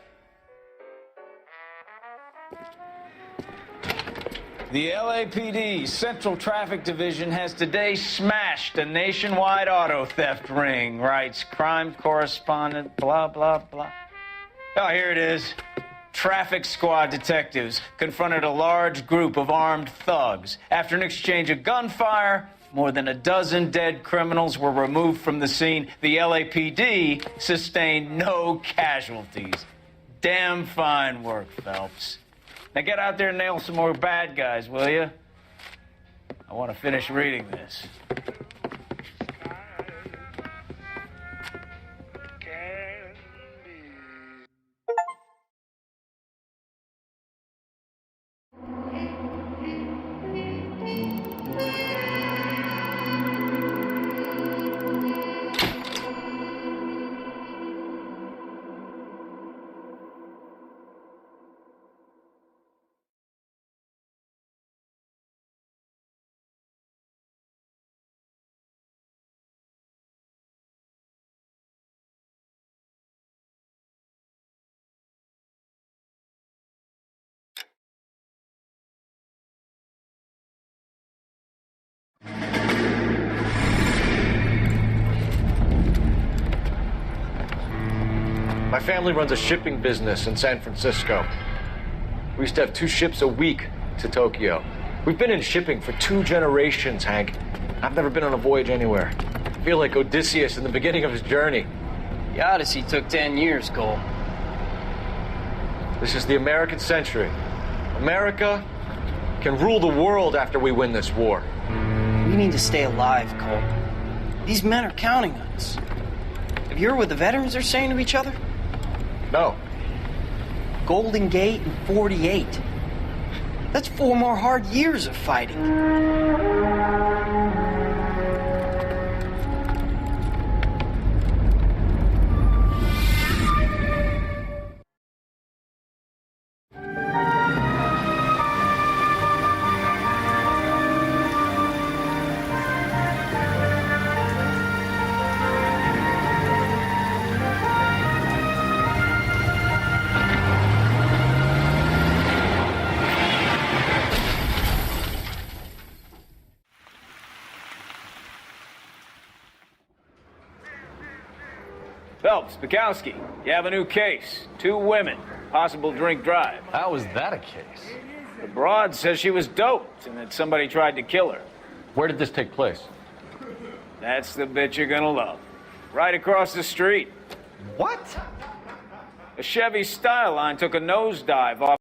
The LAPD Central Traffic Division has today smashed a nationwide auto theft ring, writes crime correspondent, blah, blah, blah. Oh, here it is. Traffic squad detectives confronted a large group of armed thugs. After an exchange of gunfire, more than a dozen dead criminals were removed from the scene. The LAPD sustained no casualties. Damn fine work, Phelps. Now get out there and nail some more bad guys, will you? I want to finish reading this. My family runs a shipping business in San Francisco. We used to have 2 ships a week to Tokyo. We've been in shipping for 2 generations, Hank. I've never been on a voyage anywhere. I feel like Odysseus in the beginning of his journey. The Odyssey took 10 years, Cole. This is the American century. America can rule the world after we win this war. We need to stay alive, Cole. These men are counting on us. Have you heard what the veterans are saying to each other? No. Golden Gate and 48. That's 4 more hard years of fighting. Phelps, Bukowski, you have a new case. 2 women, possible drink drive. How was that a case? The broad says she was doped and that somebody tried to kill her. Where did this take place? That's the bit you're gonna love. Right across the street. What? A Chevy Style Line took a nosedive off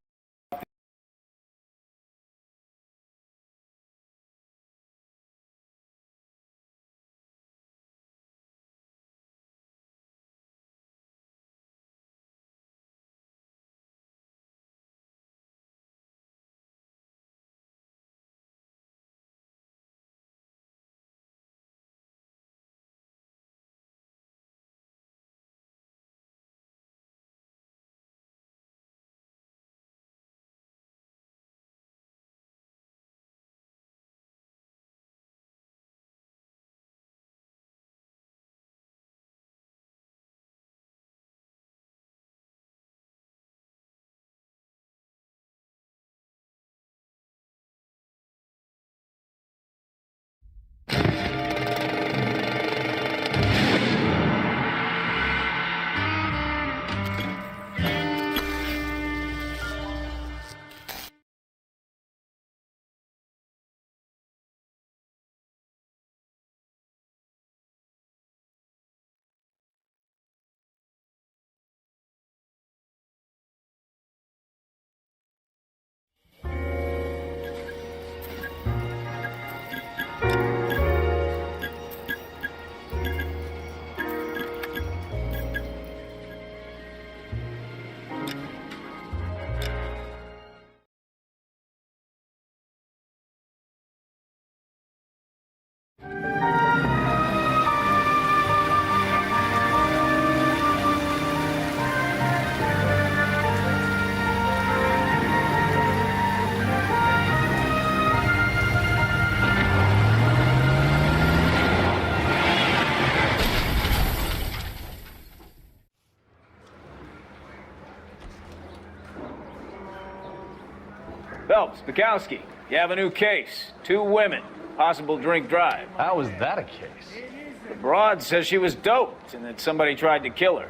Phelps, Bukowski, you have a new case. 2 women, possible drink drive. How is that a case? The broad says she was doped and that somebody tried to kill her.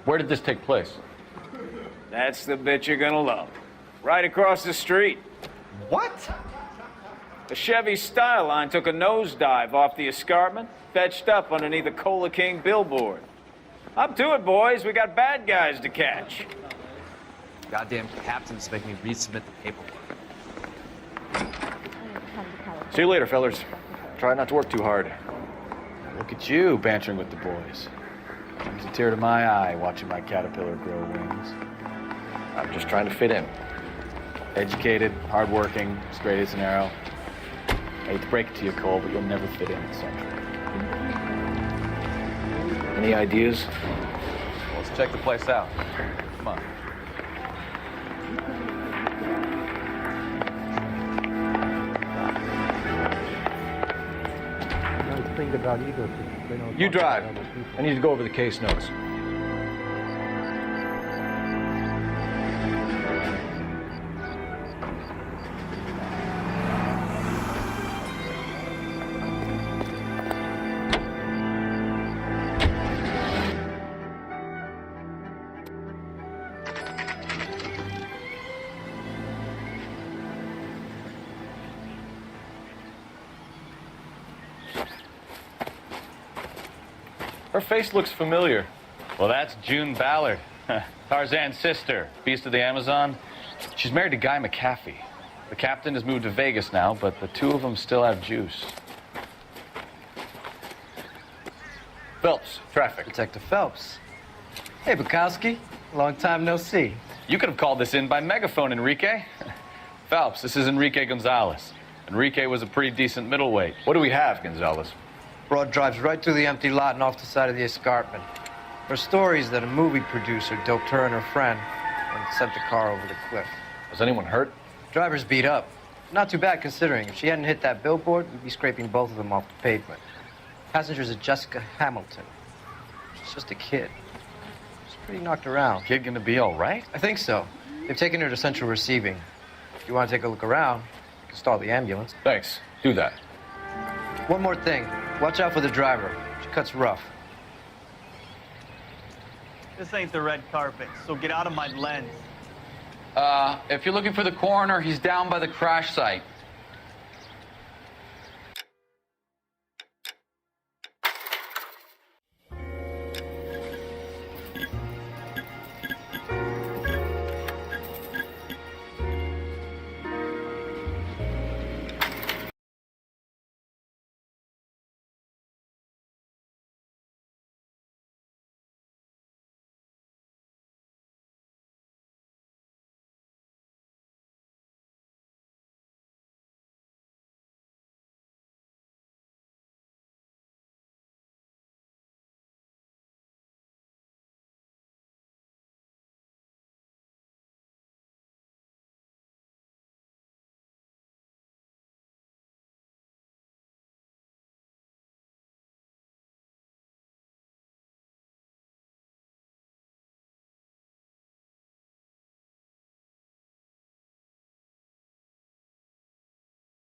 Where did this take place? That's the bit you're gonna love. Right across the street. What? The Chevy Style Line took a nosedive off the escarpment, fetched up underneath a Cola King billboard. Up to it, boys. We got bad guys to catch. Goddamn captains make me resubmit the paperwork. See you later, fellers. Try not to work too hard. Look at you bantering with the boys. Brings a tear to my eye watching my caterpillar grow wings. I'm just trying to fit in. Educated, hardworking, straight as an arrow. I hate to break it to you, Cole, but you'll never fit in at Central. Any ideas? Well, let's check the place out. Come on. Nice thing about egotism. They don't You talk drive. about other people. I need to go over the case notes. Her face looks familiar. Well, that's June Ballard, Tarzan's sister, beast of the Amazon. She's married to Guy McAfee. The captain has moved to Vegas now, but the 2 of them still have juice. Phelps, traffic. Detective Phelps. Hey, Bukowski. Long time no see. You could have called this in by megaphone, Enrique. Phelps, this is Enrique Gonzalez. Enrique was a pretty decent middleweight. What do we have, Gonzalez? Broad drives right through the empty lot and off the side of the escarpment. Her story is that a movie producer doped her and her friend and sent the car over the cliff. Was anyone hurt? Driver's beat up. Not too bad considering. If she hadn't hit that billboard, we'd be scraping both of them off the pavement. Passenger's a Jessica Hamilton. She's just a kid. She's pretty knocked around. Kid gonna be all right? I think so. They've taken her to central receiving. If you want to take a look around, you can stall the ambulance. Thanks. Do that. One more thing. Watch out for the driver. She cuts rough. This ain't the red carpet, so get out of my lens. If you're looking for the coroner, he's down by the crash site.